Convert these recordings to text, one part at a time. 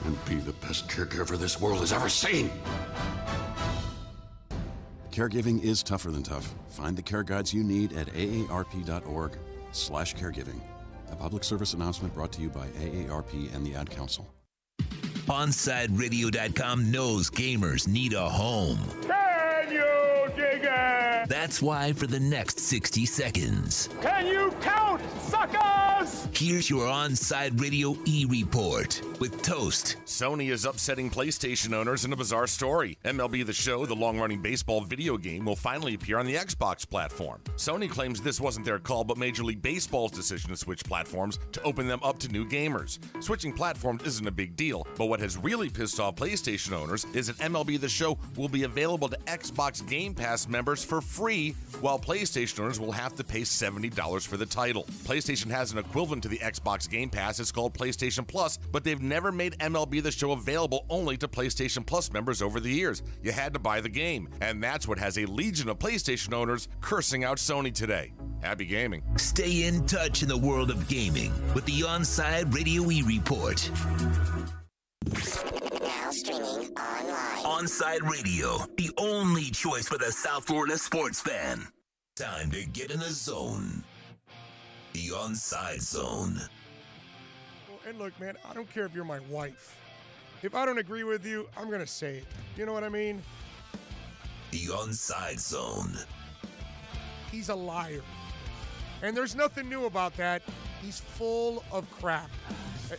and be the best caregiver this world has ever seen. Caregiving is tougher than tough. Find the care guides you need at aarp.org/caregiving. A public service announcement brought to you by AARP and the Ad Council. OnsideRadio.com knows gamers need a home. Can you dig it? That's why for the next 60 seconds, Can you count, suckers? here's your Onside Radio E-Report with Toast. Sony is upsetting PlayStation owners in a bizarre story. MLB The Show, the long-running baseball video game, will finally appear on the Xbox platform. Sony claims this wasn't their call, but Major League Baseball's decision to switch platforms to open them up to new gamers. Switching platforms isn't a big deal, but what has really pissed off PlayStation owners is that MLB The Show will be available to Xbox Game Pass members for free, while PlayStation owners will have to pay $70 for the title. PlayStation has an equivalent to the Xbox Game Pass. It's called PlayStation Plus, but they've never made MLB The Show available only to PlayStation Plus members over the years. You had to buy the game, and that's what has a legion of PlayStation owners cursing out Sony today. Happy gaming. Stay in touch in the world of gaming with the Onside Radio E-Report. Now streaming online. Onside Radio, the only choice for the South Florida sports fan. Time to get in the zone. The Onside Zone. And look, man, I don't care if you're my wife. If I don't agree with you, I'm going to say it. You know what I mean? The Onside Zone. He's a liar. And there's nothing new about that. He's full of crap.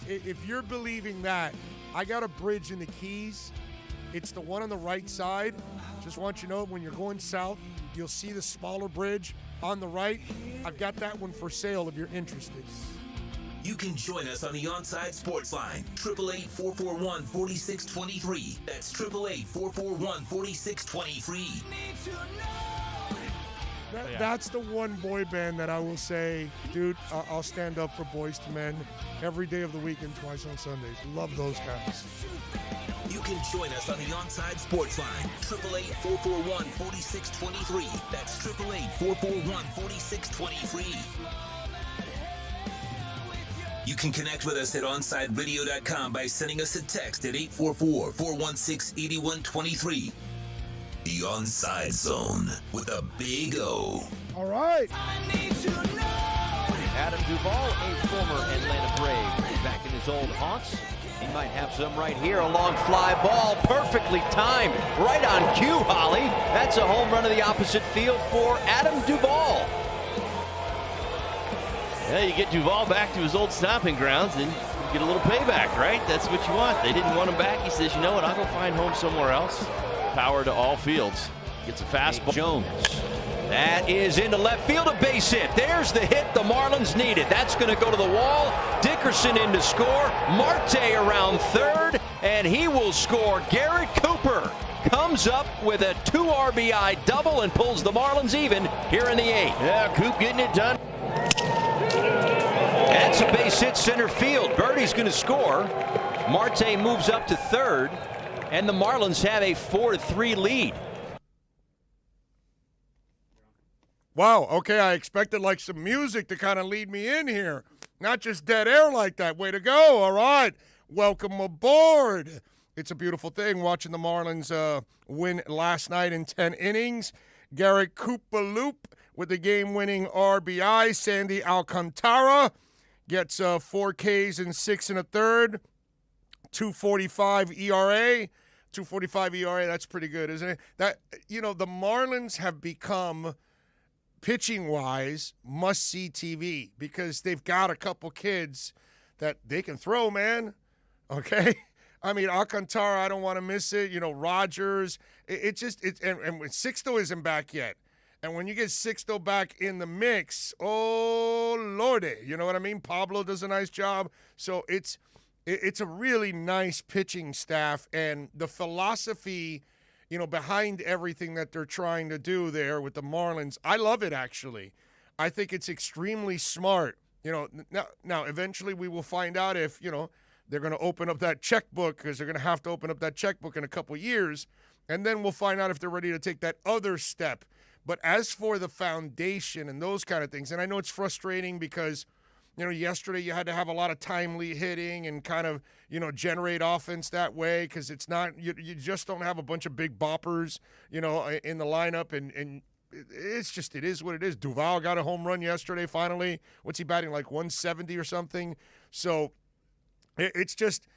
If you're believing that, I got a bridge in the Keys. It's the one on the right side. Just want you to know, when you're going south, you'll see the smaller bridge on the right. I've got that one for sale if you're interested. You can join us on the Onside Sports Line, 888-441-4623. That's 888-441-4623. That's the one boy band that I will say, dude, I'll stand up for Boys to Men every day of the week and twice on Sundays. Love those guys. You can join us on the Onside Sports Line, 888-441-4623. That's 888-441-4623. You can connect with us at OnsideRadio.com by sending us a text at 844-416-8123. The Onside Zone with a big O. All right. Adam Duvall, a former Atlanta Brave, back in his old haunts. He might have some right here. A long fly ball, perfectly timed, right on cue, Holly. That's a home run to the opposite field for Adam Duvall. Yeah, you get Duvall back to his old stomping grounds and you get a little payback, right? That's what you want. They didn't want him back. He says, you know what, I'll go find home somewhere else. Power to all fields. Gets a fastball. Jones. That is into left field, a base hit. There's the hit the Marlins needed. That's going to go to the wall. Dickerson in to score. Marte around third, and he will score. Garrett Cooper comes up with a 2 RBI double and pulls the Marlins even here in the 8th. Yeah, Coop getting it done. That's a base hit center field. Birdie's going to score. Marte moves up to third, and the Marlins have a 4-3 lead. Wow, okay, I expected like some music to kind of lead me in here. Not just dead air like that. Way to go. All right. Welcome aboard. It's a beautiful thing watching the Marlins win last night in 10 innings. Garrett Cooper with the game-winning RBI. Sandy Alcantara gets 4 Ks and 6 1/3. 2.45 ERA. 2.45 ERA, that's pretty good, isn't it? That, you know, the Marlins have become, pitching-wise, must-see TV because they've got a couple kids that they can throw, man. Okay? I mean, Alcantara, I don't want to miss it. You know, Rogers. And Sixto isn't back yet. And when you get Sixto back in the mix, oh, Lordy. You know what I mean? Pablo does a nice job. So it's a really nice pitching staff. And the philosophy, you know, behind everything that they're trying to do there with the Marlins, I love it, actually. I think it's extremely smart. You know, now eventually we will find out if, you know, they're going to open up that checkbook, because they're going to have to open up that checkbook in a couple years, and then we'll find out if they're ready to take that other step. But as for the foundation and those kind of things, and I know it's frustrating because, yesterday you had to have a lot of timely hitting and kind of, generate offense that way because it's not you just don't have a bunch of big boppers, in the lineup and it's just it is what it is. Duval got a home run yesterday finally. What's he batting, like 170 or something? So it's just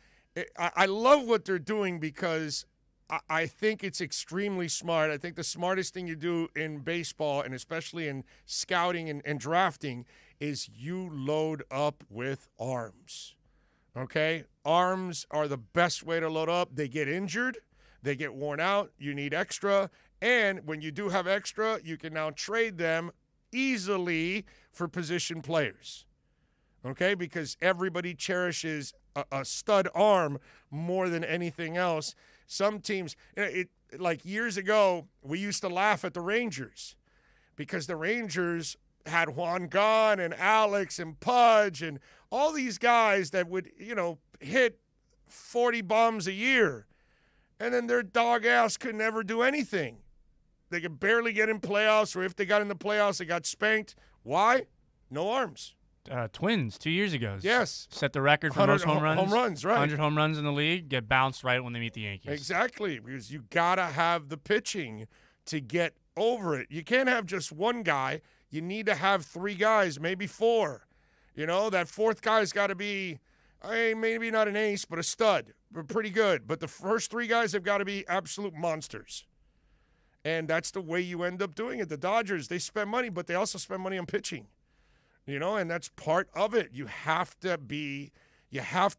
I love what they're doing because I think it's extremely smart. I think the smartest thing you do in baseball, and especially in scouting and drafting, is you load up with arms. Okay? Arms are the best way to load up. They get injured. They get worn out. You need extra. And when you do have extra, you can now trade them easily for position players. Okay? Because everybody cherishes a stud arm more than anything else. Some teams, like years ago, we used to laugh at the Rangers because the Rangers had Juan Gunn and Alex and Pudge and all these guys that would, hit 40 bombs a year. And then their dog ass could never do anything. They could barely get in playoffs, or if they got in the playoffs, they got spanked. Why? No arms. Twins 2 years ago. Yes. Set the record for most home runs. Home runs, right. 100 home runs in the league, get bounced right when they meet the Yankees. Exactly, because you got to have the pitching to get over it. You can't have just one guy. You need to have three guys, maybe four. That fourth guy's got to be, maybe not an ace, but a stud. But pretty good. But the first three guys have got to be absolute monsters. And that's the way you end up doing it. The Dodgers, they spend money, but they also spend money on pitching. And that's part of it. You have to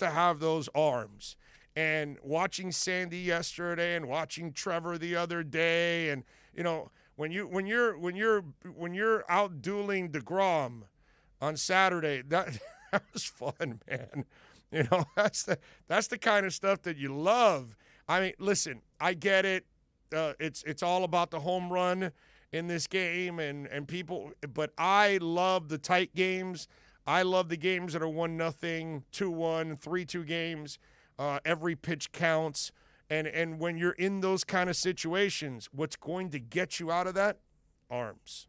have those arms. And watching Sandy yesterday and watching Trevor the other day, and when you're out dueling DeGrom on Saturday, that was fun, man. That's the kind of stuff that you love. I mean, listen, I get it. It's all about the home run in this game and people, but I love the tight games. I love the games that are 1-0, 2-1, 3-2 games. Every pitch counts. And when you're in those kind of situations, what's going to get you out of that? Arms.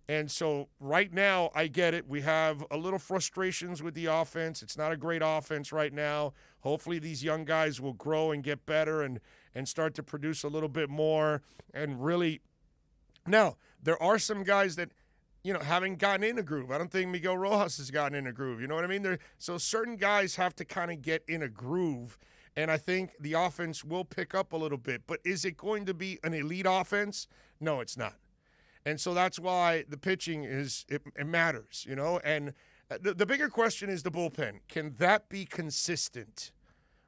And so right now, I get it. We have a little frustrations with the offense. It's not a great offense right now. Hopefully these young guys will grow and get better and start to produce a little bit more and really. Now, there are some guys that, haven't gotten in a groove. I don't think Miguel Rojas has gotten in a groove. You know what I mean? So certain guys have to kind of get in a groove, and I think the offense will pick up a little bit. But is it going to be an elite offense? No, it's not. And so that's why the pitching it matters, And the bigger question is the bullpen. Can that be consistent?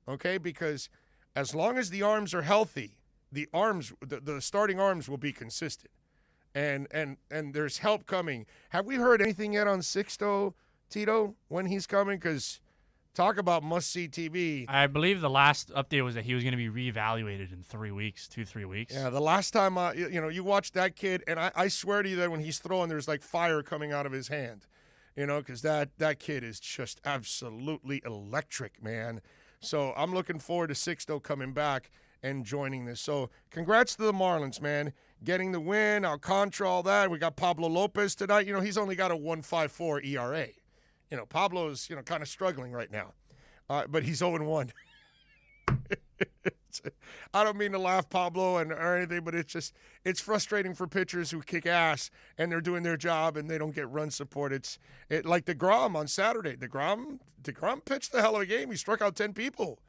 Okay, because as long as the arms are healthy, the starting arms will be consistent. And there's help coming. Have we heard anything yet on Sixto, Tito, when he's coming? Because talk about must-see TV. I believe the last update was that he was going to be reevaluated in 3 weeks, 2-3 weeks. Yeah, the last time, you watch that kid, and I swear to you that when he's throwing, there's like fire coming out of his hand, because that kid is just absolutely electric, man. So I'm looking forward to Sixto coming back and joining this. So congrats to the Marlins, man. Getting the win, Alcantara, all that. We got Pablo Lopez tonight. He's only got a 1.54 ERA. Pablo's, kind of struggling right now. But he's 0-1. I don't mean to laugh, Pablo, or anything, but it's frustrating for pitchers who kick ass and they're doing their job and they don't get run support. It's like DeGrom on Saturday. DeGrom pitched the hell of a game. He struck out 10 people,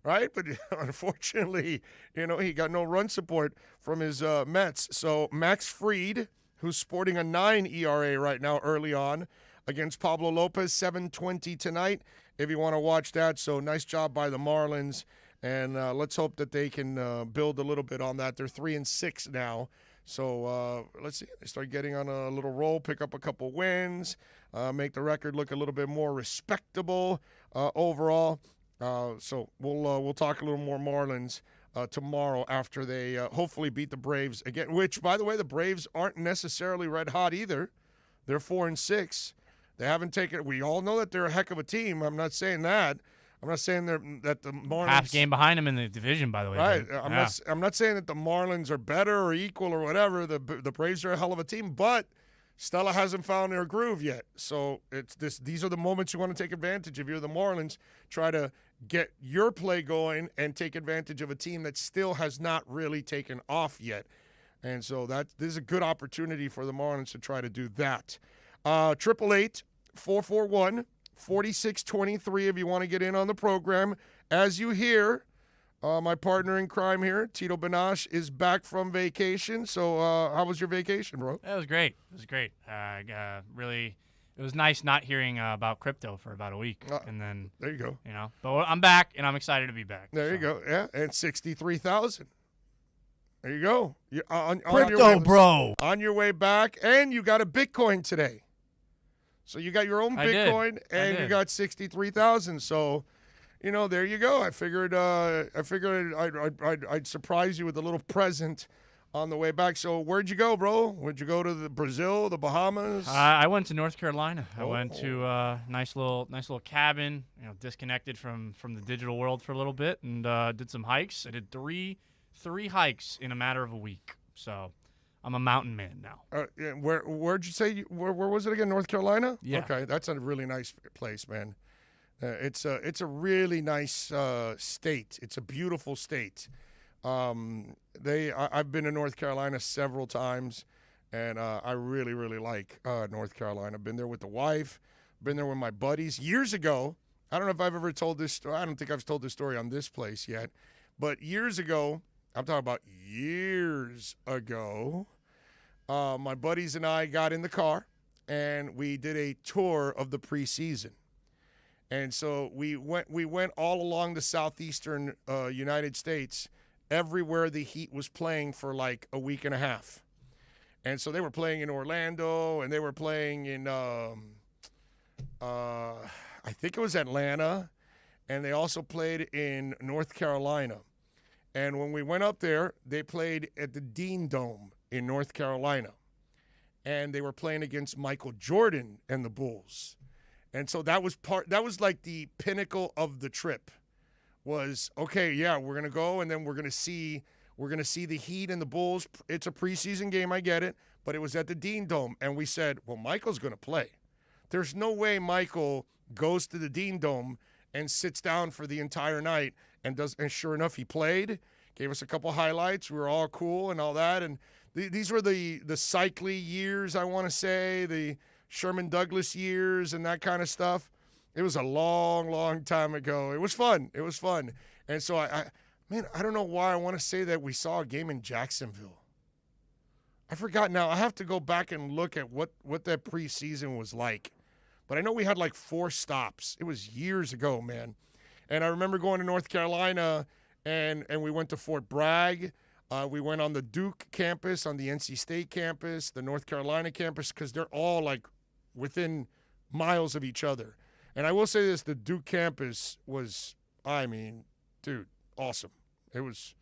right? But unfortunately, he got no run support from his Mets. So Max Fried, who's sporting a 9 ERA right now early on, against Pablo Lopez, 7:20 tonight, if you want to watch that. So nice job by the Marlins, and let's hope that they can build a little bit on that. They're 3-6 now, so let's see. They start getting on a little roll, pick up a couple wins, make the record look a little bit more respectable overall. So we'll talk a little more Marlins tomorrow after they hopefully beat the Braves again, which, by the way, the Braves aren't necessarily red hot either. They're 4-6. They haven't taken it. We all know that they're a heck of a team. I'm not saying that. I'm not saying that the Marlins half game behind them in the division, by the way. Right. I'm not saying that the Marlins are better or equal or whatever. The Braves are a hell of a team, but Stella hasn't found their groove yet. So these are the moments you want to take advantage. If you're the Marlins, try to get your play going and take advantage of a team that still has not really taken off yet. And so this is a good opportunity for the Marlins to try to do that. 888-441-4623 if you want to get in on the program. As you hear, my partner in crime here, Tito Benash, is back from vacation. So how was your vacation, bro? It was great. It was great. Really, it was nice not hearing about crypto for about a week. And then, there you go. But I'm back, and I'm excited to be back. There you go. Yeah, and 63,000. There you go. Crypto, bro. On your way back, and you got a Bitcoin today. So you got your own Bitcoin, and you got 63,000. So, there you go. I figured I'd surprise you with a little present on the way back. So where'd you go, bro? Would you go to the Brazil, the Bahamas? I went to North Carolina. I went to a nice little cabin, disconnected from the digital world for a little bit, and did some hikes. I did three hikes in a matter of a week. So I'm a mountain man now. Where'd you say? Where was it again? North Carolina? Yeah. Okay, that's a really nice place, man. It's a really nice state. It's a beautiful state. I've been to North Carolina several times, and I really, really like North Carolina. I've been there with the wife, been there with my buddies. Years ago, I don't know if I've ever told this story. I don't think I've told this story on this place yet, but years ago, I'm talking about years ago, my buddies and I got in the car, and we did a tour of the preseason. And so we went all along the southeastern United States, everywhere the Heat was playing for like a week and a half. And so they were playing in Orlando, and they were playing in, I think it was Atlanta, and they also played in North Carolina. And when we went up there, they played at the Dean Dome in North Carolina. And they were playing against Michael Jordan and the Bulls. And so that was like the pinnacle of the trip. Was okay, yeah, we're gonna go, and then we're gonna see the Heat and the Bulls. It's a preseason game, I get it, but it was at the Dean Dome, and we said, well, Michael's gonna play. There's no way Michael goes to the Dean Dome and sits down for the entire night and does. And sure enough, he played. Gave us a couple highlights. We were all cool and all that. And these were the Cycli years, I want to say, the Sherman Douglas years and that kind of stuff. It was a long, long time ago. It was fun. And so, I don't know why I want to say that we saw a game in Jacksonville. I forgot now. I have to go back and look at what that preseason was like. But I know we had like 4 stops. It was years ago, man. And I remember going to North Carolina, and we went to Fort Bragg. We went on the Duke campus, on the NC State campus, the North Carolina campus, because they're all like within miles of each other. And I will say this, the Duke campus was, dude, awesome. It was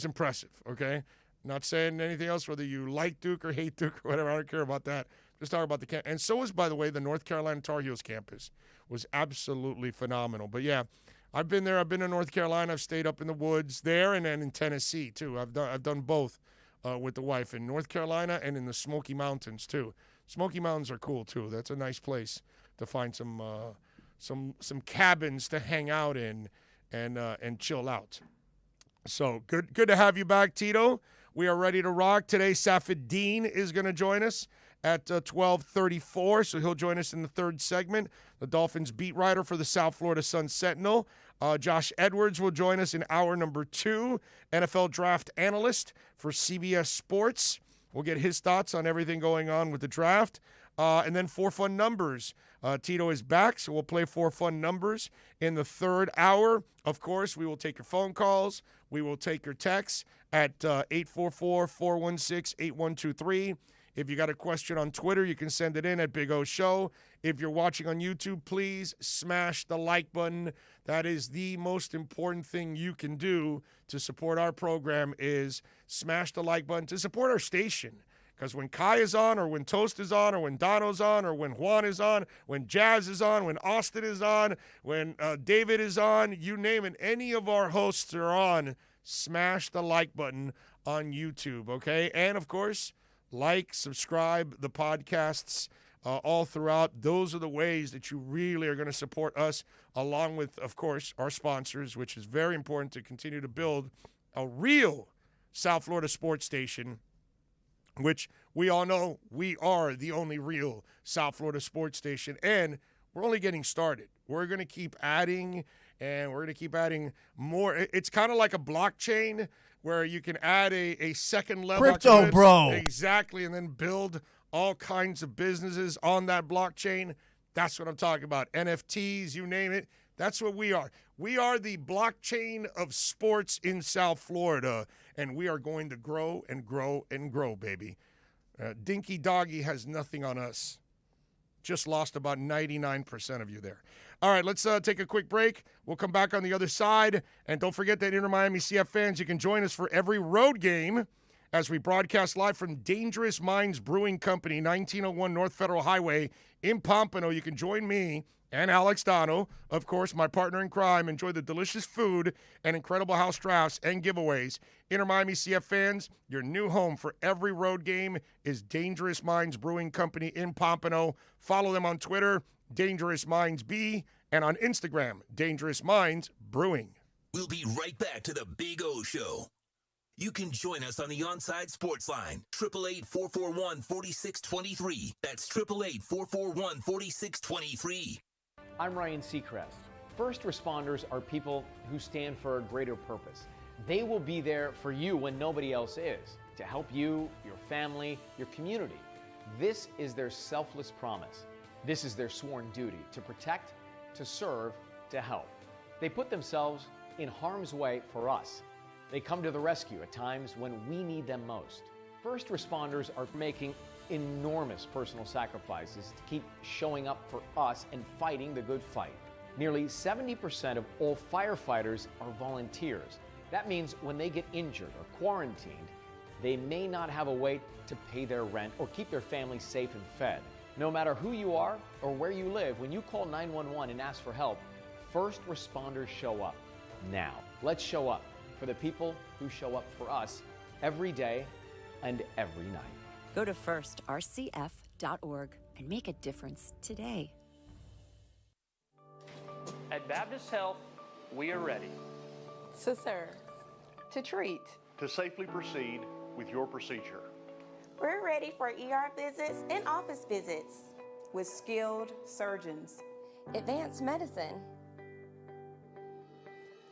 impressive, okay? Not saying anything else, whether you like Duke or hate Duke or whatever. I don't care about that. Just talk about the campus. And so was, by the way, the North Carolina Tar Heels campus was absolutely phenomenal. But, yeah, I've been there. I've been to North Carolina. I've stayed up in the woods there and then in Tennessee, too. I've done both with the wife in North Carolina and in the Smoky Mountains, too. Smoky Mountains are cool, too. That's a nice place to find some cabins to hang out in and chill out. So good to have you back, Tito. We are ready to rock. Today, Safid Dean is going to join us at 12:34, so he'll join us in the third segment. The Dolphins beat writer for the South Florida Sun-Sentinel. Josh Edwards will join us in hour number 2, NFL draft analyst for CBS Sports. We'll get his thoughts on everything going on with the draft. And then 4 fun numbers. Tito is back, so we'll play 4 fun numbers in the third hour. Of course, we will take your phone calls. We will take your texts at 844-416-8123. If you got a question on Twitter, you can send it in at Big O Show. If you're watching on YouTube, please smash the like button. That is the most important thing you can do to support our program, is smash the like button to support our station. Because when Kai is on, or when Toast is on, or when Dono's on, or when Juan is on, when Jazz is on, when Austin is on, when David is on, you name it, any of our hosts are on, smash the like button on YouTube, okay? And, of course, like, subscribe the podcasts all throughout. Those are the ways that you really are going to support us, along with, of course, our sponsors, which is very important to continue to build a real South Florida sports station, which we all know we are the only real South Florida sports station, and we're only getting started. We're going to keep adding, and we're going to keep adding more. It's kind of like a blockchain where you can add a second level. Crypto, bro. Exactly, and then build all kinds of businesses on that blockchain. That's what I'm talking about. NFTs, you name it. That's what we are. We are the blockchain of sports in South Florida, and we are going to grow and grow and grow, baby. Dinky Doggy has nothing on us. Just lost about 99% of you there. All right, let's take a quick break. We'll come back on the other side. And don't forget that Inter Miami CF fans, you can join us for every road game as we broadcast live from Dangerous Minds Brewing Company, 1901 North Federal Highway in Pompano. You can join me and Alex Dono, of course, my partner in crime. Enjoy the delicious food and incredible house drafts and giveaways. Inter Miami CF fans, your new home for every road game is Dangerous Minds Brewing Company in Pompano. Follow them on Twitter, Dangerous Minds B, and on Instagram, Dangerous Minds Brewing. We'll be right back to the Big O Show. You can join us on the Onside Sports Line, 888-441-4623. That's 888-441-4623. I'm Ryan Seacrest. First responders are people who stand for a greater purpose. They will be there for you when nobody else is, to help you, your family, your community. This is their selfless promise. This is their sworn duty, to protect, to serve, to help. They put themselves in harm's way for us. They come to the rescue at times when we need them most. First responders are making enormous personal sacrifices to keep showing up for us and fighting the good fight. Nearly 70% of all firefighters are volunteers. That means when they get injured or quarantined, they may not have a way to pay their rent or keep their family safe and fed. No matter who you are or where you live, when you call 911 and ask for help, first responders show up. Now, let's show up for the people who show up for us every day and every night. Go to firstrcf.org and make a difference today. At Baptist Health, we are ready to serve, to treat, to safely proceed with your procedure. We're ready for ER visits and office visits with skilled surgeons, advanced medicine,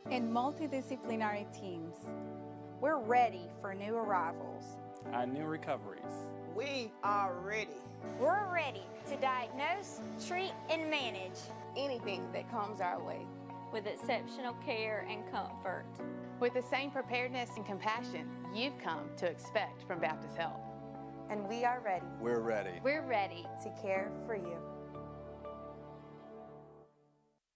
and multidisciplinary teams. We're ready for new arrivals and new recoveries. We are ready. We're ready to diagnose, treat, and manage anything that comes our way with exceptional care and comfort. With the same preparedness and compassion you've come to expect from Baptist Health. And we are ready. We're ready. We're ready to care for you.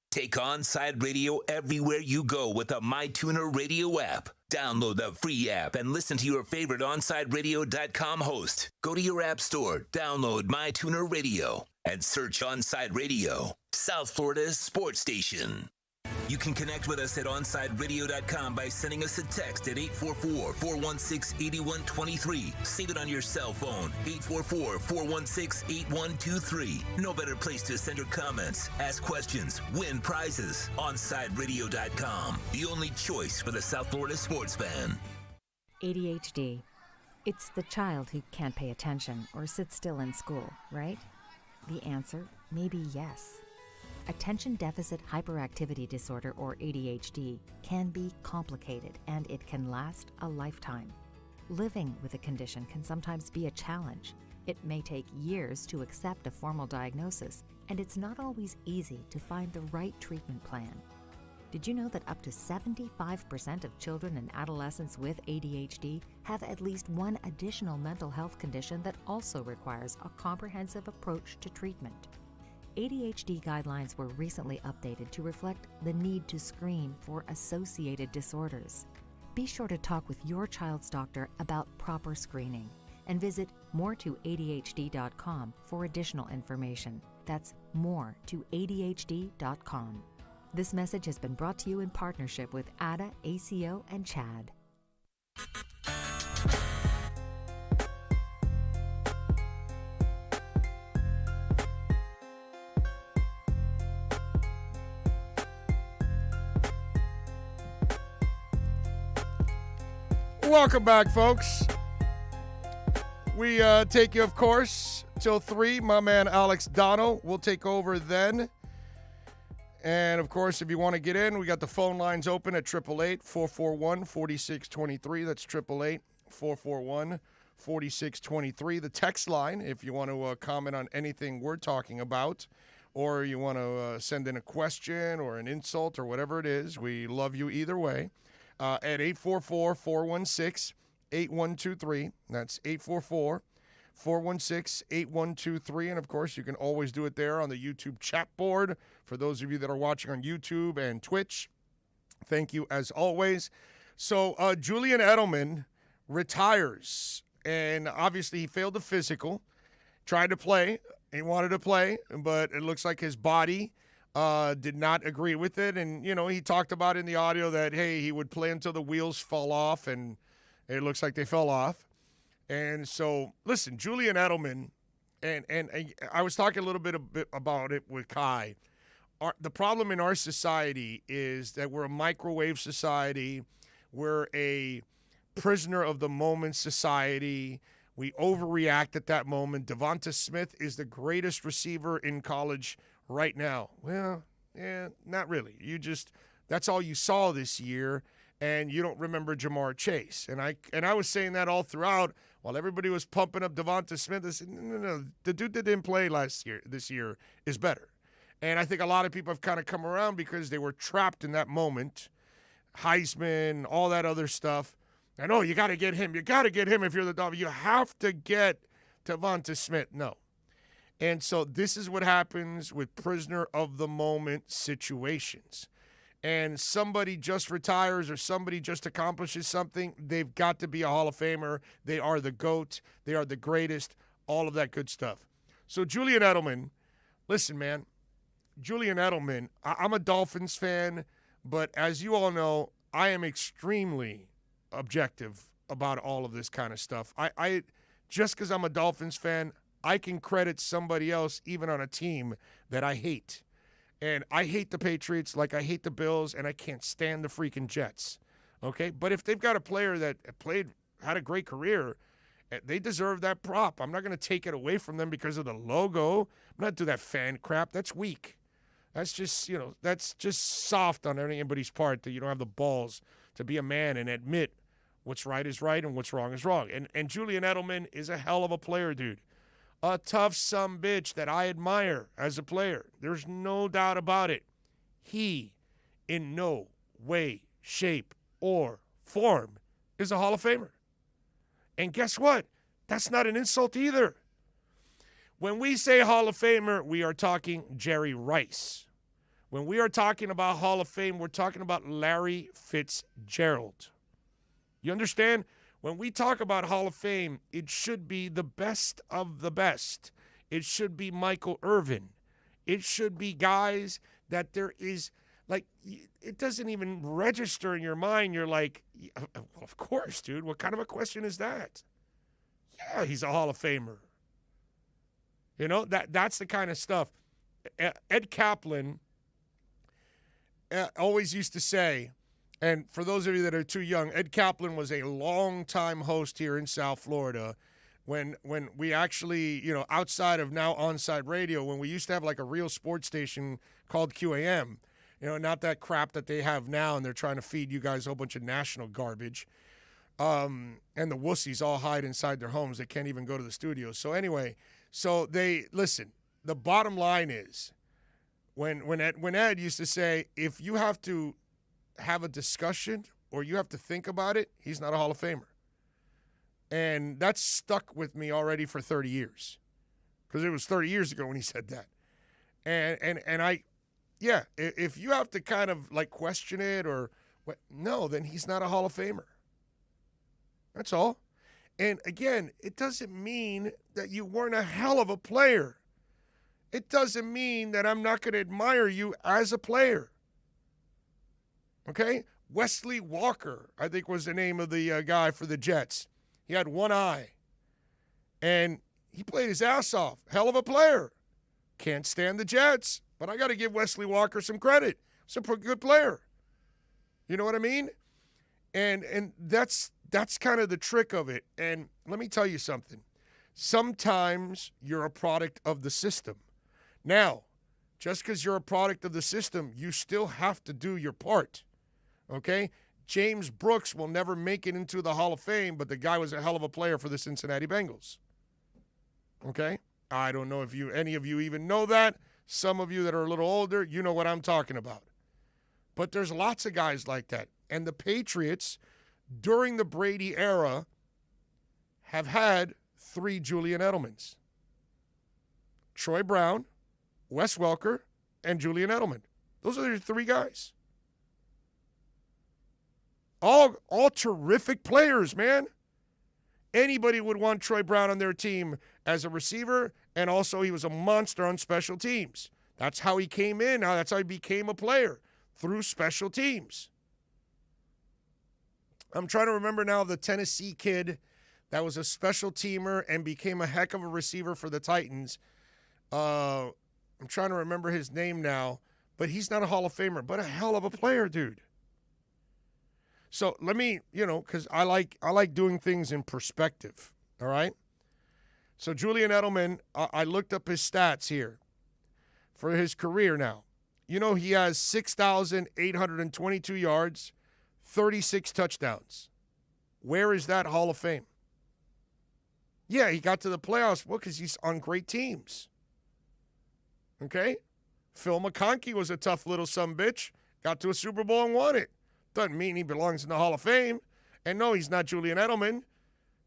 Take Onside Radio everywhere you go with the MyTuner Radio app. Download the free app and listen to your favorite OnsideRadio.com host. Go to your app store, download MyTuner Radio, and search Onside Radio, South Florida's sports station. You can connect with us at OnsideRadio.com by sending us a text at 844-416-8123. Save it on your cell phone, 844-416-8123. No better place to send your comments, ask questions, win prizes. OnsideRadio.com, the only choice for the South Florida sports fan. ADHD. It's the child who can't pay attention or sit still in school, right? The answer may be yes. Attention Deficit Hyperactivity Disorder, or ADHD, can be complicated and it can last a lifetime. Living with a condition can sometimes be a challenge. It may take years to accept a formal diagnosis, and it's not always easy to find the right treatment plan. Did you know that up to 75% of children and adolescents with ADHD have at least one additional mental health condition that also requires a comprehensive approach to treatment? ADHD guidelines were recently updated to reflect the need to screen for associated disorders. Be sure to talk with your child's doctor about proper screening and visit moretoadhd.com for additional information. That's moretoadhd.com. This message has been brought to you in partnership with ADA, ACO, and CHAD. Welcome back, folks. We take you, of course, till 3. My man Alex Dono will take over then. And, of course, if you want to get in, we got the phone lines open at 888-441-4623. That's 888-441-4623. The text line, if you want to comment on anything we're talking about, or you want to send in a question or an insult or whatever it is, we love you either way. At 844-416-8123. That's 844-416-8123. And, of course, you can always do it there on the YouTube chat board. For those of you that are watching on YouTube and Twitch, thank you as always. So Julian Edelman retires, and obviously he failed the physical. Tried to play. He wanted to play, but it looks like his body did not agree with it. And, you know, he talked about in the audio that, hey, he would play until the wheels fall off, and it looks like they fell off. And so, listen, Julian Edelman, and I was talking a little bit about it with Kai. The problem in our society is that we're a microwave society. We're a prisoner of the moment society. We overreact at that moment. Devonta Smith is the greatest receiver in college right now. Well, yeah, not really. That's all you saw this year, and you don't remember Jamar Chase. And I was saying that all throughout while everybody was pumping up Devonta Smith. I said, no, the dude that didn't play this year is better. And I think a lot of people have kind of come around because they were trapped in that moment. Heisman, all that other stuff. I know you got to get him. You got to get him if you're the Dolphins. You have to get Devonta Smith. No. And so this is what happens with prisoner of the moment situations. And somebody just retires or somebody just accomplishes something, they've got to be a Hall of Famer. They are the GOAT. They are the greatest. All of that good stuff. So Julian Edelman, listen, man. Julian Edelman, I'm a Dolphins fan, but as you all know, I am extremely objective about all of this kind of stuff. I just because I'm a Dolphins fan, I can credit somebody else even on a team that I hate. And I hate the Patriots like I hate the Bills, and I can't stand the freaking Jets. Okay? But if they've got a player that had a great career, they deserve that prop. I'm not going to take it away from them because of the logo. I'm not do that fan crap. That's weak. That's just, that's just soft on anybody's part that you don't have the balls to be a man and admit what's right is right and what's wrong is wrong. And Julian Edelman is a hell of a player, dude. A tough sumbitch that I admire as a player. There's no doubt about it. He, in no way, shape, or form, is a Hall of Famer. And guess what? That's not an insult either. When we say Hall of Famer, we are talking Jerry Rice. When we are talking about Hall of Fame, we're talking about Larry Fitzgerald. You understand? When we talk about Hall of Fame, it should be the best of the best. It should be Michael Irvin. It should be guys that there is, like, it doesn't even register in your mind. You're like, well, of course, dude. What kind of a question is that? Yeah, he's a Hall of Famer. You know, that's the kind of stuff. Ed Kaplan always used to say, and for those of you that are too young, Ed Kaplan was a long-time host here in South Florida when we actually, outside of now Onside Radio, when we used to have like a real sports station called QAM, not that crap that they have now, and they're trying to feed you guys a whole bunch of national garbage. And the wussies all hide inside their homes. They can't even go to the studios. So anyway, listen, the bottom line is when Ed used to say, if you have to have a discussion or you have to think about it, he's not a Hall of Famer. And that's stuck with me already for 30 years because it was 30 years ago when he said that. And if you have to kind of like question it or no, then he's not a Hall of Famer. That's all. And again, it doesn't mean that you weren't a hell of a player. It doesn't mean that I'm not going to admire you as a player. Okay? Wesley Walker, I think was the name of the guy for the Jets. He had one eye. And he played his ass off. Hell of a player. Can't stand the Jets. But I got to give Wesley Walker some credit. He's a good player. You know what I mean? And that's that's kind of the trick of it. And let me tell you something. Sometimes you're a product of the system. Now, just because you're a product of the system, you still have to do your part, okay? James Brooks will never make it into the Hall of Fame, but the guy was a hell of a player for the Cincinnati Bengals, okay? I don't know if any of you even know that. Some of you that are a little older, you know what I'm talking about. But there's lots of guys like that. And the Patriots, during the Brady era, have had 3 Julian Edelmans. Troy Brown, Wes Welker, and Julian Edelman. Those are the 3 guys. All terrific players, man. Anybody would want Troy Brown on their team as a receiver, and also he was a monster on special teams. That's how he came in. That's how he became a player, through special teams. I'm trying to remember now the Tennessee kid that was a special teamer and became a heck of a receiver for the Titans. I'm trying to remember his name now, but he's not a Hall of Famer, but a hell of a player, dude. So let me, because I like doing things in perspective, all right? So Julian Edelman, I looked up his stats here for his career now. He has 6,822 yards, 36 touchdowns. Where is that Hall of Fame? Yeah, he got to the playoffs. Well, because he's on great teams. Okay? Phil McConkey was a tough little sumbitch. Got to a Super Bowl and won it. Doesn't mean he belongs in the Hall of Fame. And no, he's not Julian Edelman.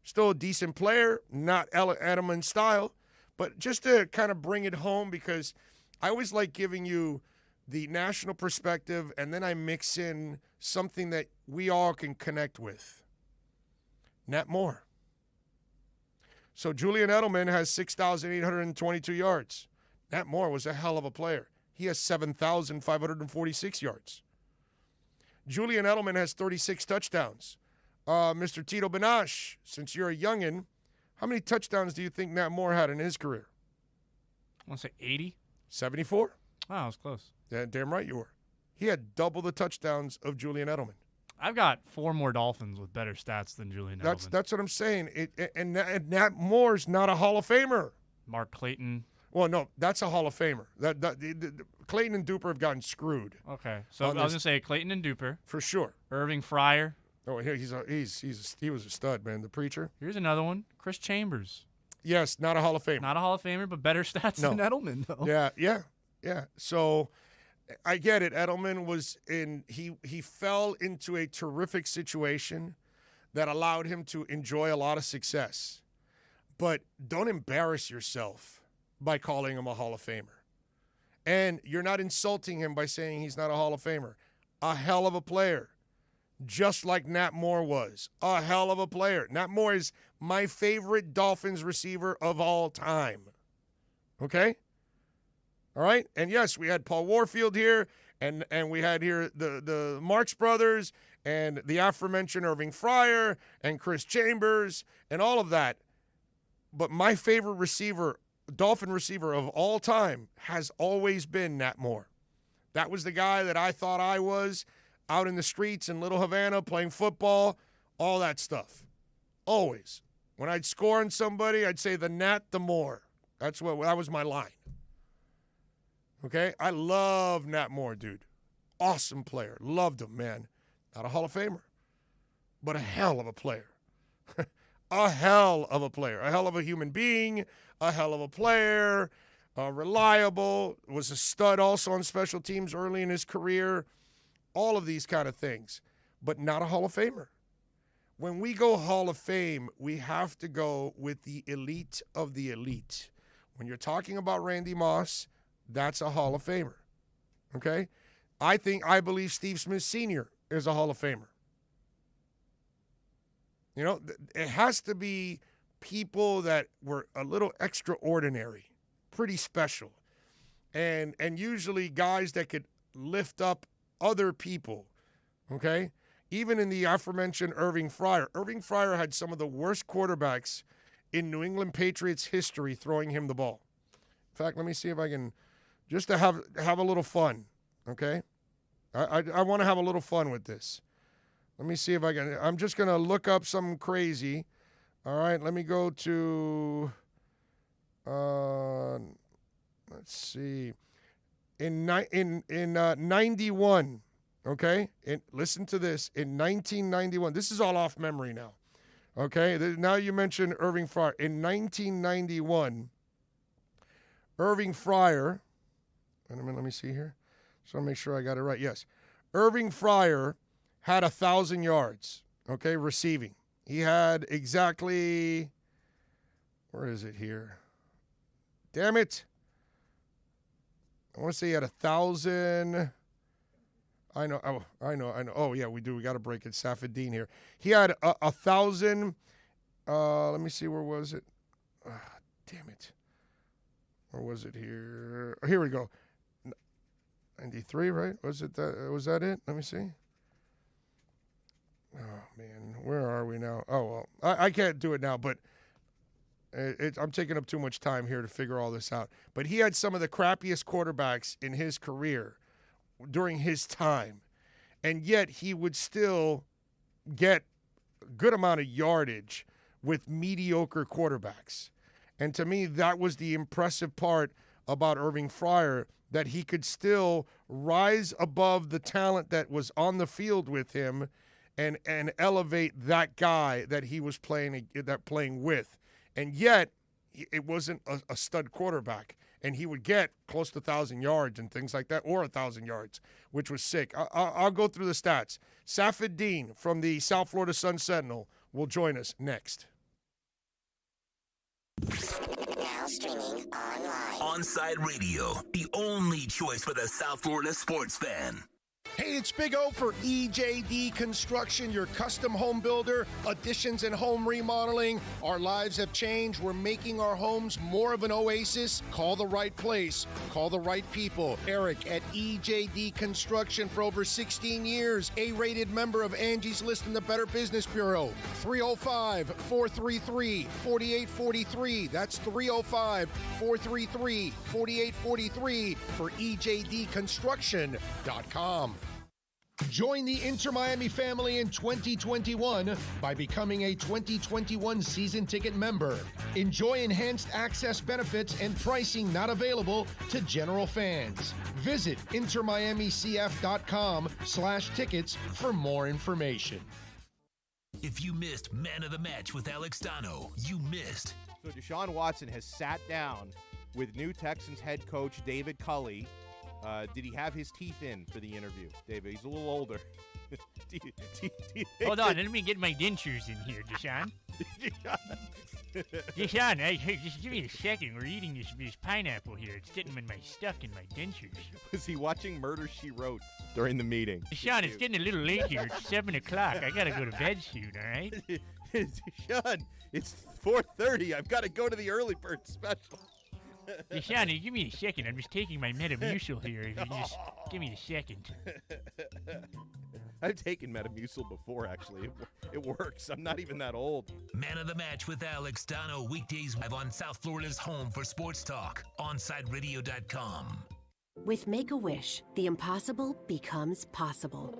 Still a decent player, not Edelman style. But just to kind of bring it home, because I always like giving you the national perspective, and then I mix in something that we all can connect with. Nat Moore. So Julian Edelman has 6,822 yards. Nat Moore was a hell of a player. He has 7,546 yards. Julian Edelman has 36 touchdowns. Mr. Tito Benash, since you're a youngin', how many touchdowns do you think Nat Moore had in his career? I want to say 80. 74? Wow, I was close. Yeah, damn right you were. He had double the touchdowns of Julian Edelman. I've got 4 more Dolphins with better stats than Julian Edelman. That's what I'm saying. And Nat Moore's not a Hall of Famer. Mark Clayton. Well, no, that's a Hall of Famer. Clayton and Duper have gotten screwed. Okay, so I was going to say Clayton and Duper. For sure. Irving Fryer. Oh, he was a stud, man. The preacher. Here's another one. Chris Chambers. Yes, not a Hall of Famer. Not a Hall of Famer, but better stats than Edelman, though. Yeah. So I get it. Edelman was he fell into a terrific situation that allowed him to enjoy a lot of success. But don't embarrass yourself by calling him a Hall of Famer. And you're not insulting him by saying he's not a Hall of Famer. A hell of a player. Just like Nat Moore was. A hell of a player. Nat Moore is my favorite Dolphins receiver of all time. Okay? All right? And yes, we had Paul Warfield here, and we had here the Marx brothers, and the aforementioned Irving Fryer, and Chris Chambers, and all of that. But my favorite receiver, Dolphin receiver of all time, has always been Nat Moore. That was the guy that I thought I was out in the streets in Little Havana playing football, all that stuff. Always. When I'd score on somebody, I'd say the Nat, the Moore. That was my line. Okay? I love Nat Moore, dude. Awesome player. Loved him, man. Not a Hall of Famer, but a hell of a player. A hell of a player. A hell of a human being. A hell of a player. Reliable. Was a stud also on special teams early in his career. All of these kind of things, but not a Hall of Famer. When we go Hall of Fame, we have to go with the elite of the elite. When you're talking about Randy Moss, that's a Hall of Famer, okay? I believe Steve Smith Sr. is a Hall of Famer. It has to be people that were a little extraordinary, pretty special, and usually guys that could lift up other people, okay? Even in the aforementioned Irving Fryer. Irving Fryer had some of the worst quarterbacks in New England Patriots history throwing him the ball. In fact, let me see if I can, just to have a little fun, okay? I want to have a little fun with this. Let me see if I can. I'm just going to look up something crazy. All right, let me go to, let's see. In 91, okay? Listen to this. In 1991, this is all off memory now, okay? Now you mentioned Irving Fryer. In 1991, Irving Fryer, wait a minute, let me see here. Just want to make sure I got it right. Yes. Irving Fryer had 1,000 yards, okay, receiving. He had exactly, where is it here? Damn it. I want to say he had 1,000. I know. Oh, yeah, we do. We got to break it. Safadine here. He had 1,000. Let me see. Where was it? Damn it. Where was it here? Here we go. 93, right? Was that it? Let me see. Oh, man. Where are we now? Oh, well. I can't do it now, but I'm taking up too much time here to figure all this out. But he had some of the crappiest quarterbacks in his career during his time. And yet he would still get a good amount of yardage with mediocre quarterbacks. And to me, that was the impressive part about Irving Fryer, that he could still rise above the talent that was on the field with him and elevate that guy that he was playing with. And yet, it wasn't a stud quarterback. And he would get close to 1,000 yards and things like that, or 1,000 yards, which was sick. I'll go through the stats. Safadine from the South Florida Sun-Sentinel will join us next. Now streaming online. Onside Radio, the only choice for the South Florida sports fan. Hey, it's Big O for EJD Construction, your custom home builder, additions and home remodeling. Our lives have changed. We're making our homes more of an oasis. Call the right place. Call the right people. Eric at EJD Construction for over 16 years. A-rated member of Angie's List in the Better Business Bureau. 305-433-4843. That's 305-433-4843 for EJDconstruction.com. Join the Inter Miami family in 2021 by becoming a 2021 season ticket member. Enjoy enhanced access benefits and pricing not available to general fans. Visit intermiamicf.com/tickets for more information. If you missed Man of the Match with Alex Dano, you missed. So Deshaun Watson has sat down with new Texans head coach David Culley. Did he have his teeth in for the interview, David? He's a little older. Hold on, let me get my dentures in here, Deshaun. Deshaun, hey, just give me a second. We're eating this pineapple here. It's getting stuck in my dentures. Was he watching Murder, She Wrote during the meeting? Deshaun, it's getting a little late here. It's 7 o'clock. I got to go to bed soon, all right? Deshaun, it's 4:30. I've got to go to the early bird special. Deshaun, give me a second. I'm just taking my Metamucil here. If you just give me a second. I've taken Metamucil before, actually. It works. I'm not even that old. Man of the Match with Alex Dano, weekdays live on South Florida's home for sports talk, OnsideRadio.com. With Make-A-Wish, the impossible becomes possible.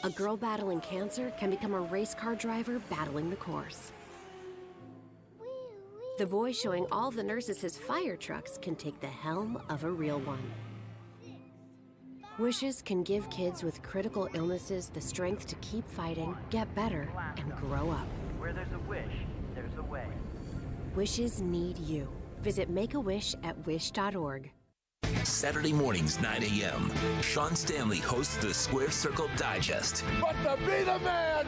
A girl battling cancer can become a race car driver battling the course. The boy showing all the nurses his fire trucks can take the helm of a real one. Wishes can give kids with critical illnesses the strength to keep fighting, get better, and grow up. Where there's a wish, there's a way. Wishes need you. Visit Make-A-Wish at wish.org. Saturday mornings, 9 a.m., Sean Stanley hosts the Square Circle Digest. But to be the man,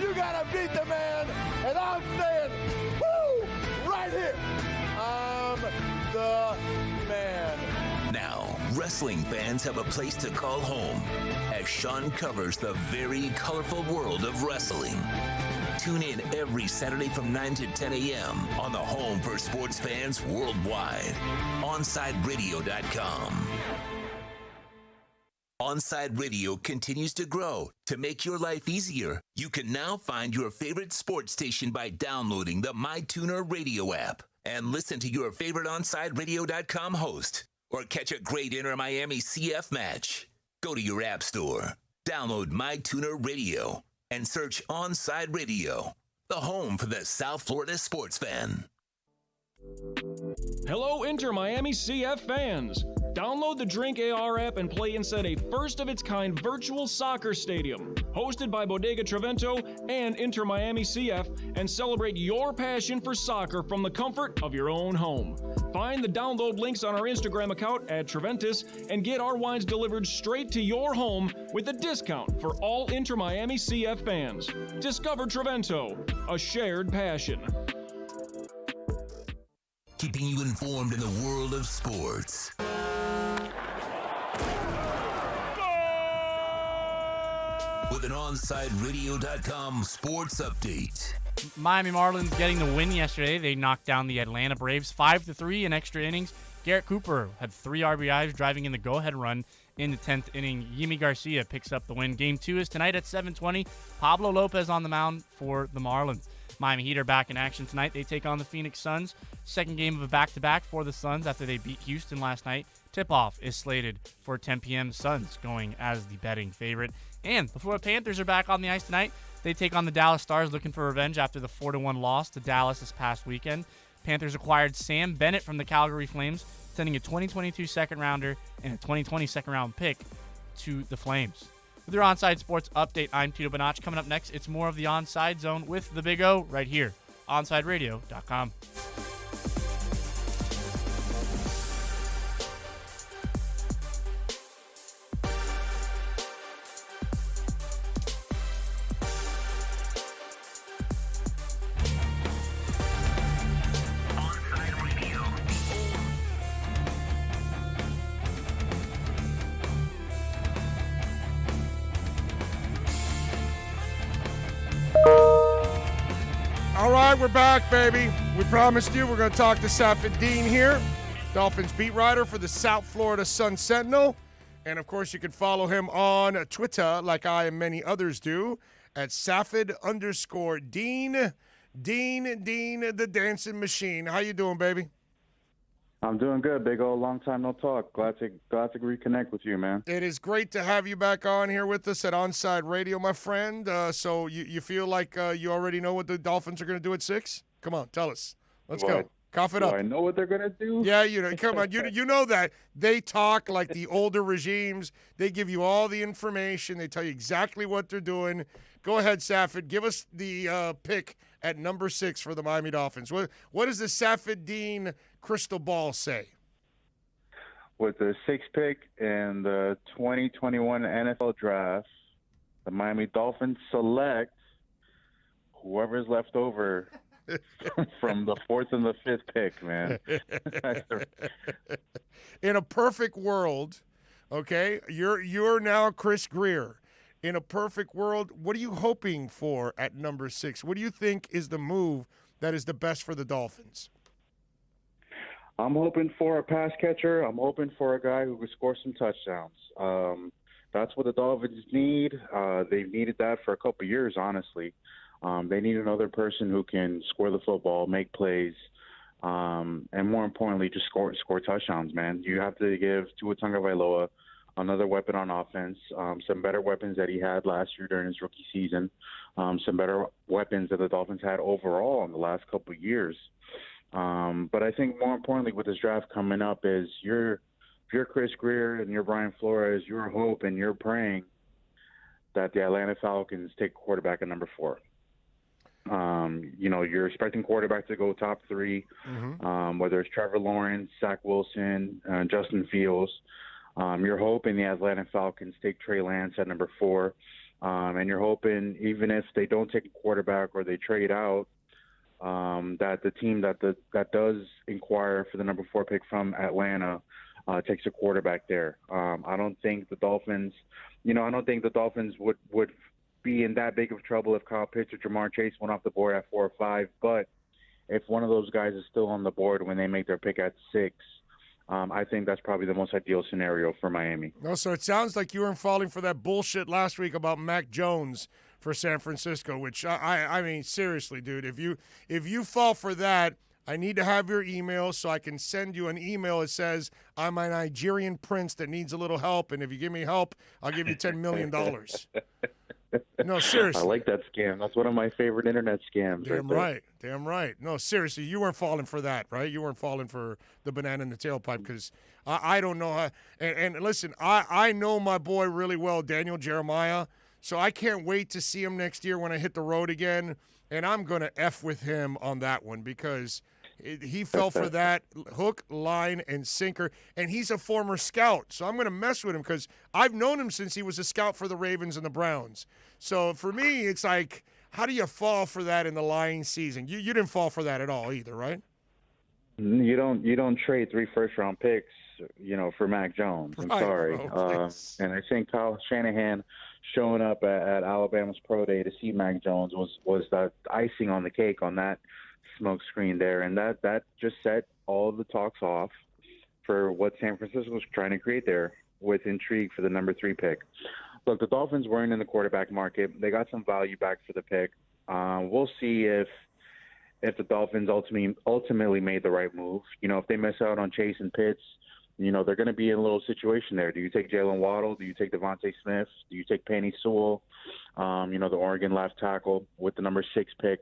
you gotta beat the man, and I'm saying, woo, right here, I'm the man. Now, wrestling fans have a place to call home as Sean covers the very colorful world of wrestling. Tune in every Saturday from 9 to 10 a.m. on the home for sports fans worldwide, OnsideRadio.com. Onside Radio continues to grow. To make your life easier, you can now find your favorite sports station by downloading the MyTuner Radio app and listen to your favorite OnsideRadio.com host or catch a great Inter Miami CF match. Go to your app store, Download MyTuner Radio and search Onside Radio, the home for the South Florida sports fan. Hello, Inter Miami CF fans. Download the Drink AR app and play inside a first-of-its-kind virtual soccer stadium, hosted by Bodega Trevento and Inter Miami CF, and celebrate your passion for soccer from the comfort of your own home. Find the download links on our Instagram account at Treventus and get our wines delivered straight to your home with a discount for all Inter Miami CF fans. Discover Trevento, a shared passion. Keeping you informed in the world of sports. With an OnsideRadio.com sports update. Miami Marlins getting the win yesterday. They knocked down the Atlanta Braves 5-3 in extra innings. Garrett Cooper had 3 RBIs, driving in the go-ahead run in the 10th inning. Yimi Garcia picks up the win. Game 2 is tonight at 7:20. Pablo Lopez on the mound for the Marlins. Miami Heat are back in action tonight. They take on the Phoenix Suns. Second game of a back-to-back for the Suns after they beat Houston last night. Tip-off is slated for 10 p.m. Suns going as the betting favorite. And the Florida Panthers are back on the ice tonight. They take on the Dallas Stars looking for revenge after the 4-1 loss to Dallas this past weekend. Panthers acquired Sam Bennett from the Calgary Flames, sending a 2022 second-rounder and a 2020 second-round pick to the Flames. With your Onside Sports Update, I'm Tito Bonacci. Coming up next, it's more of the Onside Zone with the Big O right here, OnsideRadio.com. All right, we're back, baby. We promised you we're going to talk to Safid Dean here, Dolphins beat writer for the South Florida Sun Sentinel. And, of course, you can follow him on Twitter, like I and many others do, at Safid_Dean. Dean, the dancing machine. How you doing, baby? I'm doing good, Big O. Long time no talk. Glad to reconnect with you, man. It is great to have you back on here with us at Onside Radio, my friend. So you feel like you already know what the Dolphins are going to do at 6? Come on, tell us. Let's go. Cough it up. Do I know what they're going to do? Yeah, you know. Come on. You know that. They talk like the older regimes. They give you all the information. They tell you exactly what they're doing. Go ahead, Safid. Give us the pick at number 6 for the Miami Dolphins. What does the Safid Dean crystal ball say? With the 6th pick in the 2021 NFL Draft, the Miami Dolphins select whoever's left over from the 4th and the 5th pick, man. In a perfect world, okay, you're now Chris Greer. In a perfect world, what are you hoping for at number 6? What do you think is the move that is the best for the Dolphins? I'm hoping for a pass catcher. I'm hoping for a guy who can score some touchdowns. That's what the Dolphins need. They've needed that for a couple of years, honestly. They need another person who can score the football, make plays, and more importantly, just score touchdowns, man. You have to give Tua Tagovailoa another weapon on offense, some better weapons that he had last year during his rookie season, some better weapons that the Dolphins had overall in the last couple of years. But I think more importantly with this draft coming up is if you're Chris Greer and you're Brian Flores, you're hoping, you're praying that the Atlanta Falcons take quarterback at number 4. You're expecting quarterback to go top 3, whether it's Trevor Lawrence, Zach Wilson, Justin Fields. You're hoping the Atlanta Falcons take Trey Lance at number 4. And you're hoping even if they don't take a quarterback or they trade out, that the team that does inquire for the number 4 pick from Atlanta takes a quarterback there. I don't think the Dolphins would be in that big of trouble if Kyle Pitts or Jamar Chase went off the board at 4 or 5. But if one of those guys is still on the board when they make their pick at 6, I think that's probably the most ideal scenario for Miami. No, so it sounds like you weren't falling for that bullshit last week about Mac Jones for San Francisco, which I mean, seriously, dude, if you fall for that, I need to have your email so I can send you an email that says, I'm a Nigerian prince that needs a little help, and if you give me help, I'll give you $10 million. No, seriously. I like that scam. That's one of my favorite internet scams. Damn there. right. Damn right. No, seriously, you weren't falling for that, right? You weren't falling for the banana in the tailpipe because I don't know how. And listen, I know my boy really well, Daniel Jeremiah, so I can't wait to see him next year when I hit the road again, and I'm going to F with him on that one because he fell for that hook, line, and sinker, and he's a former scout, so I'm going to mess with him because I've known him since he was a scout for the Ravens and the Browns. So for me, it's like, how do you fall for that in the lying season? You didn't fall for that at all either, right? You don't trade 3 first-round picks, for Mac Jones. I'm Right, sorry. bro, and I think Kyle Shanahan showing up at Alabama's pro day to see Mac Jones was the icing on the cake on that smoke screen there, and that just set all of the talks off for what San Francisco was trying to create there with intrigue for the number 3 pick. Look, the Dolphins weren't in the quarterback market. They got some value back for the pick. We'll see if the Dolphins ultimately made the right move. If they miss out on Chase and Pitts, they're going to be in a little situation there. Do you take Jalen Waddle? Do you take Devontae Smith? Do you take Penny Sewell? The Oregon left tackle with the number 6 pick.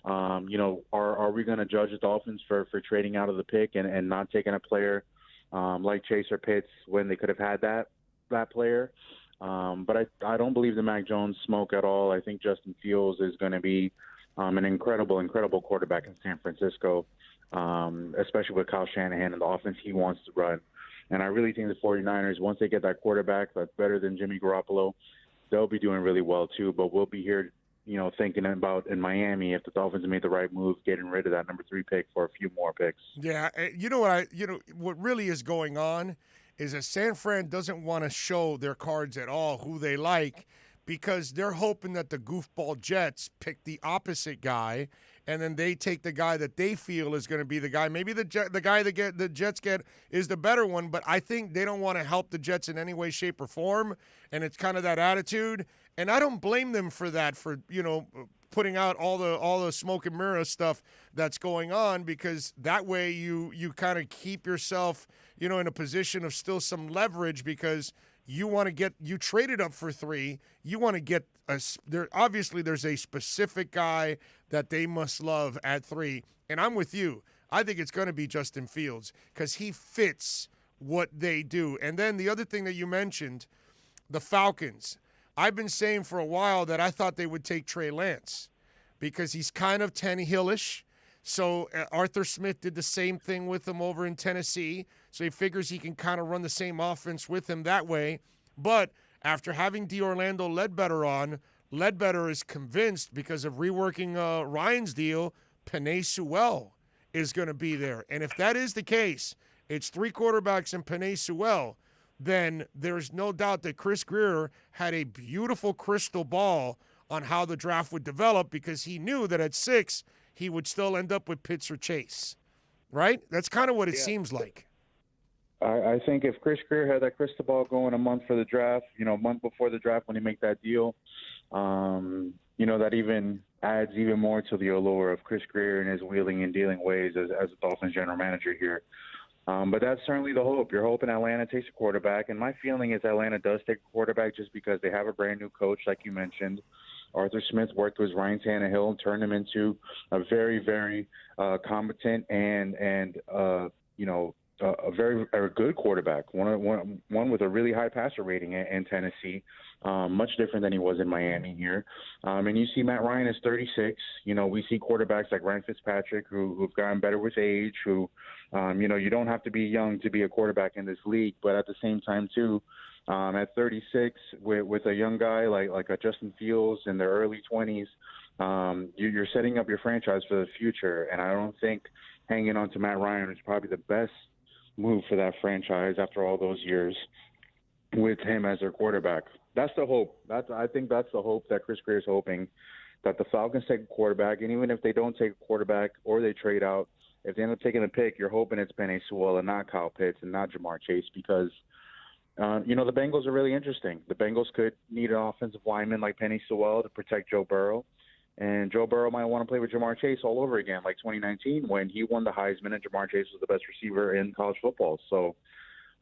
Are we going to judge the Dolphins for trading out of the pick and not taking a player like Chase or Pitts when they could have had that player? But I don't believe the Mac Jones smoke at all. I think Justin Fields is going to be an incredible quarterback in San Francisco, especially with Kyle Shanahan and the offense he wants to run. And I really think the 49ers, once they get that quarterback that's better than Jimmy Garoppolo, they'll be doing really well too. But we'll be here, thinking about in Miami if the Dolphins made the right move, getting rid of that number 3 pick for a few more picks. Yeah, what really is going on is that San Fran doesn't want to show their cards at all, who they like, because they're hoping that the goofball Jets pick the opposite guy, and then they take the guy that they feel is going to be the guy. Maybe the guy that the Jets get is the better one, but I think they don't want to help the Jets in any way, shape, or form, and it's kind of that attitude. And I don't blame them for that, for putting out all the smoke and mirror stuff that's going on, because that way you kind of keep yourself in a position of still some leverage, because you traded up for 3. You want to get obviously there's a specific guy that they must love at 3. And I'm with you. I think it's going to be Justin Fields because he fits what they do. And then the other thing that you mentioned, the Falcons. I've been saying for a while that I thought they would take Trey Lance because he's kind of Tannehill-ish. So Arthur Smith did the same thing with him over in Tennessee. So he figures he can kind of run the same offense with him that way. But after having D'Orlando Ledbetter on, Ledbetter is convinced because of reworking Ryan's deal, Penei Sewell is going to be there. And if that is the case, it's 3 quarterbacks and Penei Sewell, then there's no doubt that Chris Grier had a beautiful crystal ball on how the draft would develop, because he knew that at 6 he would still end up with Pitts or Chase, right? That's kind of what it seems like. I think if Chris Grier had that crystal ball going a month for the draft, a month before the draft when he make that deal, that even adds even more to the allure of Chris Grier and his wheeling and dealing ways as a Dolphins general manager here. But that's certainly the hope. You're hoping Atlanta takes a quarterback, and my feeling is Atlanta does take a quarterback just because they have a brand new coach, like you mentioned. Arthur Smith worked with Ryan Tannehill and turned him into a very, very competent and a very good quarterback, one with a really high passer rating in Tennessee, much different than he was in Miami here. And you see Matt Ryan is 36. We see quarterbacks like Ryan Fitzpatrick who've gotten better with age, who, you don't have to be young to be a quarterback in this league. But at the same time, too, at 36, with a young guy like a Justin Fields in their early 20s, you're setting up your franchise for the future. And I don't think hanging on to Matt Ryan is probably the best move for that franchise after all those years with him as their quarterback. That's the hope. I think that's the hope that Chris Grier is hoping, that the Falcons take a quarterback, and even if they don't take a quarterback or they trade out, if they end up taking a pick, you're hoping it's Penei Sewell and not Kyle Pitts and not Jamar Chase, because the Bengals are really interesting. The Bengals could need an offensive lineman like Penei Sewell to protect Joe Burrow, And Joe Burrow might want to play with Jamar Chase all over again, like 2019 when he won the Heisman and Jamar Chase was the best receiver in college football. So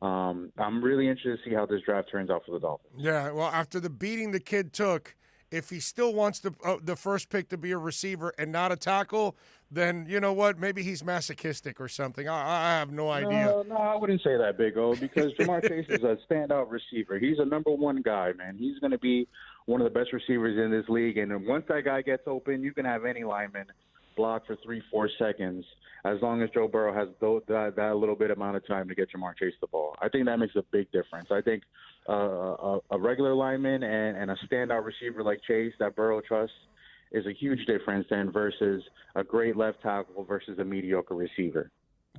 I'm really interested to see how this draft turns out for the Dolphins. Yeah, well, after the beating the kid took, if he still wants the first pick to be a receiver and not a tackle, then you know what? Maybe he's masochistic or something. I have no idea. No, I wouldn't say that, Big O, because Jamar Chase is a standout receiver. He's a number one guy, man. He's going to be one of the best receivers in this league. And then once that guy gets open, you can have any lineman block for 3-4 seconds as long as Joe Burrow has that little bit amount of time to get Jamar Chase the ball. I think that makes a big difference. I think a regular lineman and a standout receiver like Chase that Burrow trusts is a huge difference than versus a great left tackle versus a mediocre receiver.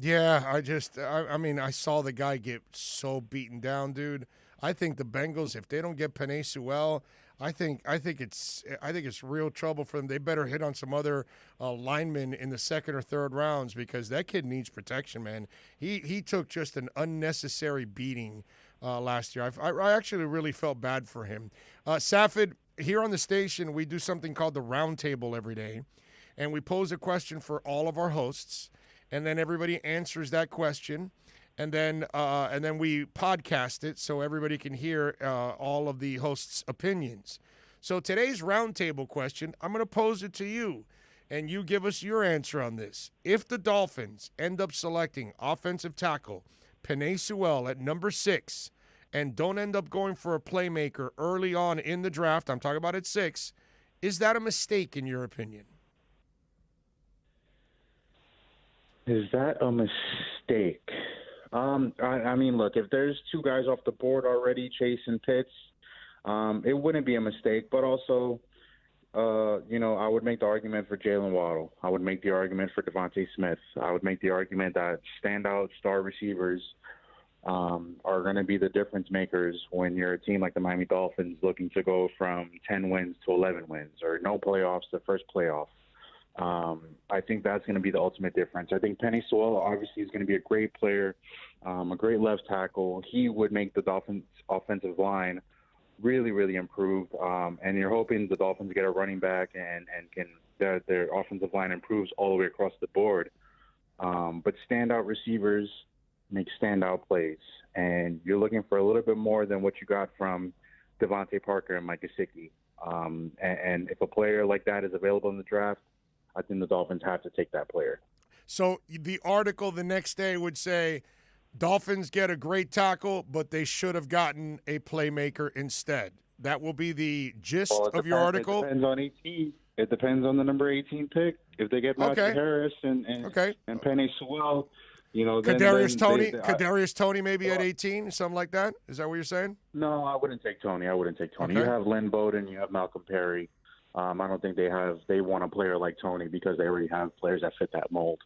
Yeah, I mean, I saw the guy get so beaten down, dude. I think the Bengals, if they don't get Penei Sewell, I think it's real trouble for them. They better hit on some other linemen in the second or third rounds because that kid needs protection, man. He took just an unnecessary beating last year. I actually really felt bad for him. Safid, here on the station, we do something called the Round Table every day, and we pose a question for all of our hosts, and then everybody answers that question. And then we podcast it so everybody can hear all of the hosts' opinions. So today's roundtable question, I'm going to pose it to you, and you give us your answer on this. If the Dolphins end up selecting offensive tackle Penei Sewell at number 6 and don't end up going for a playmaker early on in the draft, I'm talking about at 6, is that a mistake in your opinion? Is that a mistake? I mean, look, if there's two guys off the board already, Chase and Pitts, it wouldn't be a mistake. But also, I would make the argument for Jalen Waddle. I would make the argument for Devontae Smith. I would make the argument that standout star receivers are going to be the difference makers when you're a team like the Miami Dolphins looking to go from 10 wins to 11 wins or no playoffs to first playoff. I think that's going to be the ultimate difference. I think Penei Sewell obviously is going to be a great player, a great left tackle. He would make the Dolphins' offensive line really, really improve. And you're hoping the Dolphins get a running back and their offensive line improves all the way across the board. But standout receivers make standout plays. And you're looking for a little bit more than what you got from Devontae Parker and Mike Gesicki. And if a player like that is available in the draft, I think the Dolphins have to take that player. So the article the next day would say Dolphins get a great tackle, but they should have gotten a playmaker instead. That will be the gist of your article? It depends on 18. It depends on the number 18 pick. If they get Matthew Harris and Penei Sewell, Kadarius Toney maybe at 18, something like that? Is that what you're saying? No, I wouldn't take Toney. Okay. You have Lynn Bowden, you have Malcolm Perry. I don't think they want a player like Toney because they already have players that fit that mold.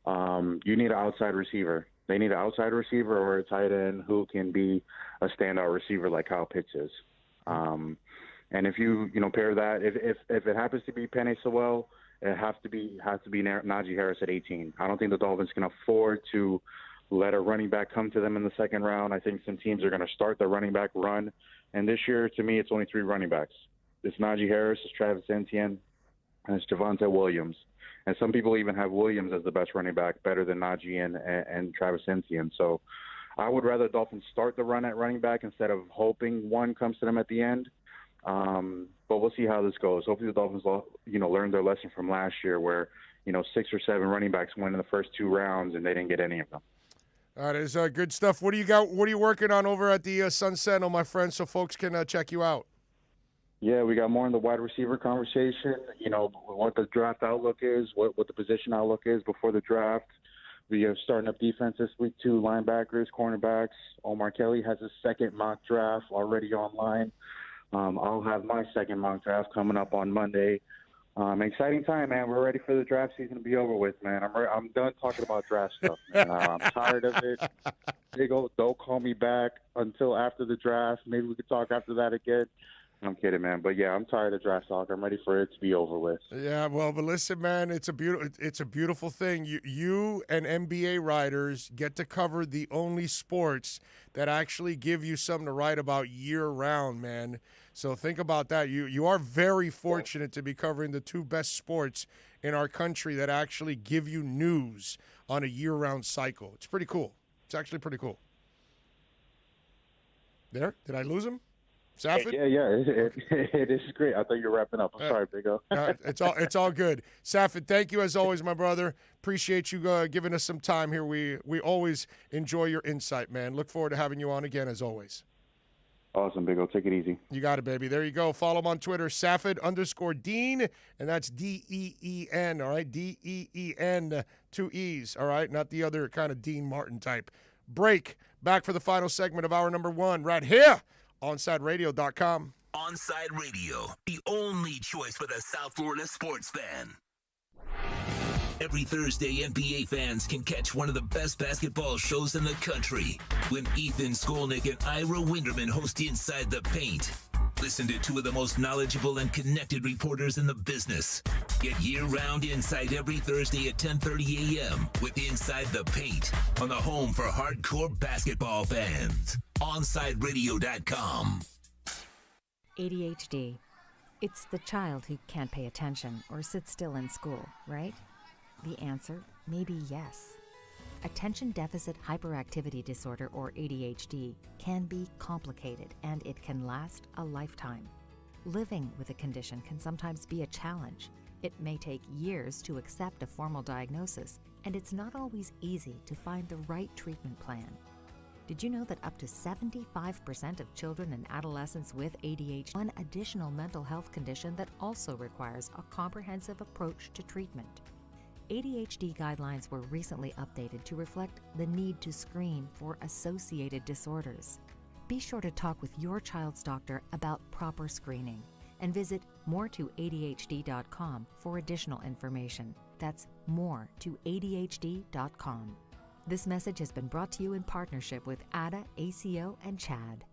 You need an outside receiver. They need an outside receiver or a tight end who can be a standout receiver like Kyle Pitts is. And if you pair that, if it happens to be Penei Sewell, it has to be Najee Harris at 18. I don't think the Dolphins can afford to let a running back come to them in the second round. I think some teams are going to start the running back run. And this year, to me, it's only 3 running backs. It's Najee Harris, it's Travis Etienne, and it's Javonte Williams. And some people even have Williams as the best running back, better than Najee and Travis Etienne. So I would rather Dolphins start the run at running back instead of hoping one comes to them at the end. But we'll see how this goes. Hopefully the Dolphins, learn their lesson from last year where, 6 or 7 running backs went in the first 2 rounds and they didn't get any of them. That is good stuff. What do you got? What are you working on over at the Sun Sentinel, my friend, so folks can check you out? Yeah, we got more in the wide receiver conversation, what the draft outlook is, what the position outlook is before the draft. We are starting up defense this week, 2 linebackers, cornerbacks. Omar Kelly has his second mock draft already online. I'll have my second mock draft coming up on Monday. Exciting time, man. We're ready for the draft season to be over with, man. I'm done talking about draft stuff, man. I'm tired of it. Don't call me back until after the draft. Maybe we could talk after that again. I'm kidding, man. But yeah, I'm tired of draft talk. I'm ready for it to be over with. Yeah, well, but listen, man, it's a beautiful thing. You and NBA writers get to cover the only sports that actually give you something to write about year round, man. So think about that. You are very fortunate to be covering the two best sports in our country that actually give you news on a year round cycle. It's pretty cool. It's actually pretty cool. There? Did I lose him? Safid? Yeah. It is great. I thought you were wrapping up. I'm sorry, Big O. It's all good. Safid, thank you as always, my brother. Appreciate you giving us some time here. We always enjoy your insight, man. Look forward to having you on again as always. Awesome, Big O. Take it easy. You got it, baby. There you go. Follow him on Twitter, Safid_Dean, and that's Deen, all right? Deen, 2 E's, all right? Not the other kind of Dean Martin type. Break. Back for the final segment of hour number 1 right here. OnsideRadio.com. Onside Radio, the only choice for the South Florida sports fan. Every Thursday, NBA fans can catch one of the best basketball shows in the country when Ethan Skolnick and Ira Winderman host Inside the Paint. Listen to two of the most knowledgeable and connected reporters in the business. Get year-round insight every Thursday at 10:30 a.m. with Inside the Paint on the home for hardcore basketball fans. OnsideRadio.com. ADHD. It's the child who can't pay attention or sit still in school, right? The answer may be yes. Attention Deficit Hyperactivity Disorder, or ADHD, can be complicated and it can last a lifetime. Living with a condition can sometimes be a challenge. It may take years to accept a formal diagnosis, and it's not always easy to find the right treatment plan. Did you know that up to 75% of children and adolescents with ADHD have one additional mental health condition that also requires a comprehensive approach to treatment? ADHD guidelines were recently updated to reflect the need to screen for associated disorders. Be sure to talk with your child's doctor about proper screening and visit more2adhd.com for additional information. That's more2adhd.com. This message has been brought to you in partnership with ADA, ACO, and CHAD.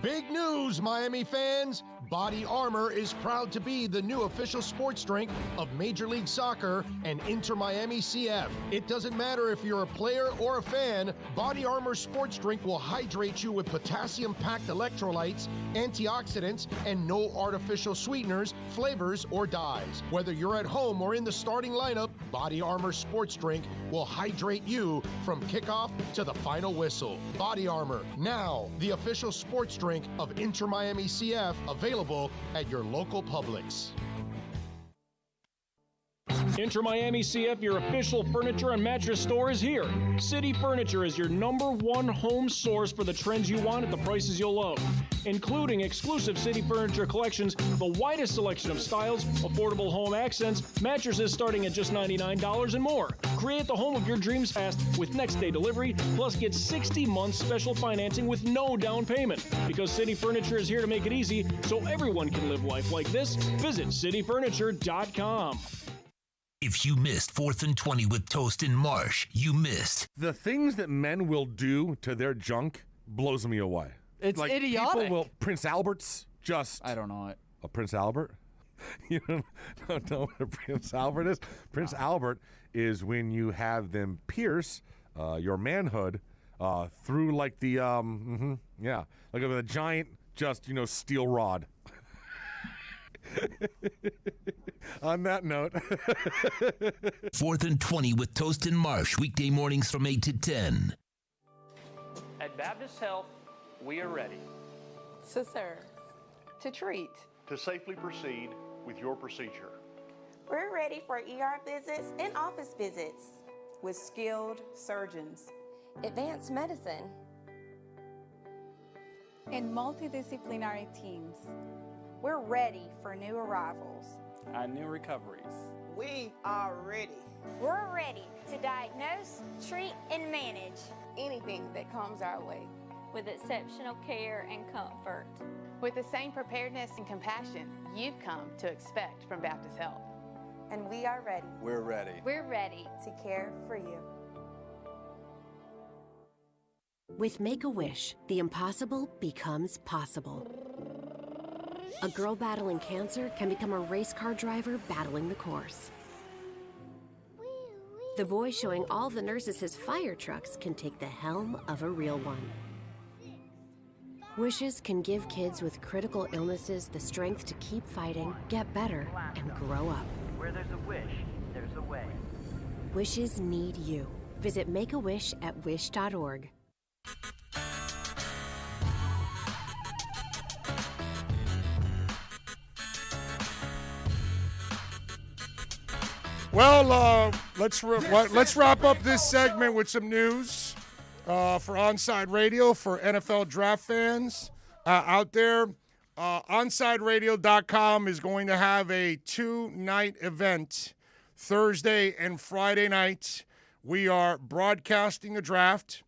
Big news, Miami fans! Body Armor is proud to be the new official sports drink of Major League Soccer and Inter Miami CF. It doesn't matter if you're a player or a fan, Body Armor sports drink will hydrate you with potassium-packed electrolytes, antioxidants, and no artificial sweeteners, flavors, or dyes. Whether you're at home or in the starting lineup, Body Armor sports drink will hydrate you from kickoff to the final whistle. Body Armor, now the official sports drink of Inter Miami CF, available at your local Publix. Inter Miami CF, your official furniture and mattress store, is here. City Furniture is your #1 home source for the trends you want at the prices you'll love, including exclusive City Furniture collections, the widest selection of styles, affordable home accents, mattresses starting at just $99 and more. Create the home of your dreams fast with next-day delivery, plus get 60 months special financing with no down payment. Because City Furniture is here to make it easy so everyone can live life like this, visit cityfurniture.com. If you missed 4th and 20 with Toast and Marsh, you missed. The things that men will do to their junk blows me away. It's like, idiotic. People will, Prince Albert's just... I don't know it. A Prince Albert? You don't know what a Prince Albert is? Prince Albert is when you have them pierce your manhood through like the, like a giant, just, steel rod. On that note. 4th and 20 with Toast and Marsh, weekday mornings from 8 to 10. At Baptist Health, we are ready to serve, to treat, to safely proceed with your procedure. We're ready for ER visits and office visits with skilled surgeons, advanced medicine, and multidisciplinary teams. We're ready for new arrivals and new recoveries. We are ready. We're ready to diagnose, treat, and manage anything that comes our way with exceptional care and comfort. With the same preparedness and compassion you've come to expect from Baptist Health. And we are ready. We're ready. We're ready to care for you. With Make-A-Wish, the impossible becomes possible. A girl battling cancer can become a race car driver battling the course. The boy showing all the nurses his fire trucks can take the helm of a real one. Wishes can give kids with critical illnesses the strength to keep fighting, get better, and grow up. Where there's a wish, there's a way. Wishes need you. Visit Make-A-Wish at wish.org. Well, let's wrap up this segment with some news for Onside Radio for NFL draft fans out there. OnsideRadio.com is going to have a 2-night event, Thursday and Friday night. We are broadcasting a draft.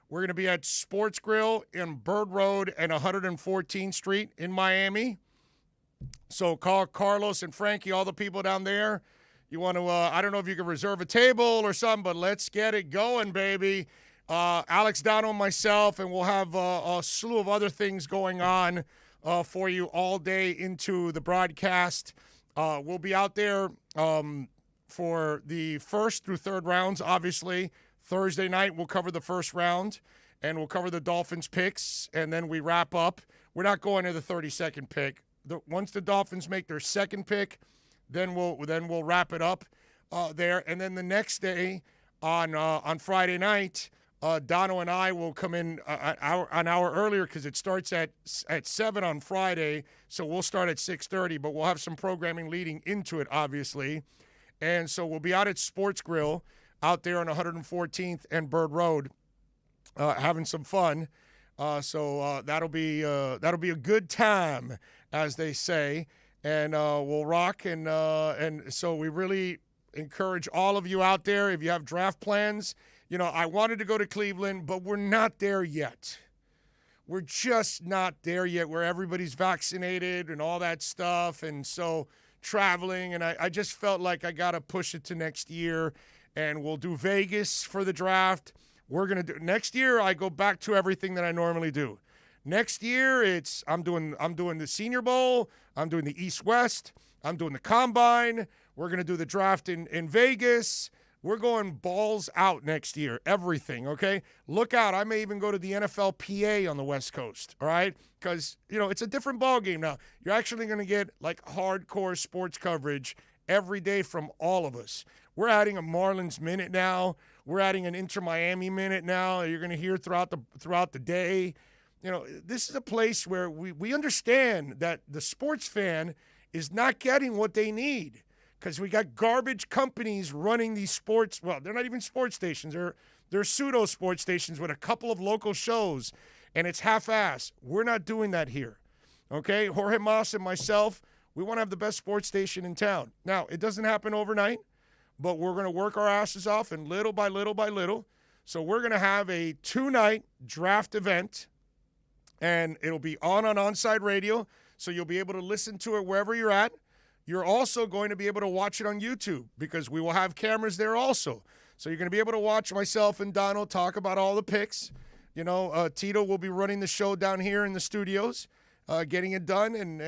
We're going to be at Sports Grill in Bird Road and 114th Street in Miami. So call Carlos and Frankie, all the people down there. You want to, I don't know if you can reserve a table or something, but let's get it going, baby. Alex Dono and myself, and we'll have a slew of other things going on for you all day into the broadcast. We'll be out there for the first through third rounds, obviously. Thursday night, we'll cover the first round, and we'll cover the Dolphins picks, and then we wrap up. We're not going to the 32nd pick. Once the Dolphins make their second pick, then we'll wrap it up there. And then the next day on Friday night, Dono and I will come in an hour earlier because it starts at 7 on Friday. So we'll start at 6:30, but we'll have some programming leading into it, obviously. And so we'll be out at Sports Grill out there on 114th and Bird Road having some fun. So that'll be a good time, as they say. And we'll rock, and so we really encourage all of you out there, if you have draft plans. You know, I wanted to go to Cleveland, but we're not there yet. We're just not there yet where everybody's vaccinated and all that stuff, and so traveling, and I just felt like I got to push it to next year, and we'll do Vegas for the draft. We're going to do next year, I go back to everything that I normally do. Next year, I'm doing the Senior Bowl. I'm doing the East-West. I'm doing the Combine. We're going to do the draft in Vegas. We're going balls out next year, everything, okay? Look out. I may even go to the NFLPA on the West Coast, all right? Because, it's a different ballgame now. You're actually going to get, hardcore sports coverage every day from all of us. We're adding a Marlins Minute now. We're adding an Inter Miami Minute now. You're going to hear throughout the day. This is a place where we understand that the sports fan is not getting what they need because we got garbage companies running these sports. Well, they're not even sports stations. They're pseudo sports stations with a couple of local shows, and it's half-assed. We're not doing that here, okay? Jorge Mas and myself, we want to have the best sports station in town. Now, it doesn't happen overnight, but we're going to work our asses off, and little by little by little. So we're going to have a 2-night draft event, and it'll be on Onside Radio, so you'll be able to listen to it wherever you're at. You're also going to be able to watch it on YouTube because we will have cameras there also. So you're going to be able to watch myself and Donald talk about all the picks. Tito will be running the show down here in the studios, getting it done, and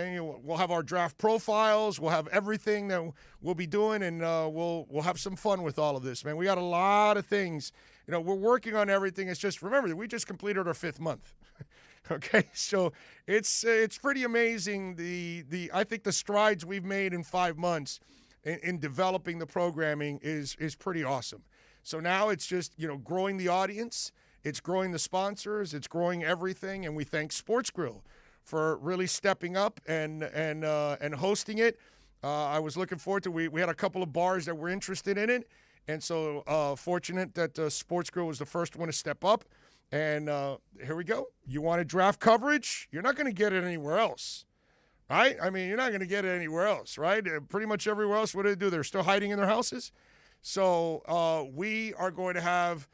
we'll have our draft profiles. We'll have everything that we'll be doing, and we'll have some fun with all of this, man. We got a lot of things. We're working on everything. It's just, remember, we just completed our 5th month. Okay, so it's pretty amazing. I think the strides we've made in 5 months in developing the programming is pretty awesome. So now it's just growing the audience, it's growing the sponsors, it's growing everything, and we thank Sports Grill for really stepping up and hosting it. I was looking forward to. We had a couple of bars that were interested in it, and so fortunate that Sports Grill was the first one to step up. And here we go. You want draft coverage? You're not going to get it anywhere else, right? I mean, you're not going to get it anywhere else, right? Pretty much everywhere else, what do they do? They're still hiding in their houses. So we are going to have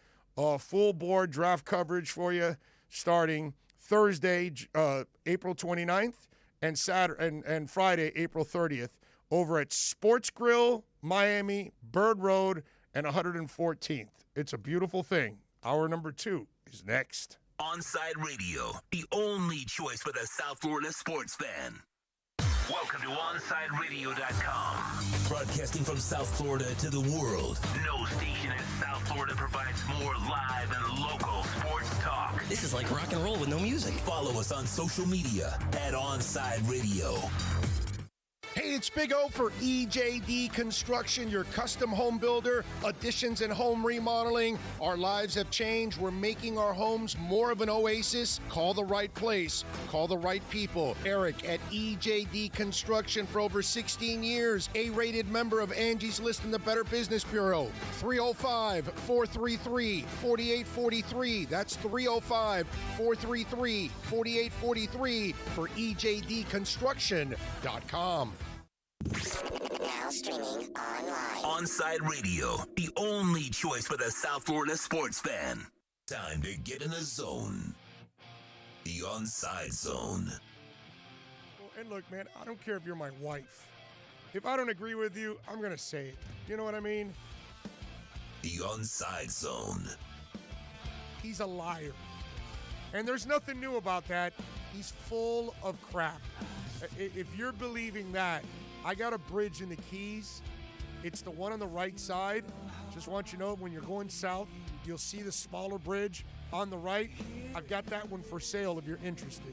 full board draft coverage for you starting Thursday, April 29th, and Friday, April 30th, over at Sports Grill, Miami, Bird Road, and 114th. It's a beautiful thing. Hour number 2 is next. Onside Radio, the only choice for the South Florida sports fan. Welcome to OnsideRadio.com. Broadcasting from South Florida to the world. No station in South Florida provides more live and local sports talk. This is like rock and roll with no music. Follow us on social media at Onside Radio. Hey, it's Big O for EJD Construction, your custom home builder, additions and home remodeling. Our lives have changed. We're making our homes more of an oasis. Call the right place. Call the right people. Eric at EJD Construction for over 16 years. A-rated member of Angie's List in the Better Business Bureau. 305-433-4843. That's 305-433-4843 for EJDconstruction.com. Now streaming online. Onside Radio, the only choice for the South Florida sports fan. Time to get in the zone. The Onside Zone. And look, man, I don't care if you're my wife. If I don't agree with you, I'm going to say it. You know what I mean? The Onside Zone. He's a liar. And there's nothing new about that. He's full of crap. If you're believing that, I got a bridge in the Keys. It's the one on the right side. Just want you to know, when you're going south, you'll see the smaller bridge on the right. I've got that one for sale if you're interested.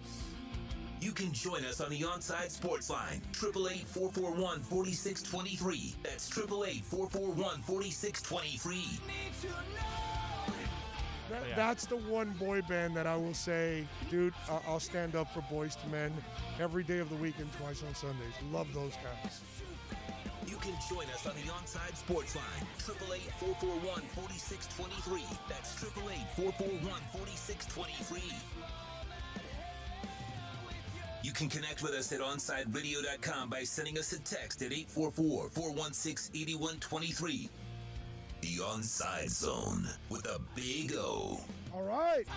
You can join us on the Onside Sports Line, 888-441-4623. That's 888-441-4623. That's the one boy band that I will say, dude, I'll stand up for Boys to Men every day of the week and twice on Sundays. Love those guys. You can join us on the Onside Sports Line, 888-441-4623. That's 888-441-4623. You can connect with us at OnsideRadio.com by sending us a text at 844-416-8123. The Onside Zone with a big O. All right.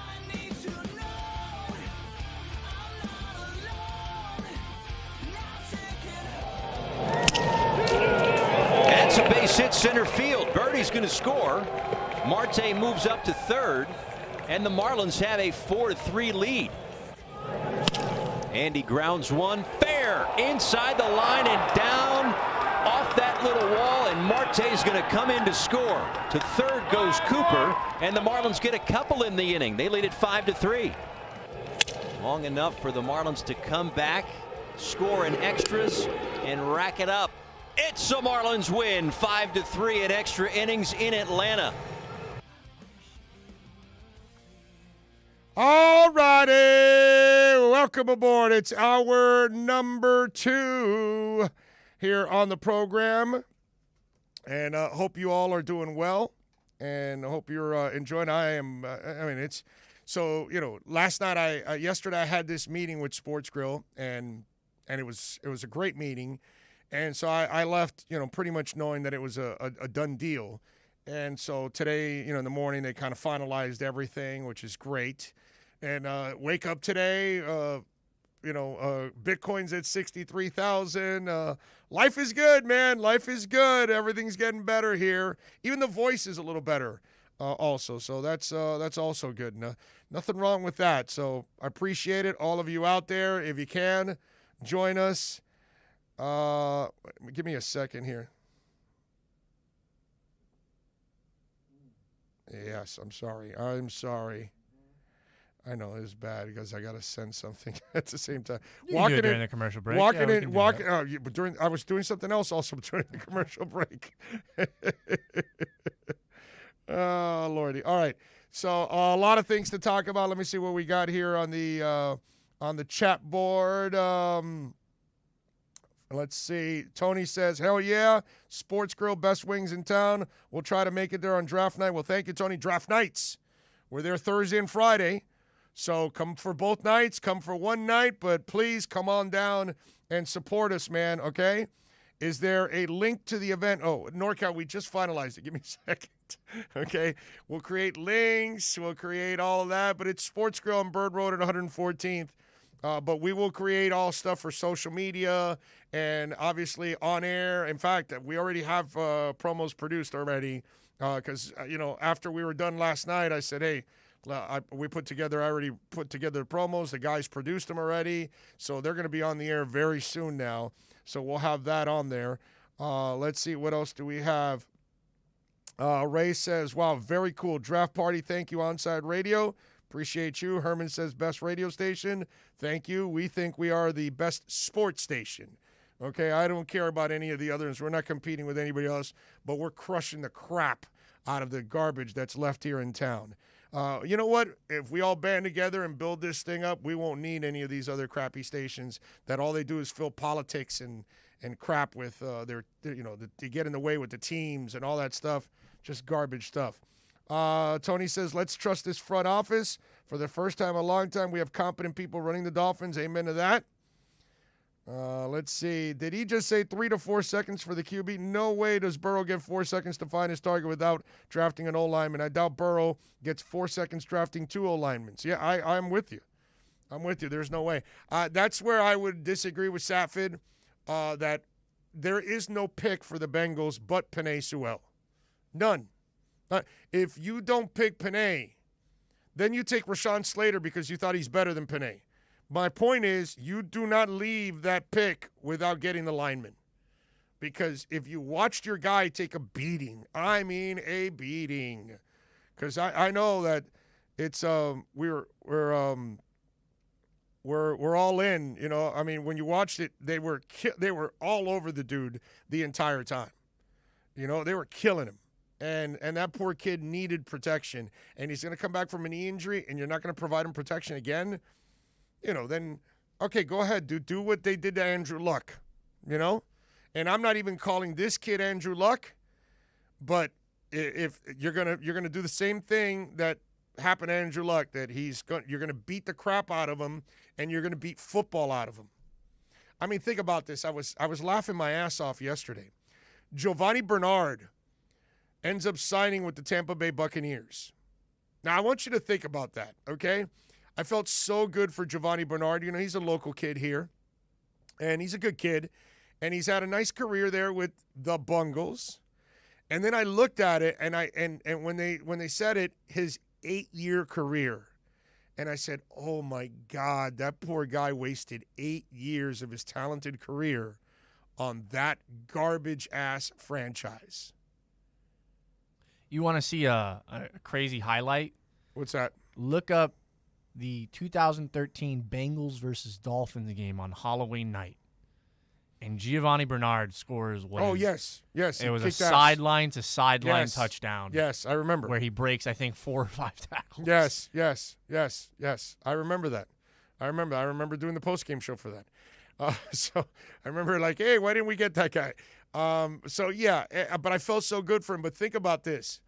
That's a base hit center field. Birdie's going to score. Marte moves up to third, and the Marlins have a 4-3 lead. Andy grounds one fair inside the line and down off that little wall, and Marte's going to come in to score. To third goes Cooper, and the Marlins get a couple in the inning. They lead it 5-3. Long enough for the Marlins to come back, score in extras, and rack it up. It's a Marlins win, 5-3 in extra innings in Atlanta. All righty, welcome aboard. It's hour number 2 here on the program, and hope you all are doing well, and hope you're enjoying. It's so, last night yesterday I had this meeting with Sports Grill, and it was a great meeting, and so I left pretty much knowing that it was a done deal, and so today in the morning they kind of finalized everything, which is great, and wake up today. Bitcoin's at 63,000. Life is good, man. Life is good. Everything's getting better here. Even the voice is a little better also. So that's also good. Nothing wrong with that. So I appreciate it. All of you out there, if you can, join us. Give me a second here. Yes, I'm sorry. I know it's bad because I got to send something at the same time. You can do it during the commercial break. I was doing something else also during the commercial break. Oh, Lordy. All right. So a lot of things to talk about. Let me see what we got here on the chat board. Let's see. Tony says, hell yeah. Sports Grill, best wings in town. We'll try to make it there on draft night. Well, thank you, Tony. Draft nights. We're there Thursday and Friday. So come for both nights, come for one night, but please come on down and support us, man, okay? Is there a link to the event? Oh, NorCal, we just finalized it. Give me a second, okay? We'll create links. We'll create all of that, but it's Sports Grill on Bird Road at 114th. But we will create all stuff for social media and obviously on air. In fact, we already have promos produced already because, after we were done last night, I said, hey, We already put together the promos. The guys produced them already. So they're going to be on the air very soon now. So we'll have that on there. Let's see. What else do we have? Ray says, wow, very cool. Draft party. Thank you, Onside Radio. Appreciate you. Herman says, best radio station. Thank you. We think we are the best sports station. Okay, I don't care about any of the others. We're not competing with anybody else, but we're crushing the crap out of the garbage that's left here in town. You know what? If we all band together and build this thing up, we won't need any of these other crappy stations that all they do is fill politics and crap with to get in the way with the teams and all that stuff. Just garbage stuff. Tony says, let's trust this front office. For the first time in a long time, we have competent people running the Dolphins. Amen to that. Let's see. Did he just say 3 to 4 seconds for the QB? No way does Burrow get 4 seconds to find his target without drafting an O-lineman. I doubt Burrow gets 4 seconds drafting 2 O-linemen. Yeah, I'm with you. I'm with you. There's no way. That's where I would disagree with Safid, that there is no pick for the Bengals but Penei Sewell. None. If you don't pick Penei, then you take Rashawn Slater because you thought he's better than Penei. My point is, you do not leave that pick without getting the lineman. Because if you watched your guy take a beating, I mean a beating. Because I know that it's we're all in. You know, I mean, when you watched it, they were all over the dude the entire time. You know, they were killing him. And that poor kid needed protection. And he's going to come back from a knee injury, and you're not going to provide him protection again. You know, then, okay, go ahead, dude. Do what they did to Andrew Luck, you know? And I'm not even calling this kid Andrew Luck, but if you're gonna do the same thing that happened to Andrew Luck, that you're gonna beat the crap out of him, and you're gonna beat football out of him. I mean, think about this. I was laughing my ass off yesterday. Giovanni Bernard ends up signing with the Tampa Bay Buccaneers. Now, I want you to think about that, okay? I felt so good for Giovanni Bernard. You know, he's a local kid here, and he's a good kid, and he's had a nice career there with the Bungles. And then I looked at it, and when they said it, his 8-year career, and I said, oh my God, that poor guy wasted 8 years of his talented career on that garbage-ass franchise. You want to see a crazy highlight? What's that? Look up the 2013 Bengals versus Dolphins game on Halloween night. And Giovanni Bernard scores what? Oh, yes. It was a sideline to sideline touchdown. Yes, I remember. Where he breaks, I think, 4 or 5 tackles. Yes. I remember that. I remember doing the post-game show for that. So I remember like, hey, why didn't we get that guy? But I felt so good for him. But think about this.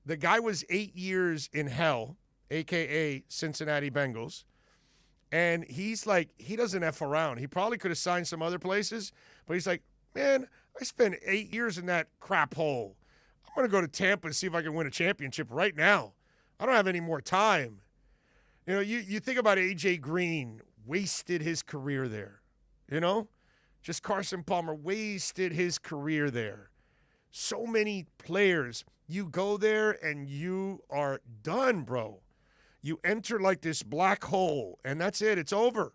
The guy was 8 years in hell, a.k.a. Cincinnati Bengals. And he's like, he doesn't F around. He probably could have signed some other places, but he's like, man, I spent 8 years in that crap hole. I'm going to go to Tampa and see if I can win a championship right now. I don't have any more time. You know, you think about A.J. Green, wasted his career there. You know, just Carson Palmer wasted his career there. So many players, you go there and you are done, bro. You enter like this black hole, and that's it. It's over.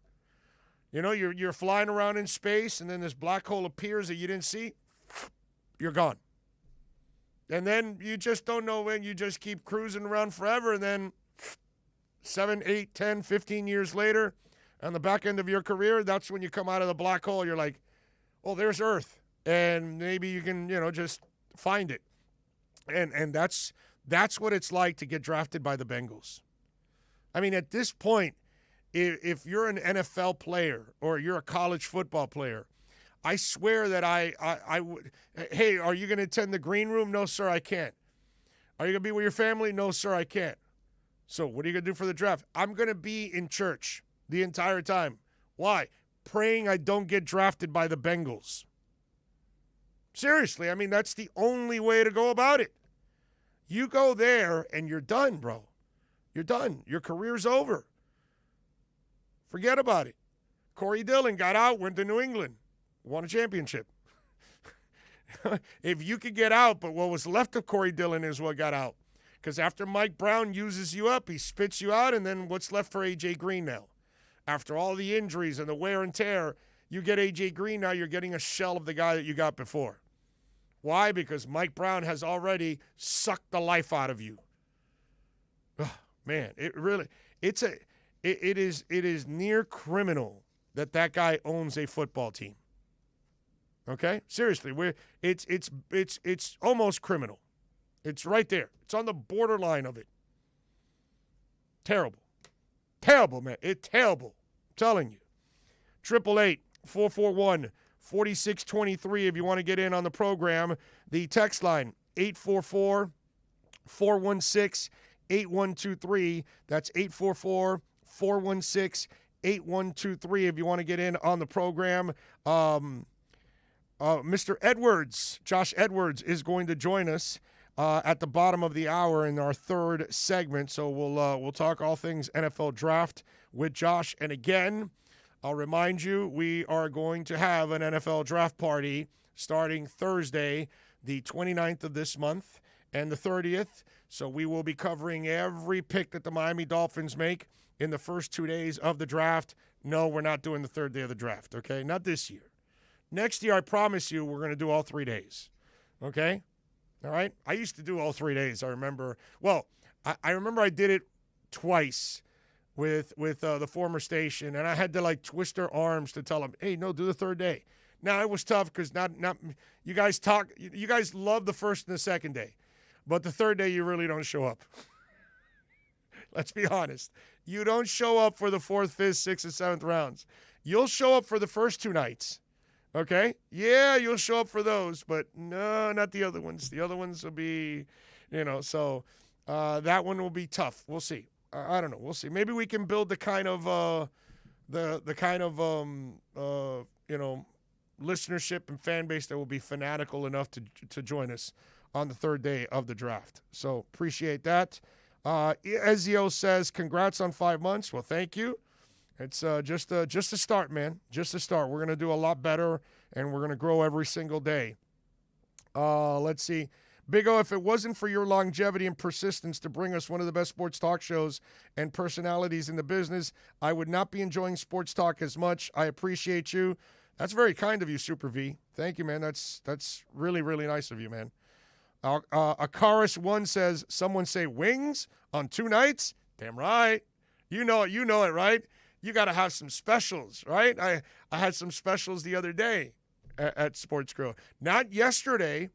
You know, you're flying around in space, and then this black hole appears that you didn't see. You're gone. And then you just don't know when. You just keep cruising around forever, and then 7, 8, 10, 15 years later, on the back end of your career, that's when you come out of the black hole. You're like, oh, there's Earth. And maybe you can, just find it. And that's what it's like to get drafted by the Bengals. I mean, at this point, if you're an NFL player or you're a college football player, I swear that I would, hey, are you going to attend the green room? No, sir, I can't. Are you going to be with your family? No, sir, I can't. So what are you going to do for the draft? I'm going to be in church the entire time. Why? Praying I don't get drafted by the Bengals. Seriously, I mean, that's the only way to go about it. You go there and you're done, bro. You're done. Your career's over. Forget about it. Corey Dillon got out, went to New England, won a championship. If you could get out, but what was left of Corey Dillon is what got out. Because after Mike Brown uses you up, he spits you out, and then what's left for A.J. Green now? After all the injuries and the wear and tear, you get A.J. Green now, you're getting a shell of the guy that you got before. Why? Because Mike Brown has already sucked the life out of you. Ugh, man, it is near criminal that guy owns a football team. Okay? Seriously, it's almost criminal. It's right there. It's on the borderline of it. Terrible. Terrible, man. It's terrible. I'm telling you. 888-441-4623 if you want to get in on the program. The text line, 844-416-8123. That's 844-416-8123 if you want to get in on the program. Mr. Edwards, Josh Edwards, is going to join us at the bottom of the hour in our third segment. So we'll talk all things NFL draft with Josh. And again, I'll remind you, we are going to have an NFL draft party starting Thursday, the 29th of this month, and the 30th. So we will be covering every pick that the Miami Dolphins make in the first 2 days of the draft. No, we're not doing the third day of the draft, okay? Not this year. Next year, I promise you, we're going to do all 3 days, okay? All right? I used to do all 3 days, I remember. Well, I remember I did it twice with the former station, and I had to, like, twist their arms to tell them, hey, no, do the third day. Now, it was tough because not you guys love the first and the second day, but the third day you really don't show up. Let's be honest. You don't show up for the 4th, 5th, 6th, and 7th rounds. You'll show up for the first 2 nights. Okay? Yeah, you'll show up for those, but no, not the other ones. The other ones will be, so that one will be tough. We'll see. I don't know. We'll see. Maybe we can build the kind of listenership and fan base that will be fanatical enough to join us on the third day of the draft. So appreciate that. Ezio says, congrats on 5 months. Well, thank you. It's just a start, man. Just a start. We're going to do a lot better, and we're going to grow every single day. Let's see. Big O, if it wasn't for your longevity and persistence to bring us one of the best sports talk shows and personalities in the business, I would not be enjoying sports talk as much. I appreciate you. That's very kind of you, Super V. Thank you, man. That's really, really nice of you, man. Akaris1 says, someone say wings on 2 nights? Damn right. You know it, right? You got to have some specials, right? I had some specials the other day at Sports Grill. Not yesterday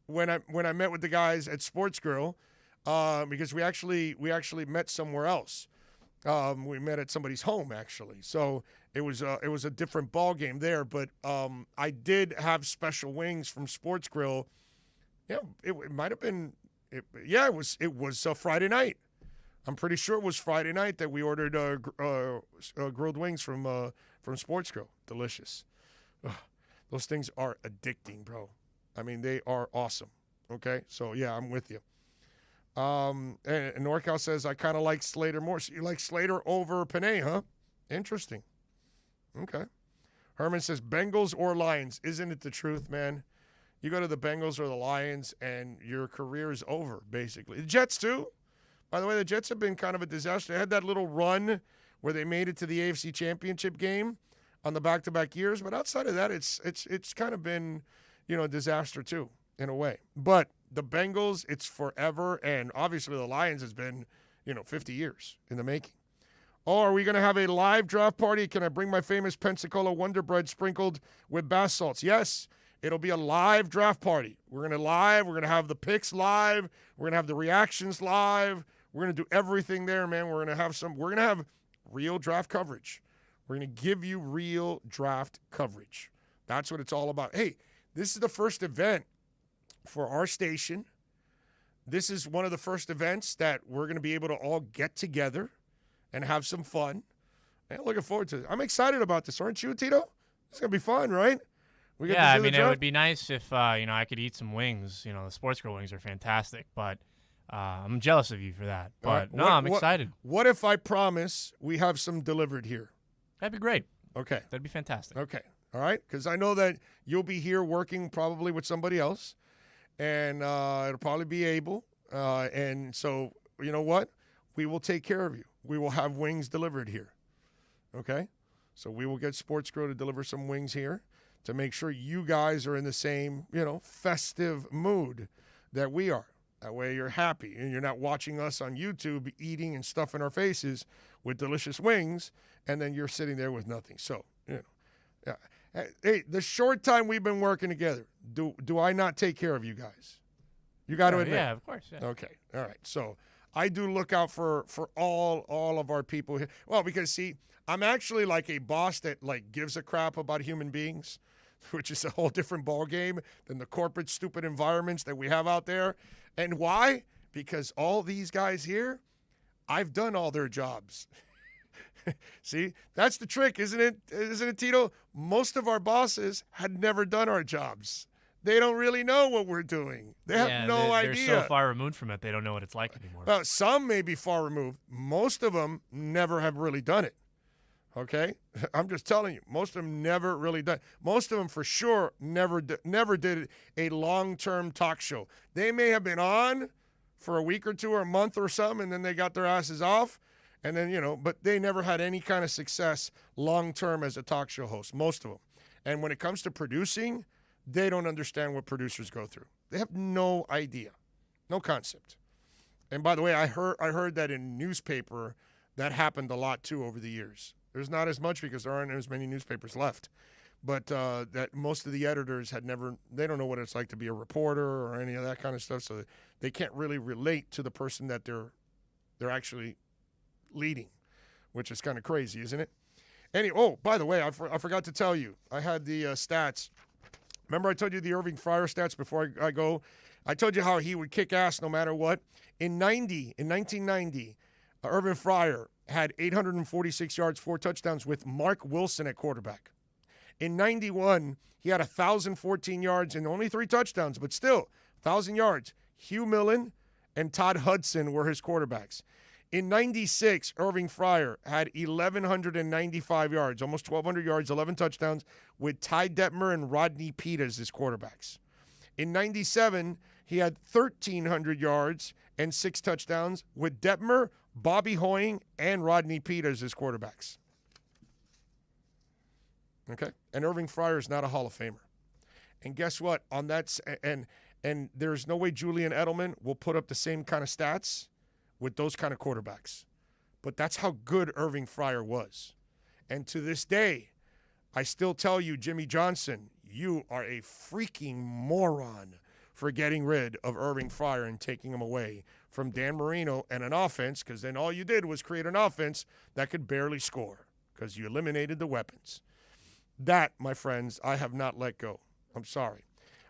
when I met with the guys at Sports Grill, because we actually met somewhere else. We met at somebody's home, actually. So it was a different ball game there. But I did have special wings from Sports Grill. Yeah, it might have been. It was Friday night. I'm pretty sure it was Friday night that we ordered grilled wings from Sports Grill. Delicious. Ugh, those things are addicting, bro. I mean, they are awesome. Okay, so yeah, I'm with you. And NorCal says, I kind of like Slater more. So you like Slater over Panay, huh? Interesting. Okay. Herman says, Bengals or Lions. Isn't it the truth, man? You go to the Bengals or the Lions, and your career is over, basically. The Jets, too. By the way, the Jets have been kind of a disaster. They had that little run where they made it to the AFC Championship game on the back-to-back years. But outside of that, it's kind of been, a disaster, too, in a way. But the Bengals, it's forever. And obviously the Lions has been, 50 years in the making. Oh, are we going to have a live draft party? Can I bring my famous Pensacola Wonder Bread sprinkled with bath salts? Yes. It'll be a live draft party. We're going to have the picks live. We're going to have the reactions live. We're going to do everything there, man. We're going to have real draft coverage. We're going to give you real draft coverage. That's what it's all about. Hey, this is the first event for our station. This is one of the first events that we're going to be able to all get together and have some fun. And looking forward to it. I'm excited about this, aren't you, Tito? It's going to be fun, right? Yeah, I mean, it would be nice if, I could eat some wings. The Sports Grill wings are fantastic, but I'm jealous of you for that. But, I'm excited. What if I promise we have some delivered here? That'd be great. Okay. That'd be fantastic. Okay. All right? Because I know that you'll be here working probably with somebody else, and it'll probably be Abel. And so, you know what? We will take care of you. We will have wings delivered here. Okay? So we will get Sports Grill to deliver some wings here to make sure you guys are in the same, festive mood that we are. That way you're happy and you're not watching us on YouTube eating and stuffing our faces with delicious wings, and then you're sitting there with nothing. So, yeah. Hey, the short time we've been working together, do I not take care of you guys? You got to admit. Yeah, of course. Yeah. Okay. All right. So I do look out for all of our people here. Well, because see, I'm actually like a boss that like gives a crap about human beings, which is a whole different ball game than the corporate stupid environments that we have out there. And why? Because all these guys here, I've done all their jobs. See, that's the trick, isn't it? Isn't it, Tito? Most of our bosses had never done our jobs. They don't really know what we're doing. They have no idea. They're so far removed from it, they don't know what it's like anymore. Well, some may be far removed. Most of them never have really done it. Okay? I'm just telling you, most of them never really done. Most of them for sure never did a long-term talk show. They may have been on for a week or two or a month or something, and then they got their asses off, and then, but they never had any kind of success long-term as a talk show host, most of them. And when it comes to producing, they don't understand what producers go through. They have no idea, no concept. And by the way, I heard that in newspaper, that happened a lot too over the years. There's not as much because there aren't as many newspapers left. But that most of the editors they don't know what it's like to be a reporter or any of that kind of stuff, so they can't really relate to the person that they're actually leading, which is kind of crazy, isn't it? By the way, I forgot to tell you, I had the stats. Remember I told you the Irving Fryer stats before I go? I told you how he would kick ass no matter what. In 1990, Irving Fryer had 846 yards, 4 touchdowns with Mark Wilson at quarterback. In 91, he had 1,014 yards and only 3 touchdowns, but still 1,000 yards. Hugh Millen and Todd Hudson were his quarterbacks. In 96, Irving Fryer had 1,195 yards, almost 1,200 yards, 11 touchdowns, with Ty Detmer and Rodney Peete as his quarterbacks. In 97, he had 1,300 yards and 6 touchdowns, with Detmer, Bobby Hoying, and Rodney Peete as his quarterbacks. Okay? And Irving Fryer is not a Hall of Famer. And guess what? On that, and there's no way Julian Edelman will put up the same kind of stats with those kind of quarterbacks. But that's how good Irving Fryer was. And to this day, I still tell you, Jimmy Johnson, you are a freaking moron for getting rid of Irving Fryer and taking him away from Dan Marino and an offense, because then all you did was create an offense that could barely score because you eliminated the weapons. That, my friends, I have not let go. I'm sorry.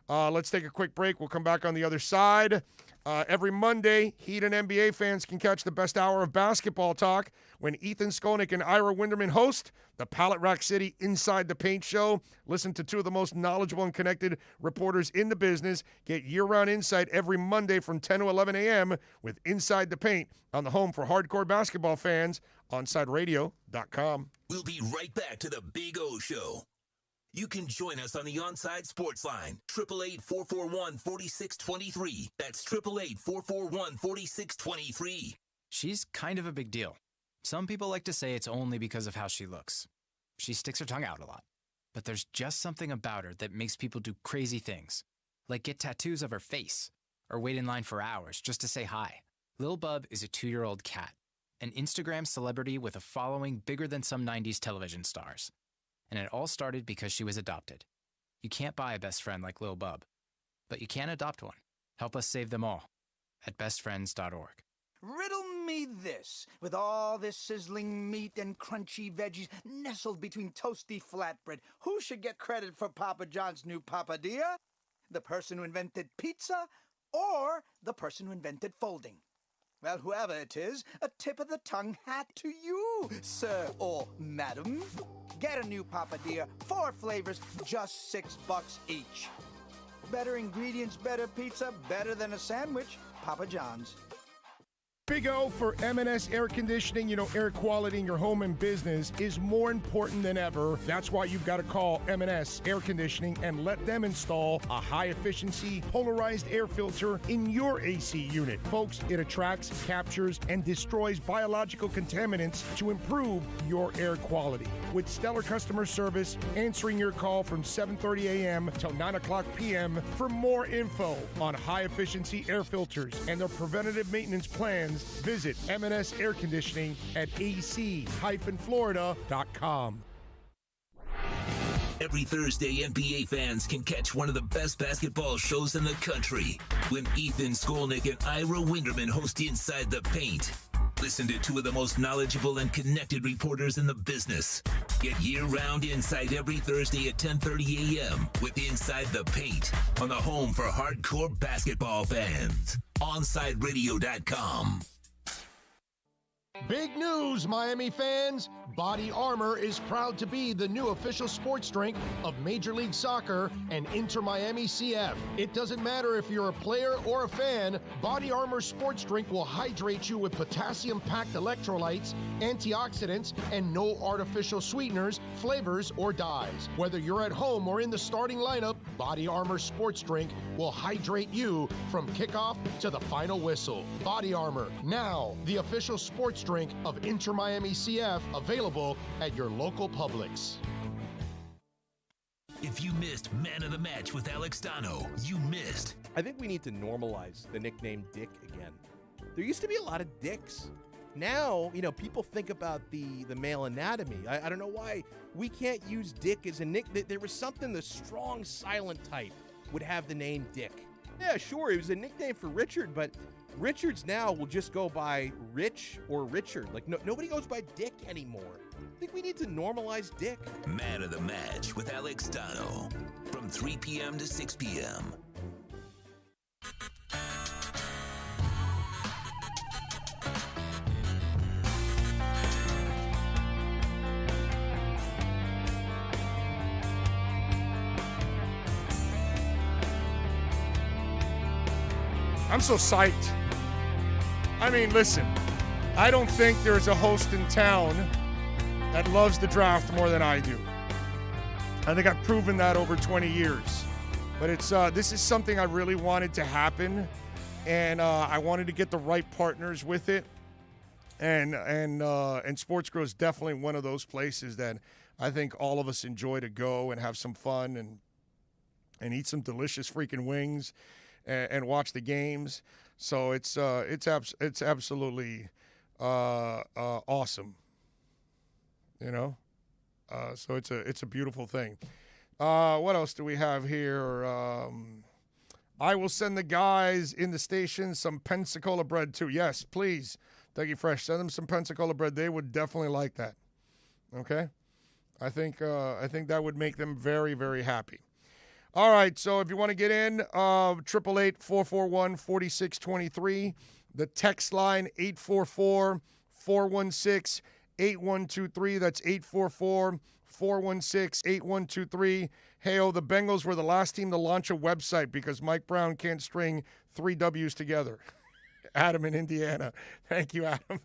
Let's take a quick break. We'll come back on the other side. Every Monday, Heat and NBA fans can catch the best hour of basketball talk when Ethan Skolnick and Ira Winderman host the Pallet Rack City Inside the Paint show. Listen to 2 of the most knowledgeable and connected reporters in the business. Get year-round insight every Monday from 10 to 11 a.m. with Inside the Paint on the home for hardcore basketball fans, OnsideRadio.com. We'll be right back to the Big O Show. You can join us on the Onside Sports Line, 888-441-4623. That's 888-441-4623. She's kind of a big deal. Some people like to say it's only because of how she looks. She sticks her tongue out a lot. But there's just something about her that makes people do crazy things, like get tattoos of her face, or wait in line for hours just to say hi. Lil Bub is a 2-year-old cat, an Instagram celebrity with a following bigger than some 90s television stars. And it all started because she was adopted. You can't buy a best friend like Lil Bub, but you can adopt one. Help us save them all at bestfriends.org. Riddle me this. With all this sizzling meat and crunchy veggies nestled between toasty flatbread, who should get credit for Papa John's new papadilla? The person who invented pizza or the person who invented folding? Well, whoever it is, a tip of the tongue hat to you, sir or madam. Get a new papadilla, 4 flavors, just $6 each. Better ingredients, better pizza, better than a sandwich. Papa John's. Big O for M&S Air Conditioning. You know, air quality in your home and business is more important than ever. That's why you've got to call M&S Air Conditioning and let them install a high-efficiency polarized air filter in your AC unit. Folks, it attracts, captures, and destroys biological contaminants to improve your air quality. With stellar customer service, answering your call from 7:30 a.m. till 9 o'clock p.m. For more info on high-efficiency air filters and their preventative maintenance plans, visit M&S Air Conditioning at ac-florida.com. Every Thursday, NBA fans can catch one of the best basketball shows in the country when Ethan Skolnick and Ira Winderman host Inside the Paint. Listen to two of the most knowledgeable and connected reporters in the business. Get year-round insight every Thursday at 10:30 a.m. with Inside the Paint on the home for hardcore basketball fans. OnsideRadio.com. Big news, Miami fans! Body Armor is proud to be the new official sports drink of Major League Soccer and Inter Miami CF. It doesn't matter if you're a player or a fan, Body Armor sports drink will hydrate you with potassium-packed electrolytes, antioxidants, and no artificial sweeteners, flavors, or dyes. Whether you're at home or in the starting lineup, Body Armor sports drink will hydrate you from kickoff to the final whistle. Body Armor, now the official sports drink of Inter Miami CF, available at your local Publix. If you missed Man of the Match with Alex Dano, you missed. I think we need to normalize the nickname Dick again. There used to be a lot of dicks. Now, people think about the male anatomy. I don't know why we can't use Dick as a nick. There was something the strong, silent type would have the name Dick. Yeah, sure, it was a nickname for Richard, but Richards now will just go by Rich or Richard. Like, nobody goes by Dick anymore. I think we need to normalize Dick. Man of the Match with Alex Dano from 3 p.m. to 6 p.m. I'm so psyched. I mean, listen, I don't think there's a host in town that loves the draft more than I do. I think I've proven that over 20 years. But this is something I really wanted to happen, and I wanted to get the right partners with it. And Sports Grow is definitely one of those places that I think all of us enjoy to go and have some fun and eat some delicious freaking wings and watch the games. So it's absolutely awesome, so it's a beautiful thing. What else do we have here? I will send the guys in the station some Pensacola bread too. Yes, please, Dougie Fresh, send them some Pensacola bread. They would definitely like that. Okay, I think that would make them very, very happy. All right, so if you want to get in, 888-441-4623. The text line, 844-416-8123. That's 844-416-8123. Hey-oh, the Bengals were the last team to launch a website because Mike Brown can't string 3 W's together. Adam in Indiana. Thank you, Adam.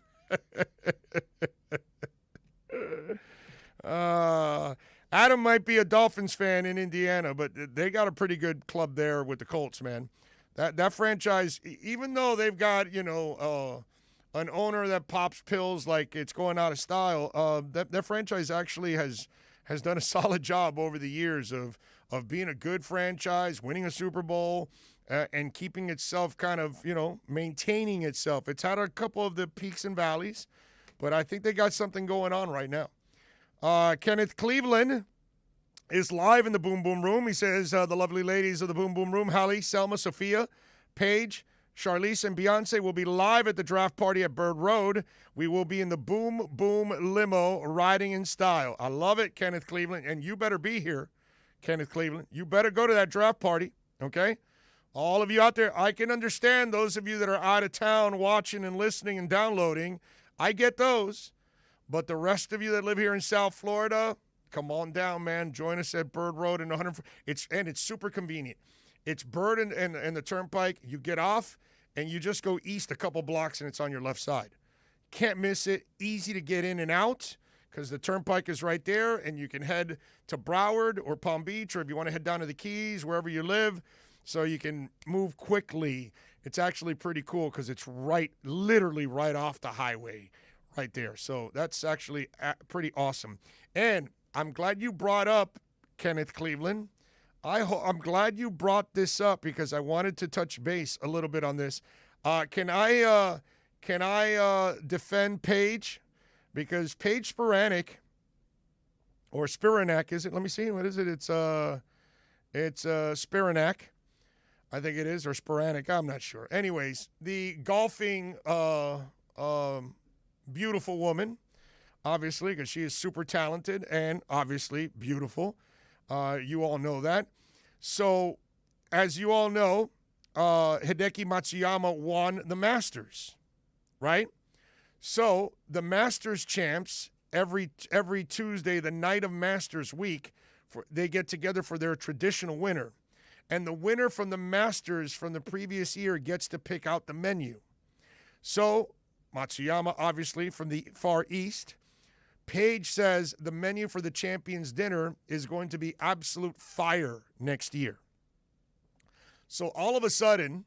Adam might be a Dolphins fan in Indiana, but they got a pretty good club there with the Colts, man. That franchise, even though they've got, an owner that pops pills like it's going out of style, that franchise actually has done a solid job over the years of being a good franchise, winning a Super Bowl, and keeping itself kind of, maintaining itself. It's had a couple of the peaks and valleys, but I think they got something going on right now. Kenneth Cleveland is live in the Boom Boom Room. He says the lovely ladies of the Boom Boom Room, Hallie, Selma, Sophia, Paige, Charlize, and Beyonce will be live at the draft party at Bird Road. We will be in the Boom Boom limo riding in style. I love it, Kenneth Cleveland, and you better be here, Kenneth Cleveland. You better go to that draft party, okay? All of you out there, I can understand those of you that are out of town watching and listening and downloading. I get those. But the rest of you that live here in South Florida, come on down, man. Join us at Bird Road and 100. It's super convenient. It's Bird and the Turnpike. You get off and you just go east a couple blocks, and it's on your left side. Can't miss it. Easy to get in and out because the turnpike is right there, and you can head to Broward or Palm Beach, or if you want to head down to the Keys, wherever you live, so you can move quickly. It's actually pretty cool because it's literally right off the highway right there. So that's actually pretty awesome. And I'm glad you brought up Kenneth Cleveland. I'm glad you brought this up because I wanted to touch base a little bit on this. Can I defend Paige? Because Paige Spiranek, or Spiranak, is it? Let me see. What is it? It's Spiranak, I think it is, or Spiranek. I'm not sure. Anyways, the golfing beautiful woman, obviously, because she is super talented and obviously beautiful. You all know that. So, as you all know, Hideki Matsuyama won the Masters, right? So the Masters champs every Tuesday, the night of Masters week, they get together for their traditional winner. And the winner from the Masters from the previous year gets to pick out the menu. So Matsuyama, obviously, from the Far East. Paige says the menu for the Champions Dinner is going to be absolute fire next year. So all of a sudden,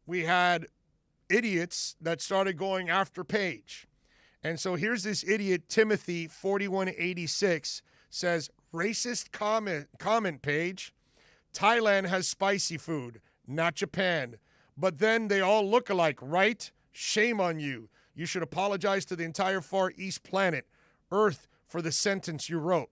we had idiots that started going after Paige. And so here's this idiot, Timothy, 4186, says, racist comment, Paige. Thailand has spicy food, not Japan. But then they all look alike, right? Shame on you. You should apologize to the entire Far East planet, Earth, for the sentence you wrote.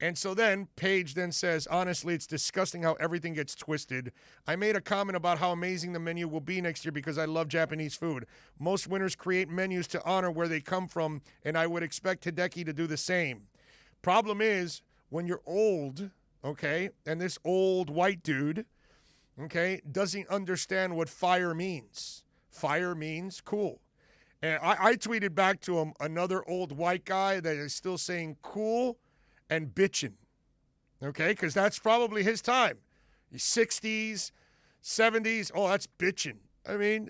And so then Paige then says, honestly, it's disgusting how everything gets twisted. I made a comment about how amazing the menu will be next year because I love Japanese food. Most winners create menus to honor where they come from, and I would expect Hideki to do the same. Problem is, when you're old, okay, and this old white dude, okay, doesn't understand what fire means. Fire means cool. And I tweeted back to him another old white guy that is still saying cool and bitching, okay? Because that's probably his time. He's 60s, 70s. Oh, that's bitching. I mean,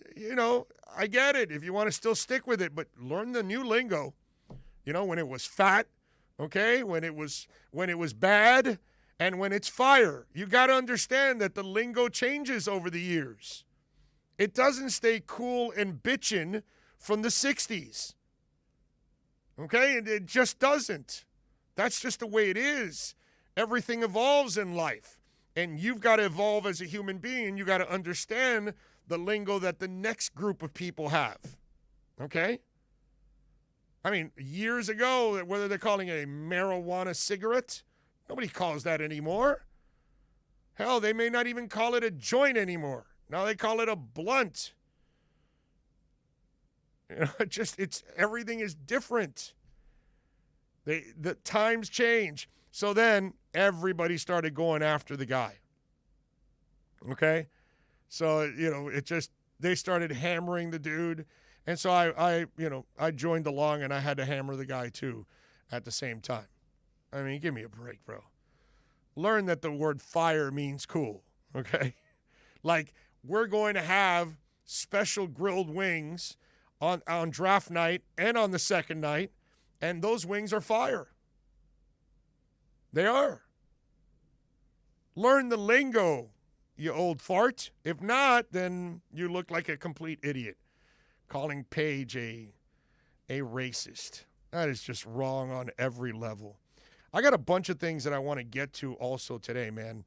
I get it if you want to still stick with it, but learn the new lingo. When it was fat, okay? When it was bad, and when it's fire. You got to understand that the lingo changes over the years. It doesn't stay cool and bitching from the 60s. Okay? It just doesn't. That's just the way it is. Everything evolves in life. And you've got to evolve as a human being. You got to understand the lingo that the next group of people have. Okay? I mean, years ago, whether they're calling it a marijuana cigarette, nobody calls that anymore. Hell, they may not even call it a joint anymore. Now they call it a blunt. Everything is different. The times change. So then everybody started going after the guy. Okay? So, they started hammering the dude. And so I joined along and I had to hammer the guy too at the same time. I mean, give me a break, bro. Learn that the word fire means cool, okay? Like, we're going to have special grilled wings on draft night and on the second night. And those wings are fire. They are. Learn the lingo, you old fart. If not, then you look like a complete idiot. Calling Paige a racist. That is just wrong on every level. I got a bunch of things that I want to get to also today, man,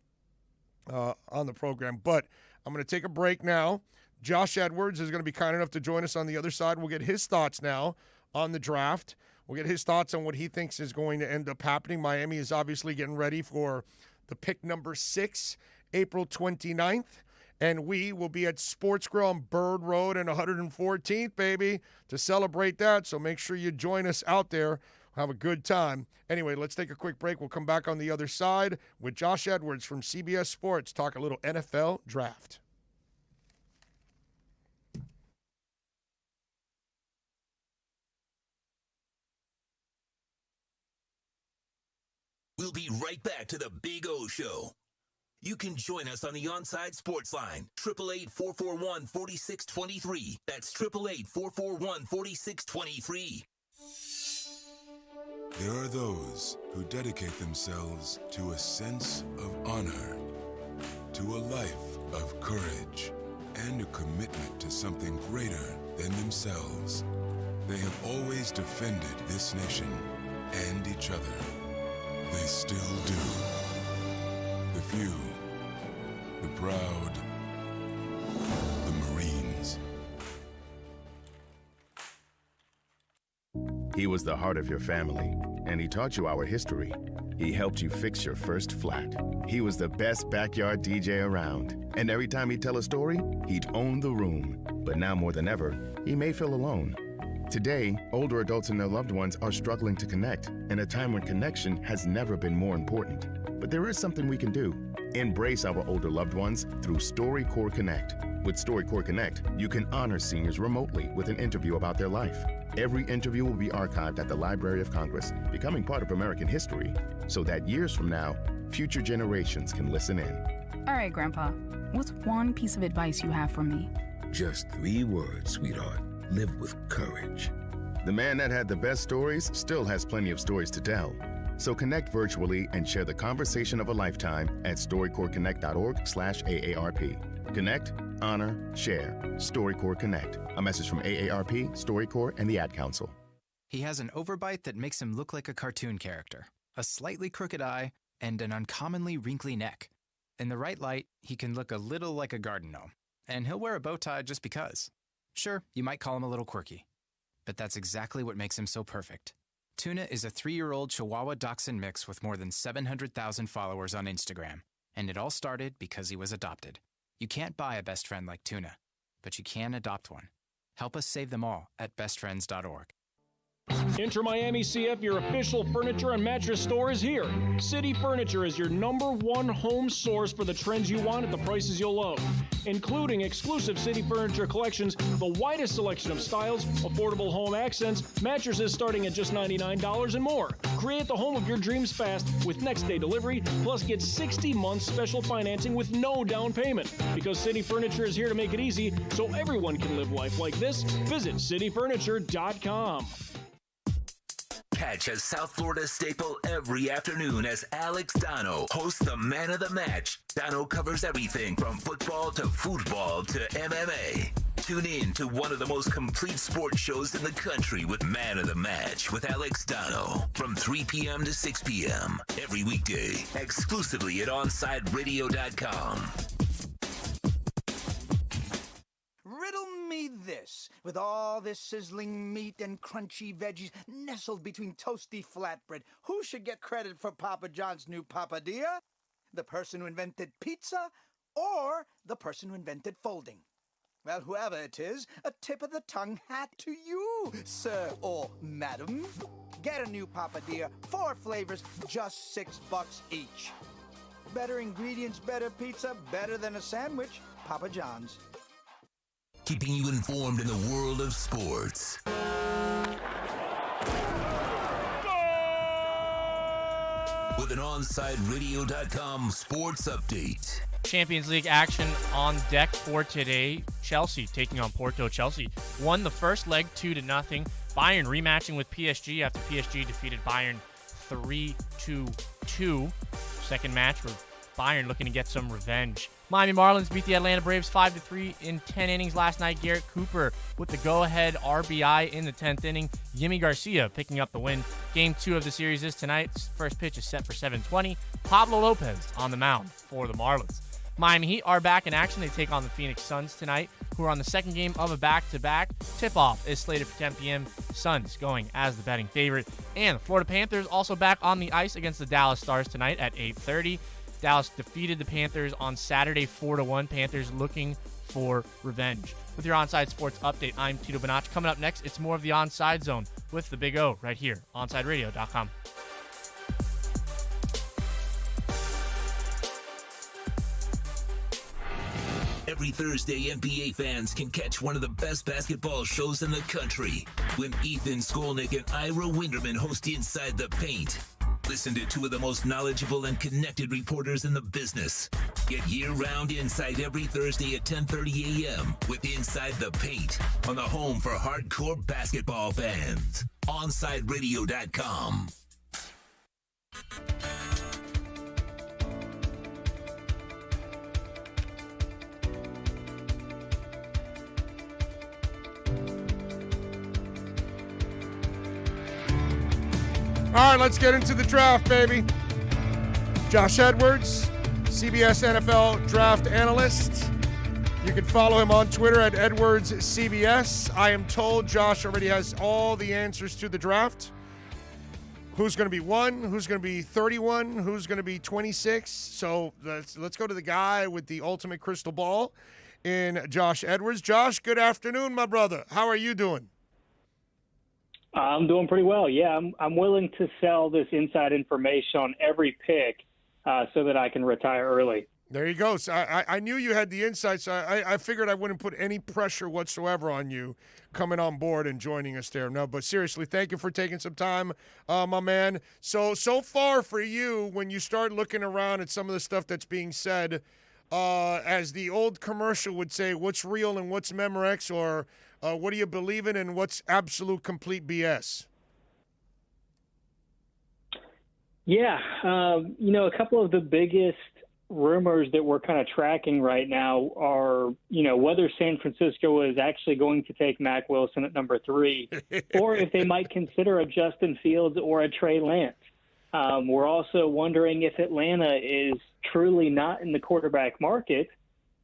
on the program. But I'm going to take a break now. Josh Edwards is going to be kind enough to join us on the other side. We'll get his thoughts now on the draft. We'll get his thoughts on what he thinks is going to end up happening. Miami is obviously getting ready for the pick number 6, April 29th. And we will be at Sports Grill on Bird Road and 114th, baby, to celebrate that. So make sure you join us out there. Have a good time. Anyway, let's take a quick break. We'll come back on the other side with Josh Edwards from CBS Sports. Talk a little NFL draft. We'll be right back to the Big O Show. You can join us on the Onside Sports Line, 888-441-4623. That's 888-441-4623. There are those who dedicate themselves to a sense of honor, to a life of courage, and a commitment to something greater than themselves. They have always defended this nation and each other. They still do. The few, the proud, the Marines. He was the heart of your family, and he taught you our history. He helped you fix your first flat. He was the best backyard DJ around, and every time he'd tell a story, he'd own the room. But now more than ever, he may feel alone. Today, older adults and their loved ones are struggling to connect, in a time when connection has never been more important. But there is something we can do. Embrace our older loved ones through StoryCorps Connect. With StoryCorps Connect, you can honor seniors remotely with an interview about their life. Every interview will be archived at the Library of Congress, becoming part of American history, so that years from now, future generations can listen in. All right, Grandpa, what's one piece of advice you have for me? Just 3 words, sweetheart. Live with courage. The man that had the best stories still has plenty of stories to tell. So connect virtually and share the conversation of a lifetime at storycorpsconnect.org/AARP. Connect, honor, share. StoryCorps Connect. A message from AARP, StoryCorps, and the Ad Council. He has an overbite that makes him look like a cartoon character, a slightly crooked eye, and an uncommonly wrinkly neck. In the right light, he can look a little like a garden gnome, and he'll wear a bow tie just because. Sure, you might call him a little quirky, but that's exactly what makes him so perfect. Tuna is a 3-year-old Chihuahua Dachshund mix with more than 700,000 followers on Instagram, and it all started because he was adopted. You can't buy a best friend like Tuna, but you can adopt one. Help us save them all at bestfriends.org. Inter Miami CF, your official furniture and mattress store, is here. City Furniture is your #1 home source for the trends you want at the prices you'll love, including exclusive City Furniture collections, the widest selection of styles, affordable home accents, mattresses starting at just $99 and more. Create the home of your dreams fast with next-day delivery, plus get 60 months special financing with no down payment. Because City Furniture is here to make it easy so everyone can live life like this, visit cityfurniture.com. Catch a South Florida staple every afternoon as Alex Dono hosts the Man of the Match. Dono covers everything from football to football to MMA. Tune in to one of the most complete sports shows in the country with Man of the Match with Alex Dono from 3 p.m. to 6 p.m. every weekday, exclusively at OnsideRadio.com. Riddle me this. With all this sizzling meat and crunchy veggies nestled between toasty flatbread, who should get credit for Papa John's new papadilla? The person who invented pizza or the person who invented folding? Well, whoever it is, a tip of the tongue hat to you, sir or madam. Get a new papadilla, 4 flavors, just $6 each. Better ingredients, better pizza, better than a sandwich. Papa John's. Keeping you informed in the world of sports. With an OnsideRadio.com sports update. Champions League action on deck for today. Chelsea taking on Porto. Chelsea won the first leg 2-0. Bayern rematching with PSG after PSG defeated Bayern 3-2. Second match for Bayern looking to get some revenge. Miami Marlins beat the Atlanta Braves 5-3 in 10 innings last night. Garrett Cooper with the go-ahead RBI in the 10th inning. Yimi Garcia picking up the win. Game 2 of the series is tonight. First pitch is set for 7:20. Pablo Lopez on the mound for the Marlins. Miami Heat are back in action. They take on the Phoenix Suns tonight, who are on the second game of a back-to-back. Tip-off is slated for 10 p.m. Suns going as the betting favorite. And the Florida Panthers also back on the ice against the Dallas Stars tonight at 8:30. Dallas defeated the Panthers on Saturday 4-1. Panthers looking for revenge. With your Onside Sports update, I'm Tito Bonacci. Coming up next, it's more of the Onside Zone with the Big O right here, OnsideRadio.com. Every Thursday, NBA fans can catch one of the best basketball shows in the country when Ethan Skolnick and Ira Winderman host Inside the Paint. Listen to two of the most knowledgeable and connected reporters in the business. Get year-round insight every Thursday at 10:30 a.m. with Inside the Paint on the home for hardcore basketball fans. OnsideRadio.com. All right, let's get into the draft, baby. Josh Edwards, CBS NFL draft analyst. You can follow him on Twitter at EdwardsCBS. I am told Josh already has all the answers to the draft. Who's going to be 1? Who's going to be 31? Who's going to be 26? So let's go to the guy with the ultimate crystal ball in Josh Edwards. Josh, good afternoon, my brother. How are you doing? I'm doing pretty well. Yeah, I'm willing to sell this inside information on every pick so that I can retire early. There you go. So I knew you had the insight, so I figured I wouldn't put any pressure whatsoever on you coming on board and joining us there. No, but seriously, thank you for taking some time, my man. So far for you, when you start looking around at some of the stuff that's being said, as the old commercial would say, what's real and what's Memorex, or what do you believe in and what's absolute complete BS? Yeah, a couple of the biggest rumors that we're kind of tracking right now are, whether San Francisco is actually going to take Mack Wilson at number 3, or if they might consider a Justin Fields or a Trey Lance. We're also wondering if Atlanta is truly not in the quarterback market,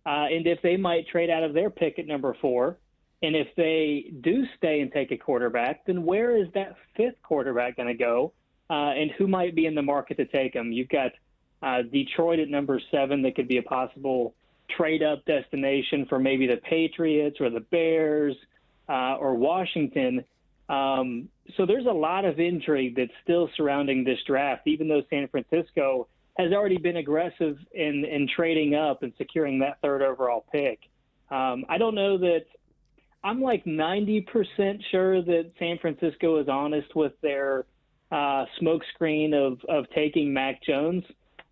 and if they might trade out of their pick at number 4. And if they do stay and take a quarterback, then where is that 5th quarterback going to go, and who might be in the market to take him? You've got Detroit at number 7 that could be a possible trade-up destination for maybe the Patriots or the Bears or Washington. So there's a lot of intrigue that's still surrounding this draft, even though San Francisco has already been aggressive in trading up and securing that 3rd overall pick. I don't know that I'm like 90% sure that San Francisco is honest with their smokescreen of taking Mac Jones.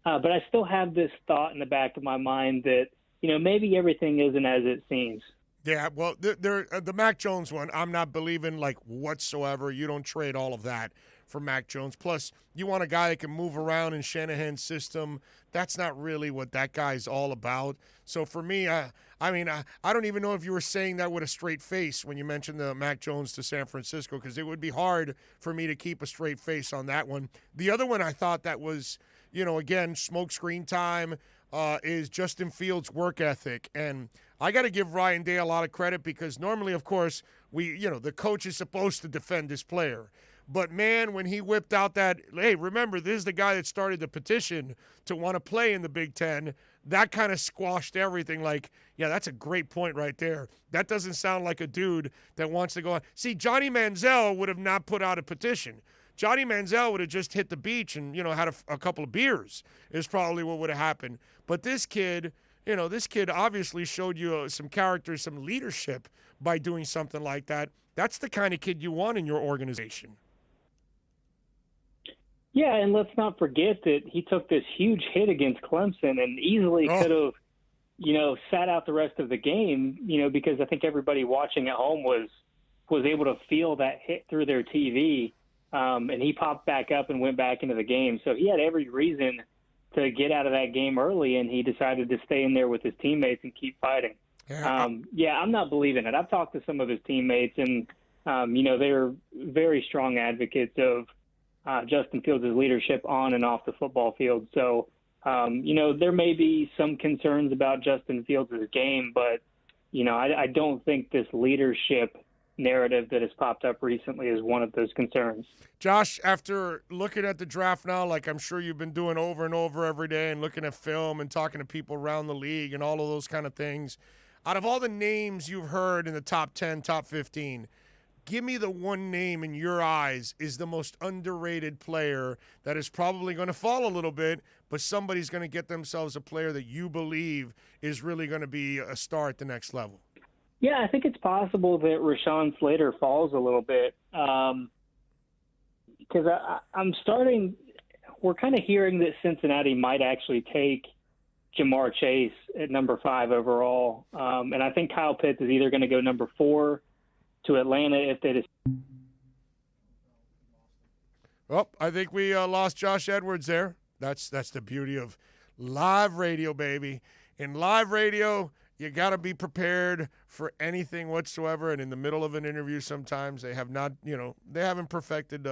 But I still have this thought in the back of my mind that, maybe everything isn't as it seems. Yeah, well, the Mac Jones one, I'm not believing like whatsoever. You don't trade all of that for Mac Jones. Plus, you want a guy that can move around in Shanahan's system. That's not really what that guy's all about. So for me, I don't even know if you were saying that with a straight face when you mentioned the Mac Jones to San Francisco, because it would be hard for me to keep a straight face on that one. The other one I thought that was, again, smoke screen time, is Justin Fields' work ethic. And I got to give Ryan Day a lot of credit because normally, of course, the coach is supposed to defend his player. But, man, when he whipped out that, hey, remember, this is the guy that started the petition to want to play in the Big Ten, that kind of squashed everything. Like, yeah, that's a great point right there. That doesn't sound like a dude that wants to go on. See, Johnny Manziel would have not put out a petition. Johnny Manziel would have just hit the beach and, had a couple of beers is probably what would have happened. But this kid obviously showed you some character, some leadership by doing something like that. That's the kind of kid you want in your organization. Yeah, and let's not forget that he took this huge hit against Clemson and easily could have, sat out the rest of the game, because I think everybody watching at home was able to feel that hit through their TV. And he popped back up and went back into the game. So he had every reason to get out of that game early, and he decided to stay in there with his teammates and keep fighting. Yeah, I'm not believing it. I've talked to some of his teammates, and, they're very strong advocates of Justin Fields' leadership on and off the football field. So, there may be some concerns about Justin Fields' game, but, I don't think this leadership narrative that has popped up recently is one of those concerns. Josh, after looking at the draft now, like I'm sure you've been doing over and over every day and looking at film and talking to people around the league and all of those kind of things, out of all the names you've heard in the top 10, top 15, give me the one name in your eyes is the most underrated player that is probably going to fall a little bit, but somebody's going to get themselves a player that you believe is really going to be a star at the next level. Yeah, I think it's possible that Rashawn Slater falls a little bit because I'm starting we're kind of hearing that Cincinnati might actually take Jamar Chase at number 5 overall. And I think Kyle Pitts is either going to go number 4 to Atlanta if they just. Well, I think we lost Josh Edwards there. That's the beauty of live radio, baby. In live radio, you got to be prepared for anything whatsoever. And in the middle of an interview, sometimes they have not, they haven't perfected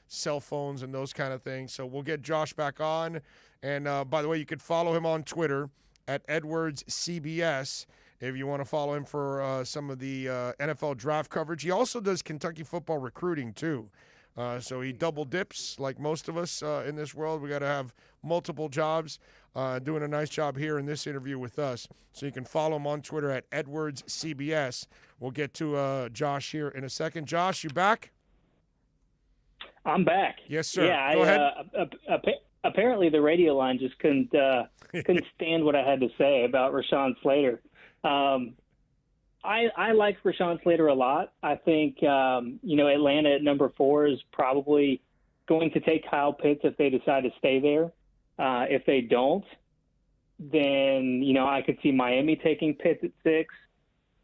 cell phones and those kind of things. So we'll get Josh back on. And by the way, you can follow him on Twitter at EdwardsCBS if you want to follow him for some of the NFL draft coverage. He also does Kentucky football recruiting too. So he double dips like most of us in this world. We got to have multiple jobs. Doing a nice job here in this interview with us. So you can follow him on Twitter at EdwardsCBS. We'll get to Josh here in a second. Josh, you back? I'm back. Yes, sir. Yeah, Go ahead. Apparently the radio line just couldn't stand what I had to say about Rashawn Slater. I like Rashawn Slater a lot. I think, Atlanta at number 4 is probably going to take Kyle Pitts if they decide to stay there. If they don't, then, I could see Miami taking Pitts at 6.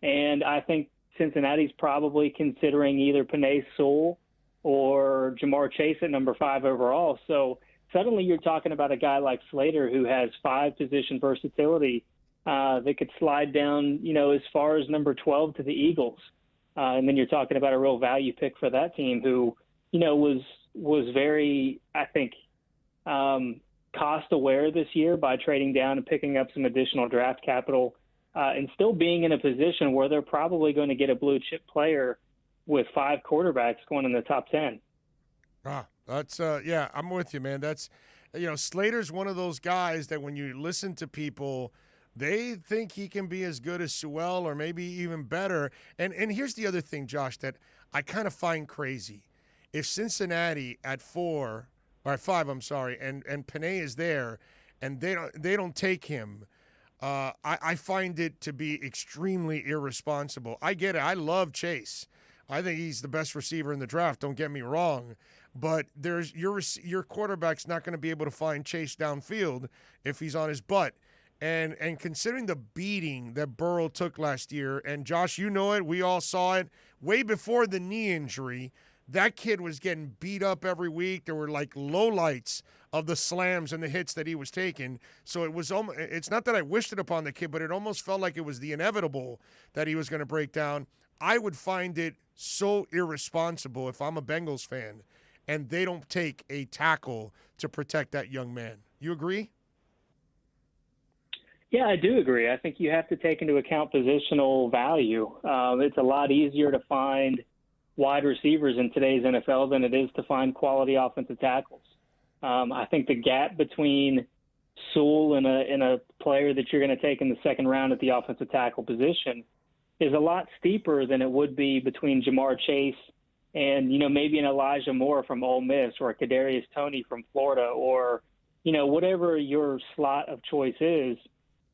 And I think Cincinnati's probably considering either Penei Sewell or Jamar Chase at number 5 overall. So suddenly you're talking about a guy like Slater who has 5 position versatility that could slide down, as far as number 12 to the Eagles. And then you're talking about a real value pick for that team who, was very, I think, cost aware this year by trading down and picking up some additional draft capital and still being in a position where they're probably going to get a blue chip player with 5 quarterbacks going in the top 10. That's I'm with you, man. That's, Slater's one of those guys that when you listen to people, they think he can be as good as Sewell or maybe even better. And here's the other thing, Josh, that I kind of find crazy. If Cincinnati at 4 or at 5, I'm sorry, and Penei is there, and they don't take him, I find it to be extremely irresponsible. I get it. I love Chase. I think he's the best receiver in the draft. Don't get me wrong, but there's your quarterback's not going to be able to find Chase downfield if he's on his butt. And considering the beating that Burrow took last year, and Josh, you know it, we all saw it way before the knee injury. That kid was getting beat up every week. There were like lowlights of the slams and the hits that he was taking. So it's not that I wished it upon the kid, but it almost felt like it was the inevitable that he was going to break down. I would find it so irresponsible if I'm a Bengals fan and they don't take a tackle to protect that young man. You agree? Yeah, I do agree. I think you have to take into account positional value. It's a lot easier to find wide receivers in today's NFL than it is to find quality offensive tackles. I think the gap between Sewell and a player that you're going to take in the second round at the offensive tackle position is a lot steeper than it would be between Jamar Chase and, maybe an Elijah Moore from Ole Miss or a Kadarius Toney from Florida or, whatever your slot of choice is.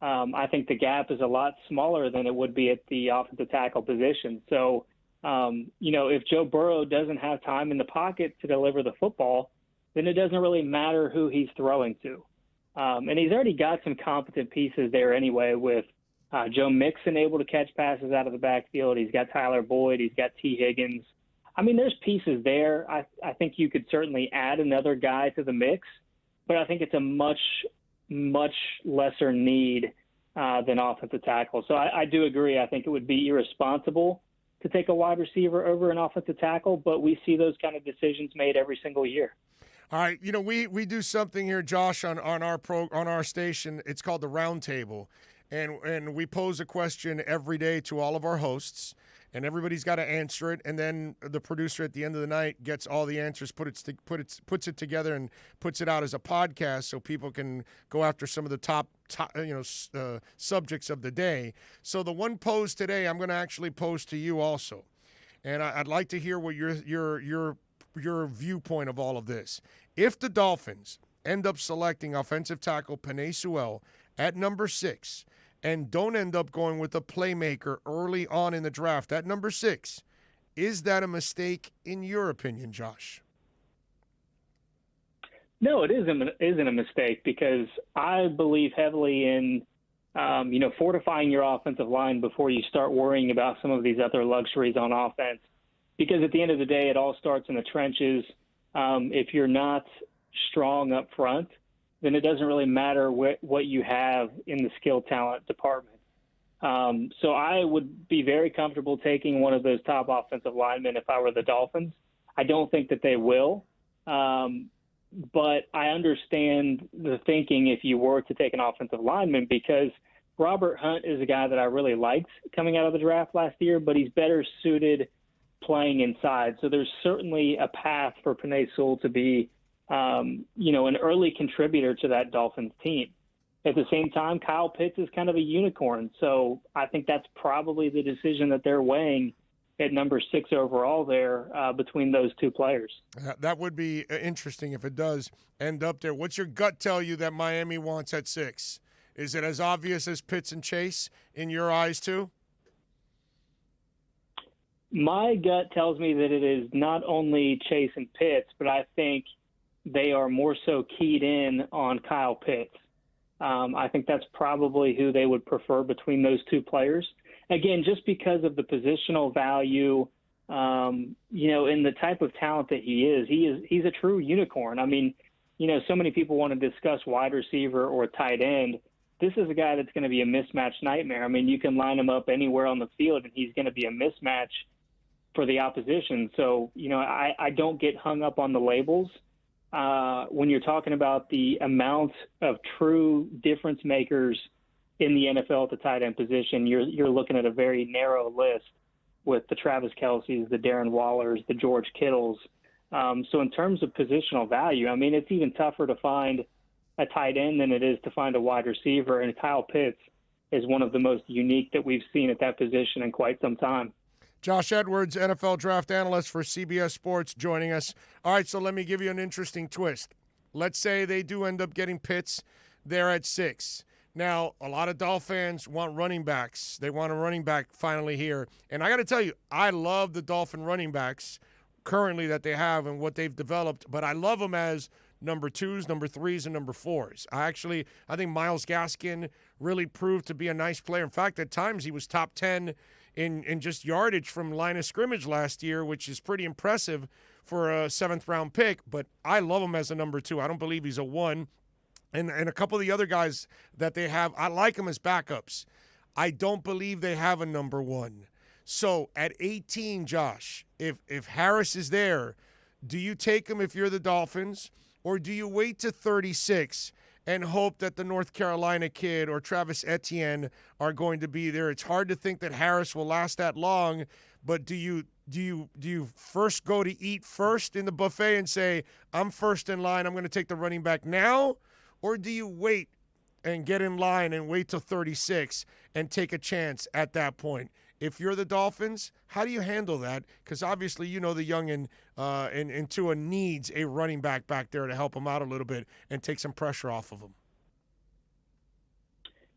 I think the gap is a lot smaller than it would be at the offensive tackle position. So, if Joe Burrow doesn't have time in the pocket to deliver the football, then it doesn't really matter who he's throwing to. And he's already got some competent pieces there anyway with Joe Mixon able to catch passes out of the backfield. He's got Tyler Boyd. He's got T. Higgins. I mean, there's pieces there. I think you could certainly add another guy to the mix, but I think it's a much, much lesser need than offensive tackle. So I do agree. I think it would be irresponsible to take a wide receiver over an offensive tackle, but we see those kind of decisions made every single year. All right, we do something here, Josh, on our station. It's called the Round Table, and we pose a question every day to all of our hosts, and everybody's got to answer it. And then the producer at the end of the night gets all the answers, puts it together, and puts it out as a podcast so people can go after some of the top subjects of the day. So the one posed today, I'm going to actually pose to you also, and I'd like to hear what your viewpoint of all of this. If the Dolphins end up selecting offensive tackle Penei Sewell at number 6 and don't end up going with a playmaker early on in the draft at number 6, is that a mistake in your opinion, Josh? No, it isn't a mistake because I believe heavily in, fortifying your offensive line before you start worrying about some of these other luxuries on offense. Because at the end of the day, it all starts in the trenches. If you're not strong up front, then it doesn't really matter what you have in the skill talent department. So I would be very comfortable taking one of those top offensive linemen if I were the Dolphins. I don't think that they will. But I understand the thinking if you were to take an offensive lineman, because Robert Hunt is a guy that I really liked coming out of the draft last year, but he's better suited playing inside. So there's certainly a path for Penei Sewell to be, an early contributor to that Dolphins team. At the same time, Kyle Pitts is kind of a unicorn. So I think that's probably the decision that they're weighing at number 6 overall there between those two players. That would be interesting if it does end up there. What's your gut tell you that Miami wants at 6? Is it as obvious as Pitts and Chase in your eyes too? My gut tells me that it is not only Chase and Pitts, but I think they are more so keyed in on Kyle Pitts. I think that's probably who they would prefer between those two players. Again, just because of the positional value, and the type of talent that he's a true unicorn. I mean, so many people want to discuss wide receiver or tight end. This is a guy that's going to be a mismatch nightmare. I mean, you can line him up anywhere on the field, and he's going to be a mismatch for the opposition. So, I don't get hung up on the labels. When you're talking about the amount of true difference makers in the NFL at the tight end position, you're looking at a very narrow list with the Travis Kelce's, the Darren Wallers, the George Kittles. So in terms of positional value, I mean, it's even tougher to find a tight end than it is to find a wide receiver. And Kyle Pitts is one of the most unique that we've seen at that position in quite some time. Josh Edwards, NFL draft analyst for CBS Sports, joining us. All right, so let me give you an interesting twist. Let's say they do end up getting Pitts there at 6. Now, a lot of Dolphins fans want running backs. They want a running back finally here. And I got to tell you, I love the Dolphin running backs currently that they have and what they've developed, but I love them as number 2s, number 3s, and number 4s. I think Myles Gaskin really proved to be a nice player. In fact, at times he was top 10 in just yardage from line of scrimmage last year, which is pretty impressive for a 7th-round pick. But I love him as a number 2. I don't believe he's a 1. And a couple of the other guys that they have, I like them as backups. I don't believe they have a number 1. So at 18, Josh, if Harris is there, do you take him if you're the Dolphins, or do you wait to 36 and hope that the North Carolina kid or Travis Etienne are going to be there? It's hard to think that Harris will last that long, but do you first go to eat first in the buffet and say, I'm first in line, I'm going to take the running back now? Or do you wait and get in line and wait till 36 and take a chance at that point? If you're the Dolphins, how do you handle that? Because obviously, the youngin and Tua needs a running back there to help him out a little bit and take some pressure off of him.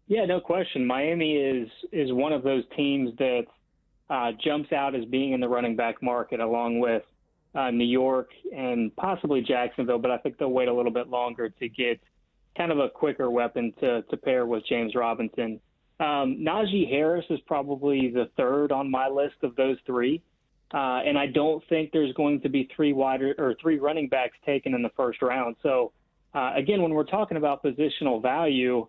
Yeah, no question. Miami is one of those teams that jumps out as being in the running back market, along with New York and possibly Jacksonville, but I think they'll wait a little bit longer to get kind of a quicker weapon to pair with James Robinson. Najee Harris is probably the 3rd on my list of those 3. And I don't think there's going to be 3 running backs taken in the first round. So, again, when we're talking about positional value,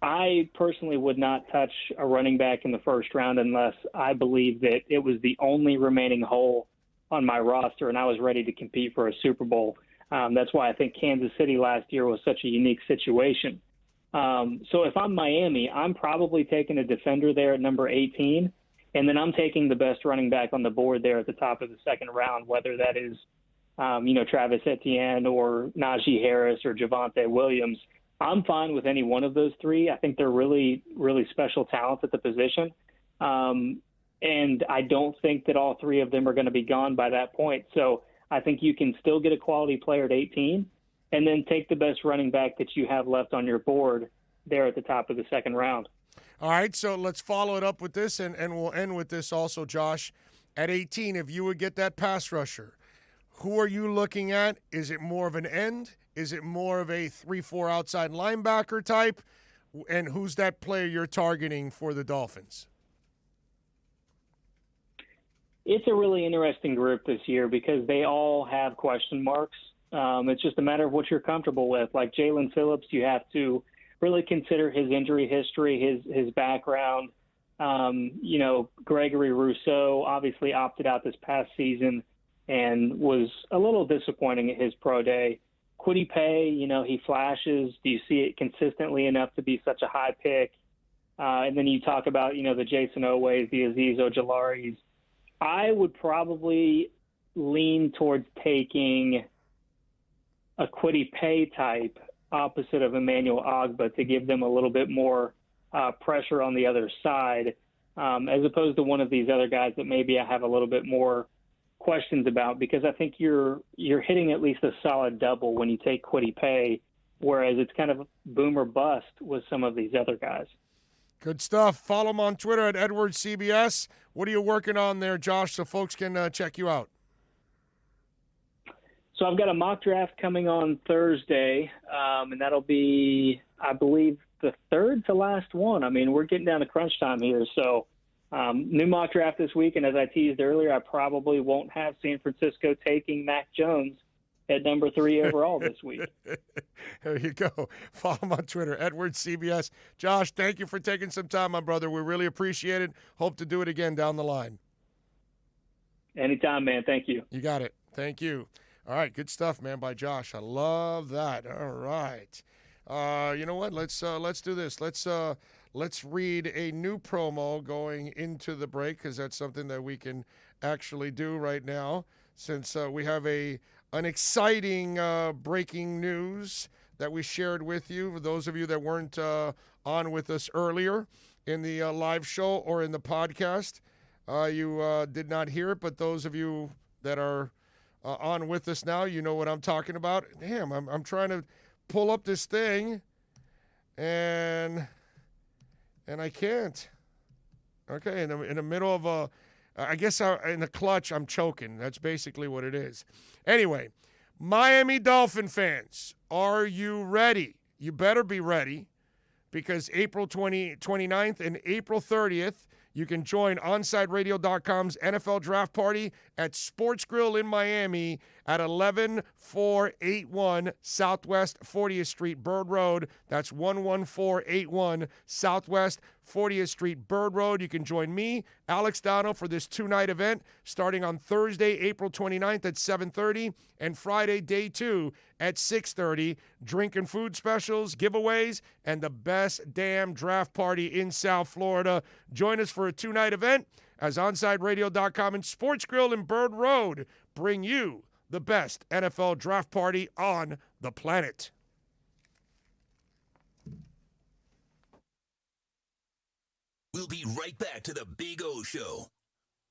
I personally would not touch a running back in the first round unless I believe that it was the only remaining hole on my roster and I was ready to compete for a Super Bowl. That's why I think Kansas City last year was such a unique situation. So if I'm Miami, I'm probably taking a defender there at number 18, and then I'm taking the best running back on the board there at the top of the second round, whether that is, Travis Etienne or Najee Harris or Javonte Williams. I'm fine with any one of those 3. I think they're really, really special talents at the position. And I don't think that all 3 of them are going to be gone by that point. So I think you can still get a quality player at 18. And then take the best running back that you have left on your board there at the top of the second round. All right, so let's follow it up with this, and we'll end with this also, Josh. At 18, if you would get that pass rusher, who are you looking at? Is it more of an end? Is it more of a 3-4 outside linebacker type? And who's that player you're targeting for the Dolphins? It's a really interesting group this year because they all have question marks. It's just a matter of what you're comfortable with. Like Jalen Phillips, you have to really consider his injury history, his background. Gregory Rousseau obviously opted out this past season and was a little disappointing at his pro day. Kwity Paye, he flashes. Do you see it consistently enough to be such a high pick? And then you talk about, the Jason Oways, the Azeez Ojalaris. I would probably lean towards taking a Kwity Paye type opposite of Emmanuel Ogbah to give them a little bit more pressure on the other side, as opposed to one of these other guys that maybe I have a little bit more questions about, because I think you're hitting at least a solid double when you take Kwity Paye, whereas it's kind of boom or bust with some of these other guys. Good stuff. Follow him on Twitter at EdwardsCBS. What are you working on there, Josh, so folks can check you out? So I've got a mock draft coming on Thursday, and that'll be, I believe, the third to last one. I mean, we're getting down to crunch time here. So new mock draft this week, and as I teased earlier, I probably won't have San Francisco taking Mac Jones at number 3 overall this week. There you go. Follow him on Twitter, EdwardsCBS. Josh, thank you for taking some time, my brother. We really appreciate it. Hope to do it again down the line. Anytime, man. Thank you. You got it. Thank you. All right, good stuff, man, by Josh. I love that. All right. You know what? Let's do this. Let's read a new promo going into the break, because that's something that we can actually do right now, since we have an exciting breaking news that we shared with you. For those of you that weren't on with us earlier in the live show or in the podcast, you did not hear it, but those of you that are on with us now, you know what I'm talking about. Damn, I'm trying to pull up this thing, and I can't. Okay, in the middle of I guess in the clutch, I'm choking. That's basically what it is. Anyway, Miami Dolphin fans, are you ready? You better be ready, because April 29th and April 30th, you can join OnsideRadio.com's NFL Draft Party at Sports Grill in Miami at 11481 Southwest 40th Street, Bird Road. That's 11481 Southwest 40th Street, Bird Road. You can join me, Alex Downo, for this 2-night event starting on Thursday, April 29th at 7:30 and Friday, day 2 at 6:30. Drink and food specials, giveaways, and the best damn draft party in South Florida. Join us for a 2-night event as OnsideRadio.com and Sports Grill in Bird Road bring you the best NFL draft party on the planet. We'll be right back to the Big O Show.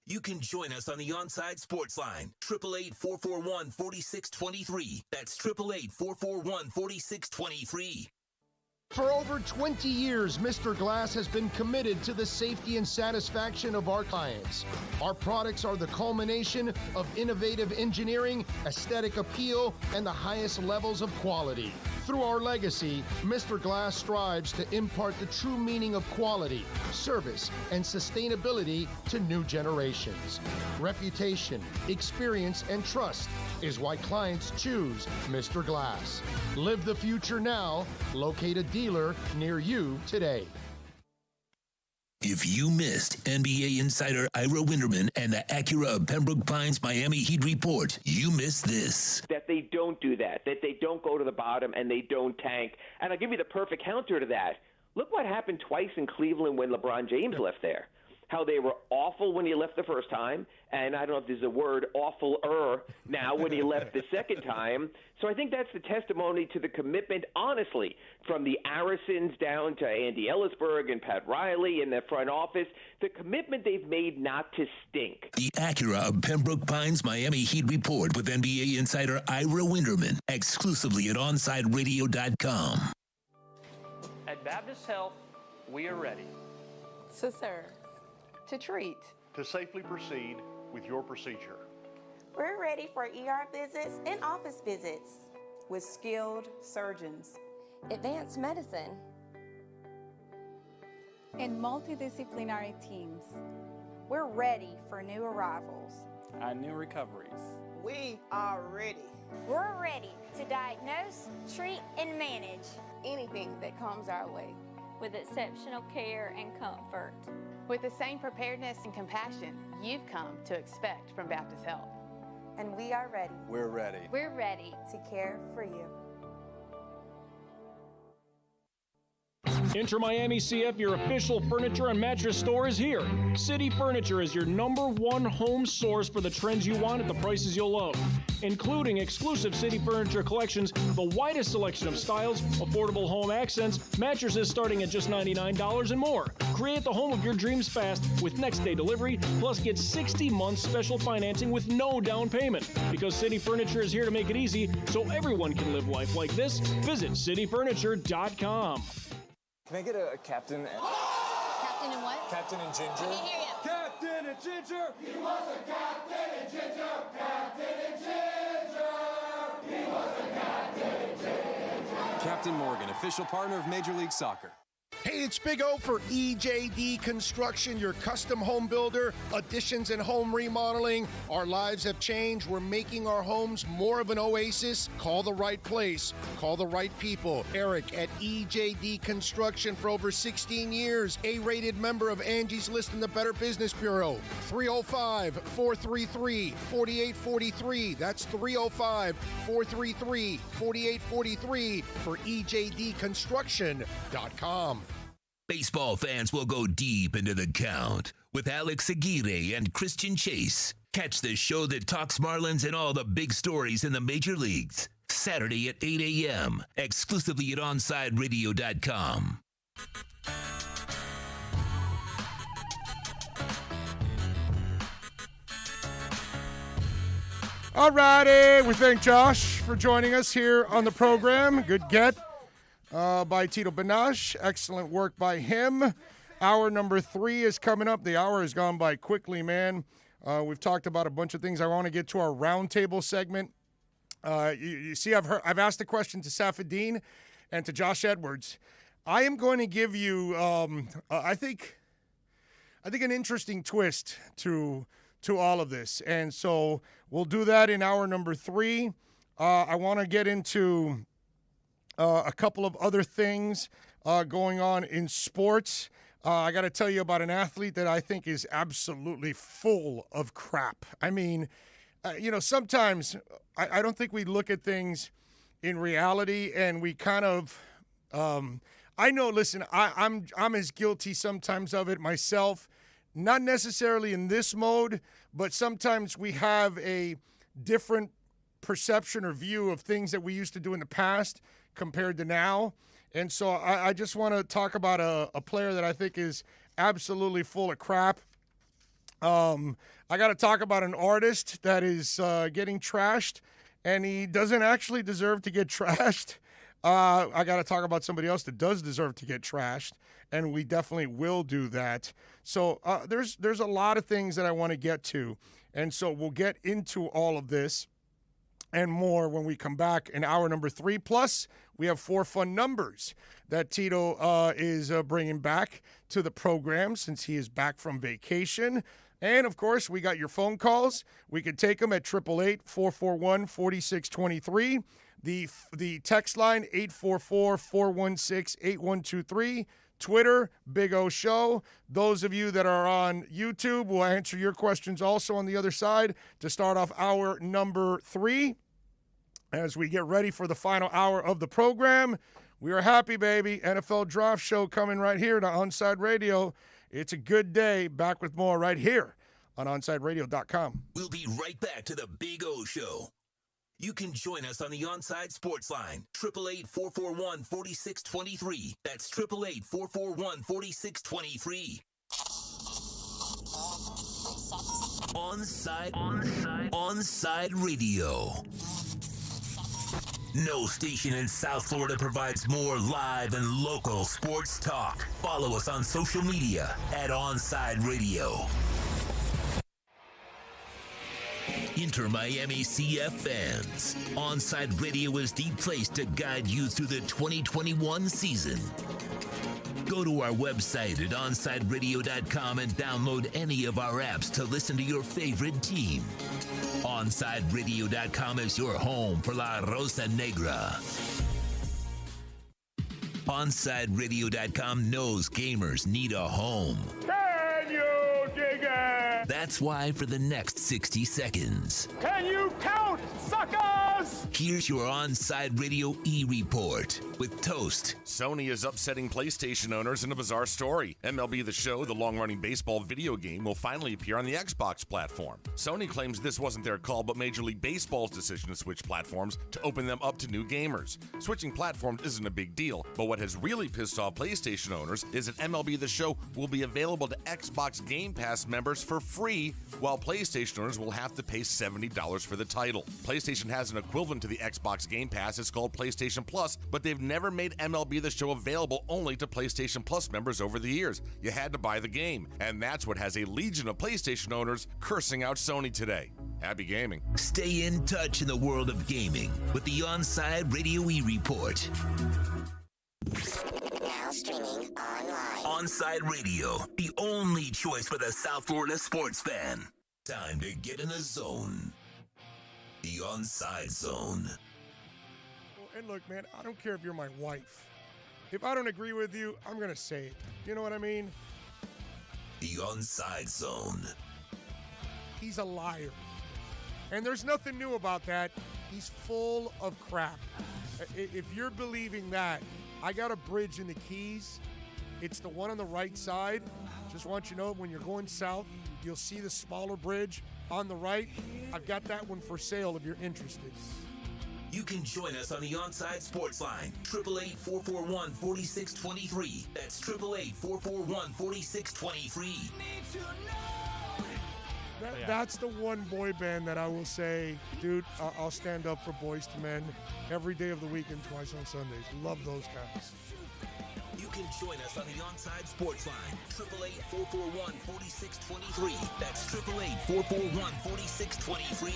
You can join us on the Onside Sports Line, 888-441-4623. That's 888-441-4623. For over 20 years, Mr. Glass has been committed to the safety and satisfaction of our clients. Our products are the culmination of innovative engineering, aesthetic appeal, and the highest levels of quality. Through our legacy, Mr. Glass strives to impart the true meaning of quality, service, and sustainability to new generations. Reputation, experience, and trust is why clients choose Mr. Glass. Live the future now. Locate a dealer near you today. If you missed NBA insider Ira Winderman and the Acura of Pembroke Pines Miami Heat report, you missed this. That they don't do that they don't go to the bottom and they don't tank. And I'll give you the perfect counter to that. Look what happened twice in Cleveland when LeBron James left there. How they were awful when he left the first time, and I don't know if there's a word, awful-er, now when he left the second time. So I think that's the testimony to the commitment, honestly, from the Arisons down to Andy Ellisberg and Pat Riley in the front office, the commitment they've made not to stink. The Acura of Pembroke Pines Miami Heat report with NBA insider Ira Winderman, exclusively at OnsideRadio.com. At Baptist Health, we are ready to serve, to treat, to safely proceed with your procedure. We're ready for ER visits and office visits. with skilled surgeons, advanced medicine, and multidisciplinary teams. We're ready for new arrivals and new recoveries. We are ready. We're ready to diagnose, treat, and manage anything that comes our way with exceptional care and comfort. With the same preparedness and compassion you've come to expect from Baptist Health. And we are ready. We're ready. We're ready to care for you. Inter Miami CF, your official furniture and mattress store, is here. City Furniture is your #1 home source for the trends you want at the prices you'll love, including exclusive City Furniture collections, the widest selection of styles, affordable home accents, mattresses starting at just $99 and more. Create the home of your dreams fast with next-day delivery, plus get 60 months special financing with no down payment. Because City Furniture is here to make it easy so everyone can live life like this, visit cityfurniture.com. Can I get a captain? Captain and what? Captain and ginger. I can't hear you. Captain and ginger. He was a captain and ginger. Captain and ginger. He was a captain and ginger. Captain Morgan, official partner of Major League Soccer. Hey, it's Big O for EJD Construction, your custom home builder, additions and home remodeling. Our lives have changed. We're making our homes more of an oasis. Call the right place. Call the right people. Eric at EJD Construction for over 16 years. A-rated member of Angie's List and the Better Business Bureau. 305-433-4843. That's 305-433-4843 for EJDconstruction.com. Baseball fans will go deep into the count with Alex Aguirre and Christian Chase. Catch the show that talks Marlins and all the big stories in the major leagues. Saturday at 8 a.m., exclusively at OnsideRadio.com. All righty. We thank Josh for joining us here on the program. Good get. By Tito Benash. Excellent work by him. Hour number 3 is coming up. The hour has gone by quickly, man. We've talked about a bunch of things. I want to get to our roundtable segment. You see, I've asked the question to Safadine and to Josh Edwards. I am going to give you, I think an interesting twist to all of this. And so we'll do that in hour number 3. I want to get into a couple of other things going on in sports. I got to tell you about an athlete that I think is absolutely full of crap. I mean, sometimes I don't think we look at things in reality, and we kind of I know, listen, I'm as guilty sometimes of it myself, not necessarily in this mode, but sometimes we have a different perception or view of things that we used to do in the past compared to now. And so I just want to talk about a player that I think is absolutely full of crap. I got to talk about an artist that is getting trashed, and he doesn't actually deserve to get trashed. I got to talk about somebody else that does deserve to get trashed, and we definitely will do that. So there's a lot of things that I want to get to, and so we'll get into all of this and more when we come back in hour number 3. Plus, we have 4 fun numbers that Tito is bringing back to the program since he is back from vacation. And, of course, we got your phone calls. We can take them at 888-441-4623. The text line, 844-416-8123. Twitter, Big O Show. Those of you that are on YouTube will answer your questions also on the other side to start off hour number 3. As we get ready for the final hour of the program, we are happy, baby. NFL Draft Show coming right here to Onside Radio. It's a good day. Back with more right here on OnsideRadio.com. We'll be right back to the Big O Show. You can join us on the Onside Sports Line, 888-441-4623. That's 888-441-4623. Onside Radio. No station in South Florida provides more live and local sports talk. Follow us on social media at Onside Radio. Inter Miami CF fans, Onside Radio is the place to guide you through the 2021 season. Go to our website at onsideradio.com and download any of our apps to listen to your favorite team. Onsideradio.com is your home for La Rosa Negra. OnsideRadio.com knows gamers need a home. Can you dig it? That's why for the next 60 seconds, Can you count, suckers? here's your Onside Radio E-Report with Toast. Sony is upsetting PlayStation owners in a bizarre story. MLB The Show, the long-running baseball video game, will finally appear on the Xbox platform. Sony claims this wasn't their call, but Major League Baseball's decision to switch platforms to open them up to new gamers. Switching platforms isn't a big deal, but what has really pissed off PlayStation owners is that MLB The Show will be available to Xbox Game Pass members for free, while PlayStation owners will have to pay $70 for the title. PlayStation has an equivalent to the Xbox Game Pass. It's called PlayStation Plus, but they've never made MLB The Show available only to PlayStation Plus members over the years. You had to buy the game, and that's what has a legion of PlayStation owners cursing out Sony today. Happy gaming. Stay in touch in the world of gaming with the Onside Radio E-Report. Now streaming online. Onside Radio, the only choice for the South Florida sports fan. Time to get in the zone. The Onside Zone. And look, man, I don't care if you're my wife. If I don't agree with you, I'm going to say it. You know what I mean? The Onside Zone. He's a liar. And there's nothing new about that. He's full of crap. If you're believing that, I got a bridge in the Keys. It's the one on the right side. Just want you to know, when you're going south, you'll see the smaller bridge on the right. I've got that one for sale if you're interested. You can join us on the Onside Sports Line, 888-441-4623. That's 888-441-4623. That's the one boy band that I will say, dude, I'll stand up for Boys to Men every day of the week and twice on Sundays. Love those guys. You can join us on the Onside Sports Line, 888-441-4623. That's 888-441-4623.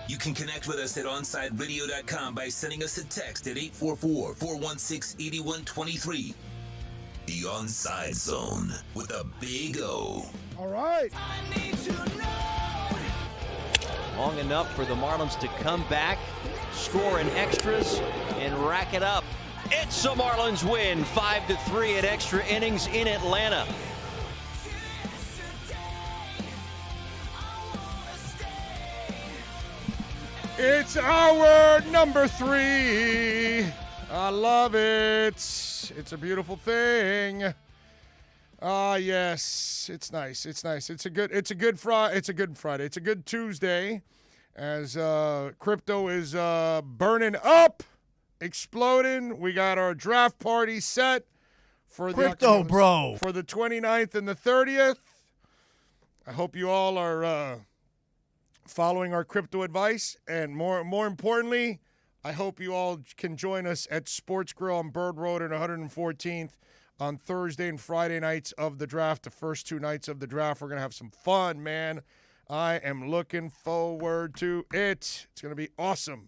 You can connect with us at OnsideRadio.com by sending us a text at 844-416-8123. The Onside Zone with a big O. All right. Long enough for the Marlins to come back, score in extras, and rack it up. It's a Marlins win, 5-3 at extra innings in Atlanta. It's our number 3. I love it. It's a beautiful thing. Yes, it's nice. It's nice. It's a good Friday. It's a good Tuesday, as crypto is burning up, exploding. We got our draft party set for crypto, bro, for the 29th and the 30th. I hope you all are following our crypto advice, and more importantly, I hope you all can join us at Sports Grill on Bird Road and 114th on Thursday and Friday nights of the draft. The first 2 nights of the draft, we're going to have some fun, man. I am looking forward to it. It's going to be awesome.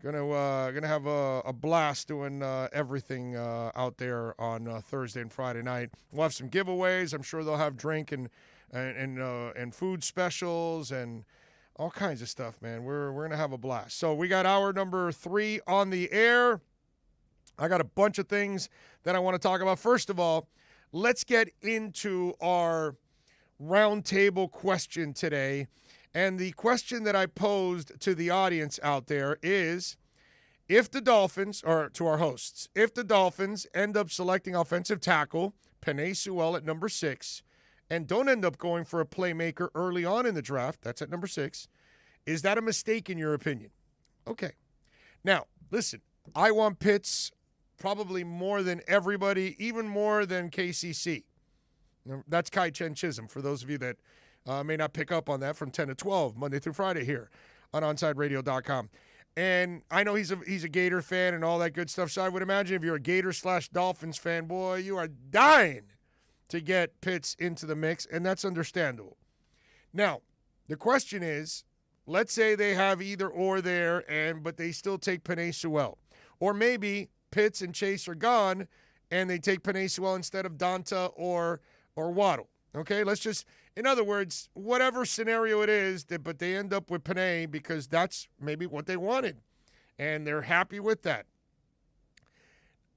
Gonna have a blast doing everything out there on Thursday and Friday night. We'll have some giveaways. I'm sure they'll have drink and food specials and all kinds of stuff, man. We're going to have a blast. So we got our number 3 on the air. I got a bunch of things that I want to talk about. First of all, let's get into our roundtable question today. And the question that I posed to the audience out there is, if the Dolphins, or to our hosts, if the Dolphins end up selecting offensive tackle Penei Sewell at number 6, and don't end up going for a playmaker early on in the draft, that's at number 6, is that a mistake in your opinion? Okay. Now, listen, I want Pitts probably more than everybody, even more than KCC. That's Kai Chen Chisholm, for those of you that may not pick up on that, from 10 to 12, Monday through Friday here on OnsideRadio.com. And I know he's a Gator fan and all that good stuff, so I would imagine if you're a Gator/Dolphins fan, boy, you are dying to get Pitts into the mix, and that's understandable. Now, the question is, let's say they have either or there, but they still take Penei Sewell. Or maybe Pitts and Chase are gone, and they take Penei Sewell instead of Donta or Waddle. Okay, let's just, in other words, whatever scenario it is, but they end up with Penei because that's maybe what they wanted, and they're happy with that.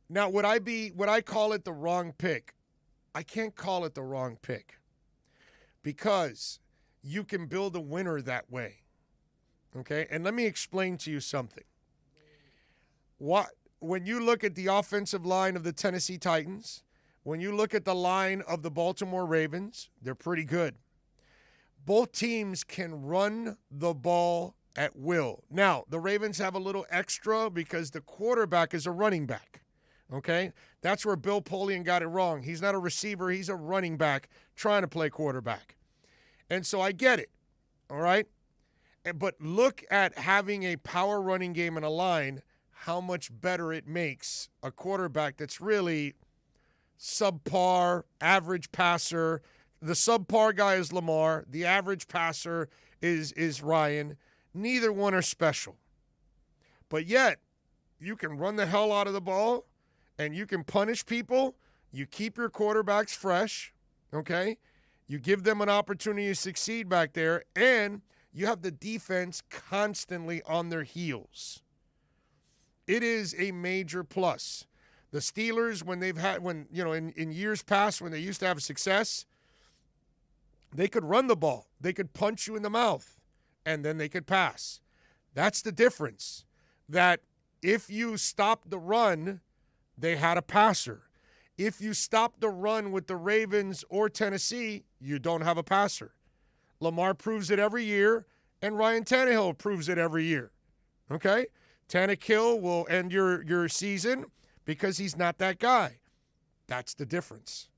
Now, would I call it the wrong pick? I can't call it the wrong pick because you can build a winner that way. Okay, and let me explain to you something. When you look at the offensive line of the Tennessee Titans, when you look at the line of the Baltimore Ravens, they're pretty good. Both teams can run the ball at will. Now, the Ravens have a little extra because the quarterback is a running back. Okay? That's where Bill Polian got it wrong. He's not a receiver, he's a running back trying to play quarterback. And so I get it. All right? But look at having a power running game in a line, how much better it makes a quarterback that's really subpar, average passer. The subpar guy is Lamar. The average passer is Ryan. Neither one are special. But yet, you can run the hell out of the ball, and you can punish people. You keep your quarterbacks fresh, okay? You give them an opportunity to succeed back there, and you have the defense constantly on their heels. It is a major plus. The Steelers, in years past when they used to have success, they could run the ball. They could punch you in the mouth, and then they could pass. That's the difference. That if you stopped the run, they had a passer. If you stop the run with the Ravens or Tennessee, you don't have a passer. Lamar proves it every year, and Ryan Tannehill proves it every year. Okay? Tannehill will end your season because he's not that guy. That's the difference.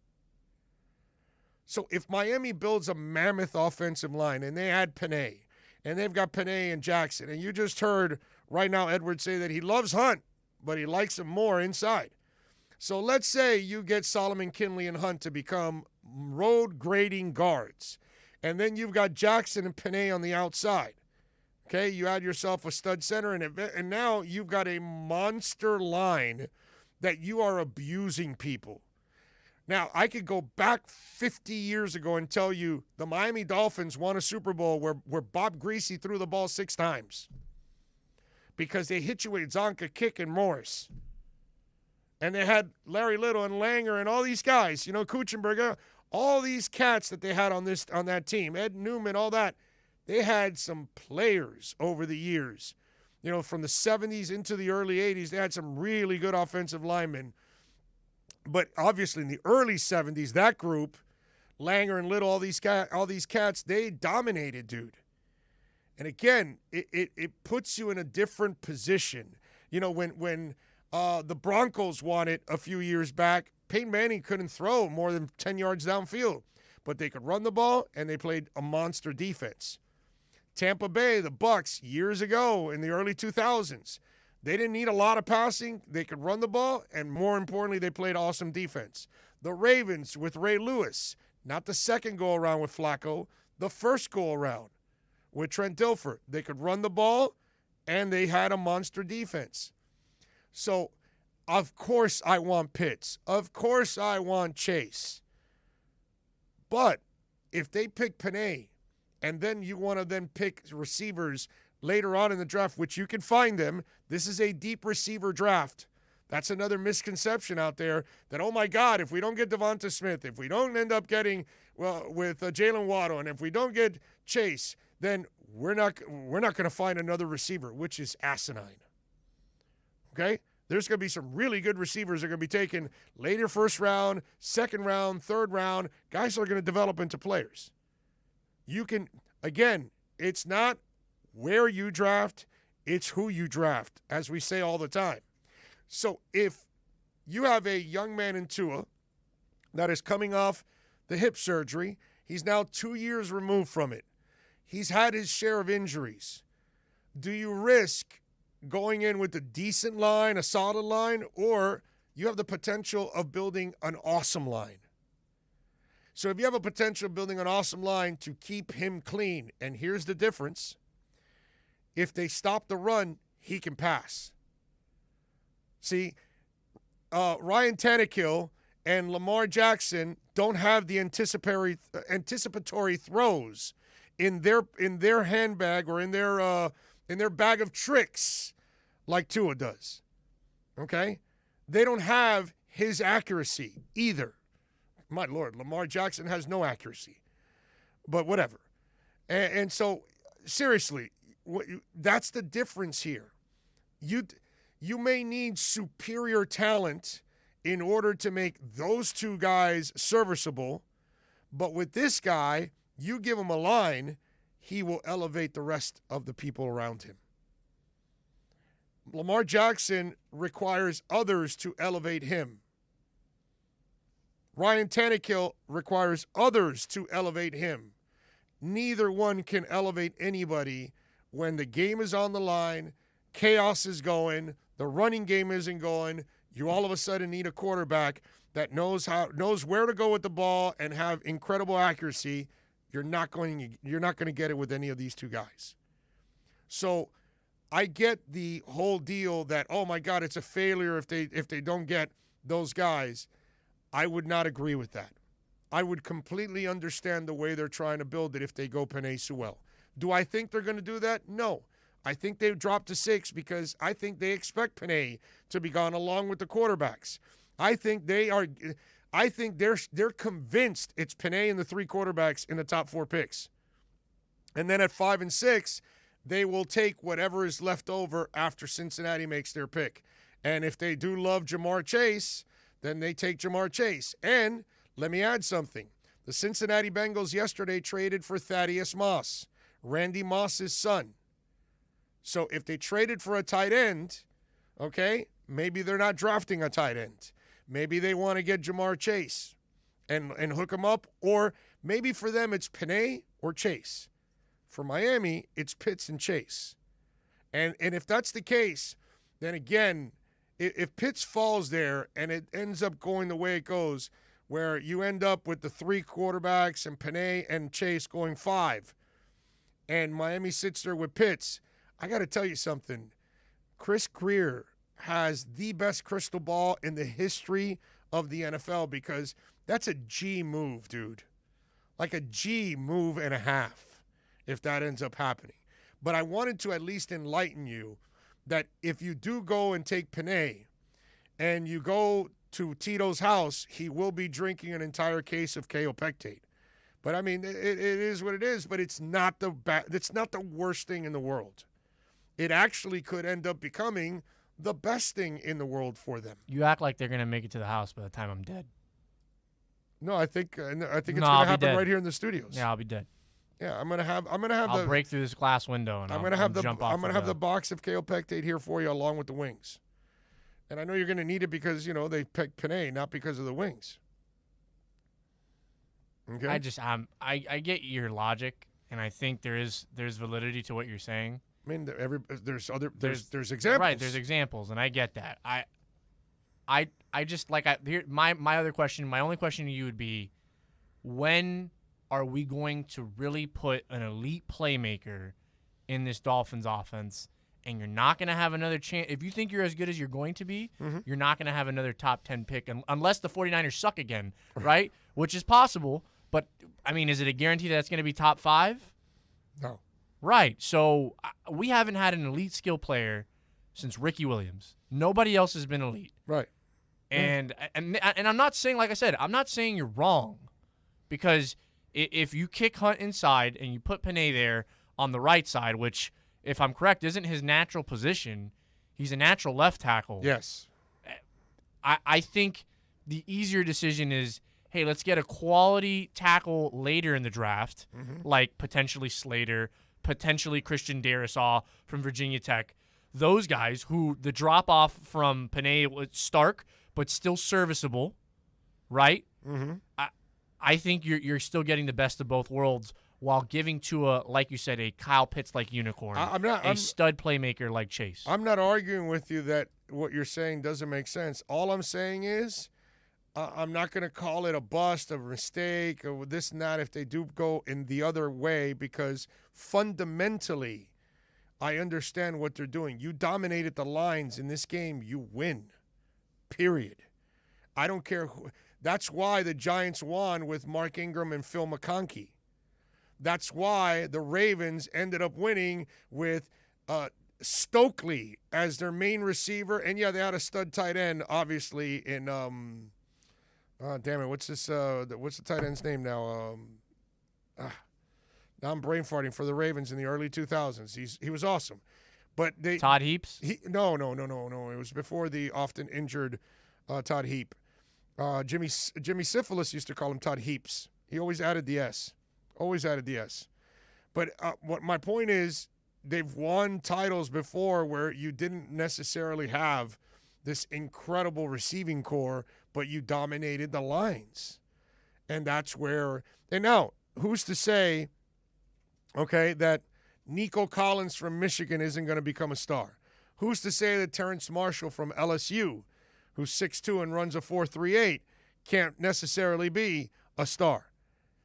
So if Miami builds a mammoth offensive line, and they add Penei, and they've got Penei and Jackson, and you just heard right now Edwards say that he loves Hunt, but he likes him more inside. So let's say you get Solomon Kinley and Hunt to become road grading guards. And then you've got Jackson and Penei on the outside. Okay, you add yourself a stud center, and now you've got a monster line that you are abusing people. Now, I could go back 50 years ago and tell you the Miami Dolphins won a Super Bowl where Bob Greasy threw the ball 6 times because they hit you with Zonka, Kick, and Morris. And they had Larry Little and Langer and all these guys, Kuchenberger, all these cats that they had on that team, Ed Newman, all that. They had some players over the years. From the 70s into the early 80s, they had some really good offensive linemen. But obviously in the early 70s, that group, Langer and Little, all these cats, they dominated, dude. And again, it puts you in a different position. When the Broncos won it a few years back, Peyton Manning couldn't throw more than 10 yards downfield, but they could run the ball, and they played a monster defense. Tampa Bay, the Bucs, years ago in the early 2000s, they didn't need a lot of passing. They could run the ball, and more importantly, they played awesome defense. The Ravens with Ray Lewis, not the second go-around with Flacco, the first go-around with Trent Dilfer. They could run the ball, and they had a monster defense. So, of course I want Pitts. Of course I want Chase. But if they pick Penei, and then you want to then pick receivers later on in the draft, which you can find them, this is a deep receiver draft. That's another misconception out there that, oh my God, if we don't get Devonta Smith, if we don't end up getting, with Jalen Waddle, and if we don't get Chase, then we're not going to find another receiver, which is asinine. Okay? There's going to be some really good receivers that are going to be taken later first round, second round, third round. Guys are going to develop into players. You can, again, it's not where you draft, it's who you draft, as we say all the time. So if you have a young man in Tua that is coming off the hip surgery, he's now 2 years removed from it. He's had his share of injuries. Do you risk going in with a decent line, a solid line, or you have the potential of building an awesome line? So if you have a potential building an awesome line to keep him clean, and here's the difference. If they stop the run, he can pass. See, Ryan Tannehill and Lamar Jackson don't have the anticipatory throws in their handbag or in their bag of tricks like Tua does. Okay? They don't have his accuracy either. My Lord, Lamar Jackson has no accuracy. But whatever. And so, seriously, that's the difference here. You may need superior talent in order to make those two guys serviceable, but with this guy, you give him a line, he will elevate the rest of the people around him. Lamar Jackson requires others to elevate him. Ryan Tannehill requires others to elevate him. Neither one can elevate anybody when the game is on the line, chaos is going, the running game isn't going. You all of a sudden need a quarterback that knows where to go with the ball and have incredible accuracy. You're not going to get it with any of these two guys. So I get the whole deal that, oh my God, it's a failure if they don't get those guys. I would not agree with that. I would completely understand the way they're trying to build it if they go Penei Sewell. Do I think they're going to do that? No. I think they've dropped to 6 because I think they expect Penei to be gone along with the quarterbacks. I think they're convinced it's Penei and the 3 quarterbacks in the top 4 picks. And then at 5 and 6, they will take whatever is left over after Cincinnati makes their pick. And if they do love Jamar Chase, then they take Jamar Chase. And let me add something. The Cincinnati Bengals yesterday traded for Thaddeus Moss, Randy Moss's son. So if they traded for a tight end, okay, maybe they're not drafting a tight end. Maybe they want to get Jamar Chase and hook him up. Or maybe for them it's Penei or Chase. For Miami, it's Pitts and Chase. And if that's the case, then again, if Pitts falls there and it ends up going the way it goes, where you end up with the 3 quarterbacks and Penei and Chase going 5, and Miami sits there with Pitts, I got to tell you something. Chris Greer has the best crystal ball in the history of the NFL because that's a G move, dude. Like a G move and a half if that ends up happening. But I wanted to at least enlighten you that if you do go and take Penei and you go to Tito's house, he will be drinking an entire case of kaopectate. But I mean, it is what it is. But it's not the worst thing in the world. It actually could end up becoming the best thing in the world for them. You act like they're gonna make it to the house by the time I'm dead. No, I think it's gonna happen right here in the studios. Yeah, I'll be dead. Yeah, I'm gonna have. I'll break through this glass window and I'm gonna have the box of kaopectate here for you along with the wings. And I know you're gonna need it because they picked Penei, not because of the wings. Okay. I get your logic, and I think there's validity to what you're saying. I mean, there's examples. Right, there's examples, and I get that. I just my other question, my only question to you would be, when are we going to really put an elite playmaker in this Dolphins offense? And you're not going to have another chance. If you think you're as good as you're going to be, you're not going to have another top 10 pick unless the 49ers suck again, right? Which is possible. But, I mean, is it a guarantee that it's going to be top 5? No. Right. So we haven't had an elite skill player since Ricky Williams. Nobody else has been elite. Right. And I'm not saying, like I said, I'm not saying you're wrong. Because if you kick Hunt inside and you put Penei there on the right side, which – if I'm correct, isn't his natural position. He's a natural left tackle. Yes. I think the easier decision is, hey, let's get a quality tackle later in the draft, like potentially Slater, potentially Christian Darrisaw from Virginia Tech. Those guys who the drop-off from Penei was stark, but still serviceable, right? Mm-hmm. I think you're still getting the best of both worlds while giving to like you said, a Kyle Pitts-like unicorn, a stud playmaker like Chase. I'm not arguing with you that what you're saying doesn't make sense. All I'm saying is I'm not going to call it a bust, a mistake, or this and that if they do go in the other way, because fundamentally, I understand what they're doing. You dominated the lines in this game, you win. Period. I don't care who. That's why the Giants won with Mark Ingram and Phil McConkey. That's why the Ravens ended up winning with Stokely as their main receiver. And, yeah, they had a stud tight end, obviously, in damn it, what's the tight end's name now? Now I'm brain farting for the Ravens in the early 2000s. He was awesome. But Todd Heaps? No. It was before the often injured Todd Heap. Jimmy Syphilis used to call him Todd Heaps. He always added the S. But what my point is, they've won titles before where you didn't necessarily have this incredible receiving core, but you dominated the lines. And that's where – and now, who's to say, okay, that Nico Collins from Michigan isn't going to become a star? Who's to say that Terrence Marshall from LSU, who's 6'2" and runs a 4.38, can't necessarily be a star?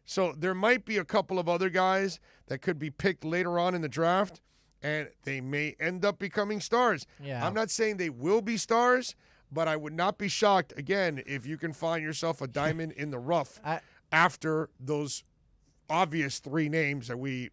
So there might be a couple of other guys that could be picked later on in the draft, and they may end up becoming stars. Yeah. I'm not saying they will be stars, but I would not be shocked, again, if you can find yourself a diamond in the rough after those obvious four names that we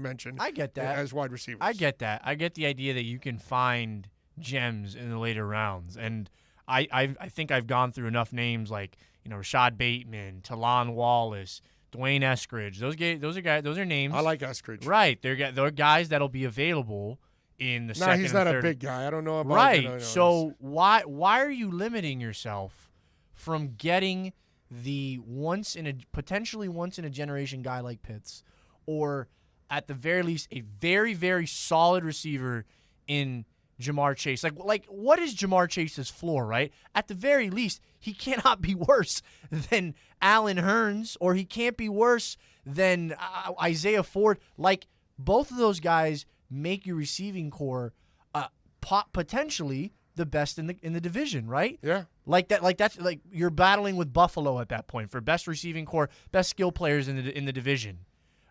mentioned. I get that. As wide receivers. I get that. I get the idea that you can find gems in the later rounds. And I think I've gone through enough names like, Rashad Bateman, Talon Wallace, Dwayne Eskridge. Those are names. I like Eskridge. Right. They're guys that'll be available in the second and he's not third. a big guy. I don't know about right. So why are you limiting yourself from getting the potentially once in a generation guy like Pitts, or at the very least a very, very solid receiver in Jamar Chase? Like what is Jamar Chase's floor, right? At the very least, he cannot be worse than Allen Hurns, or he can't be worse than Isaiah Ford. Like, both of those guys make your receiving core potentially the best in the division, right? Yeah. That's you're battling with Buffalo at that point for best receiving core, best skill players in the division.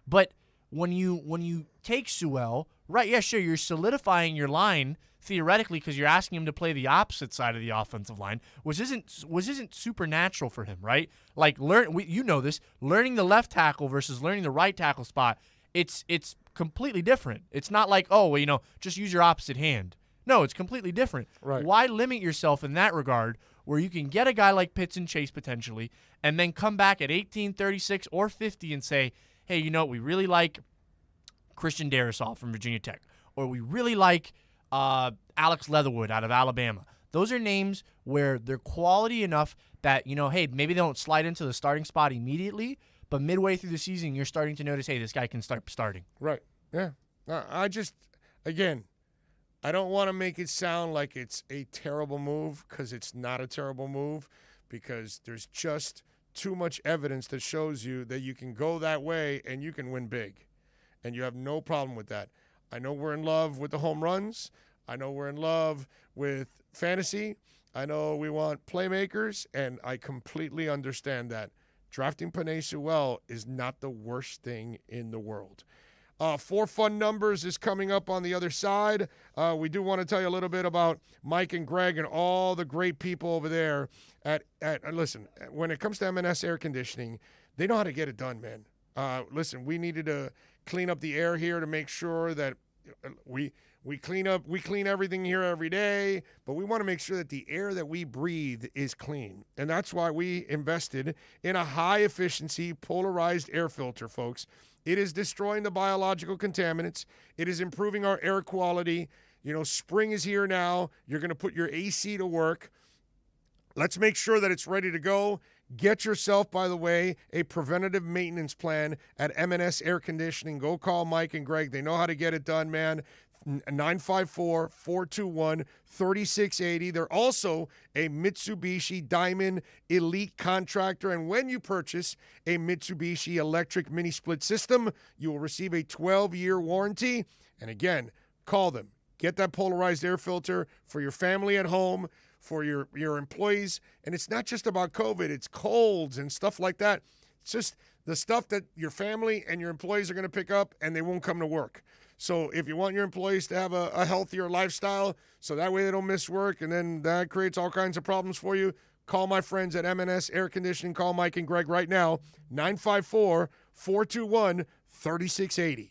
But when you take Sewell, right? Yeah, sure, you're solidifying your line theoretically because you're asking him to play the opposite side of the offensive line, which isn't supernatural for him, right? Like this, learning the left tackle versus learning the right tackle spot, it's completely different. It's not like, just use your opposite hand. No, it's completely different. Right. Why limit yourself in that regard where you can get a guy like Pitts and Chase potentially and then come back at 18, 36, or 50 and say, hey, we really like Christian Darrisaw from Virginia Tech, or we really like Alex Leatherwood out of Alabama. Those are names where they're quality enough that, hey, maybe they don't slide into the starting spot immediately, but midway through the season, you're starting to notice, hey, this guy can start starting. Right. Yeah. I don't want to make it sound like it's a terrible move, because it's not a terrible move, because there's just too much evidence that shows you that you can go that way and you can win big. And you have no problem with that. I know we're in love with the home runs. I know we're in love with fantasy. I know we want playmakers, and I completely understand that. Drafting Penei Sewell is not the worst thing in the world. 4 Fun Numbers is coming up on the other side. We do want to tell you a little bit about Mike and Greg and all the great people over there listen, when it comes to M&S air conditioning, they know how to get it done, man. Listen, we needed to clean up the air here to make sure that we clean everything here every day, but we want to make sure that the air that we breathe is clean. And that's why we invested in a high-efficiency polarized air filter, folks. It is destroying the biological contaminants. It is improving our air quality. Spring is here now. You're going to put your AC to work. Let's make sure that it's ready to go. Get yourself, by the way, a preventative maintenance plan at M&S Air Conditioning. Go call Mike and Greg. They know how to get it done, man. 954-421-3680. They're also a Mitsubishi Diamond Elite contractor. And when you purchase a Mitsubishi electric mini split system, you will receive a 12-year warranty. And again, call them. Get that polarized air filter for your family at home, for your employees. And it's not just about COVID. It's colds and stuff like that. It's just the stuff that your family and your employees are going to pick up, and they won't come to work. So if you want your employees to have a healthier lifestyle so that way they don't miss work and then that creates all kinds of problems for you, call my friends at M&S Air Conditioning. Call Mike and Greg right now, 954-421-3680.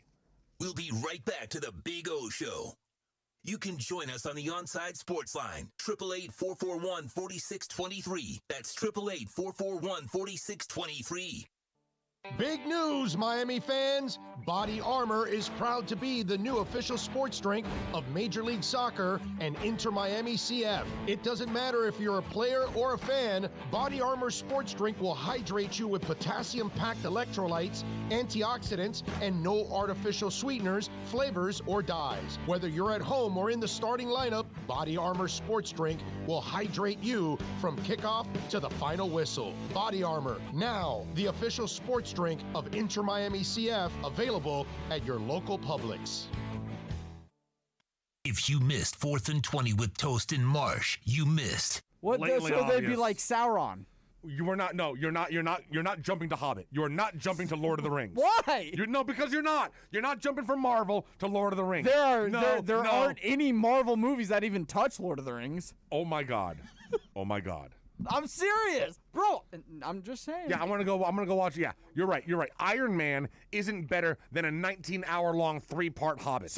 We'll be right back to the Big O Show. You can join us on the Onside Sports Line, 888-441-4623. That's 888-441-4623. Big news, Miami fans! Body Armor is proud to be the new official sports drink of Major League Soccer and Inter Miami CF. It doesn't matter if you're a player or a fan, Body Armor sports drink will hydrate you with potassium-packed electrolytes, antioxidants, and no artificial sweeteners, flavors, or dyes. Whether you're at home or in the starting lineup, Body Armor sports drink will hydrate you from kickoff to the final whistle. Body Armor, now the official sports drink of Inter Miami CF, available at your local Publix. If you missed 4th and 20 with Toast and Marsh, you missed. What? So they'd be like Sauron. You are not. No, you're not. You're not jumping to Hobbit. You are not jumping to Lord of the Rings. Why? Because you're not. You're not jumping from Marvel to Lord of the Rings. There aren't any Marvel movies that even touch Lord of the Rings. Oh my God. Oh my God. I'm serious, bro. I'm just saying. Yeah, I'm gonna go watch. Yeah, you're right. Iron Man isn't better than a 19-hour-long 3-part Hobbit.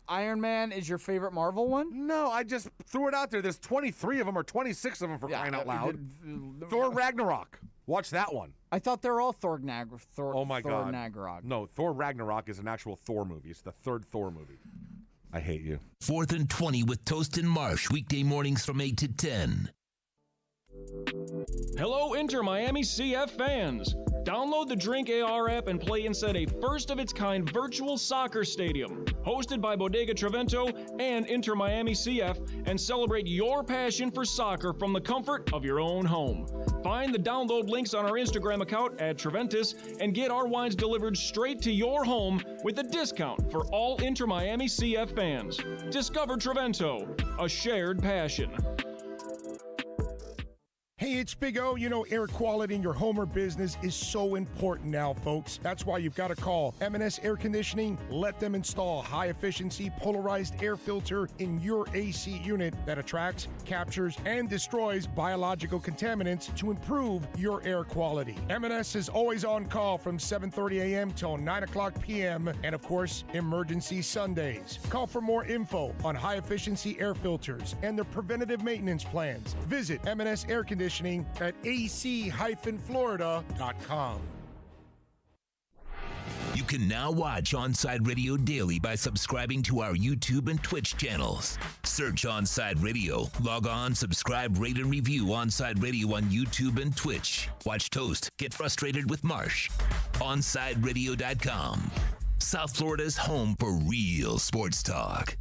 Iron Man is your favorite Marvel one? No, I just threw it out there. There's 23 of them or 26 of them for crying out loud. Thor Ragnarok. Watch that one. I thought they're all Thor God. Ragnarok. No, Thor Ragnarok is an actual Thor movie. It's the third Thor movie. I hate you. 4th and 20 with Toast and Marsh, weekday mornings from 8 to 10. Hello, Inter Miami CF fans. Download the Drink AR app and play inside a first-of-its-kind virtual soccer stadium, hosted by Bodega Trevento and Inter Miami CF, and celebrate your passion for soccer from the comfort of your own home. Find the download links on our Instagram account at Treventus and get our wines delivered straight to your home with a discount for all Inter Miami CF fans. Discover Trevento, a shared passion. Hey, it's Big O. You know, air quality in your home or business is so important now, folks. That's why you've got to call M&S Air Conditioning. Let them install high-efficiency polarized air filter in your AC unit that attracts, captures, and destroys biological contaminants to improve your air quality. M&S is always on call from 7:30 a.m. till 9 o'clock p.m. and, of course, emergency Sundays. Call for more info on high-efficiency air filters and their preventative maintenance plans. Visit M&S Air Conditioning at ac-florida.com. You can now watch Onside Radio daily by subscribing to our YouTube and Twitch channels. Search Onside Radio, log on, subscribe, rate, and review Onside Radio on YouTube and Twitch. Watch Toast get frustrated with Marsh. OnsideRadio.com. South Florida's home for real sports talk.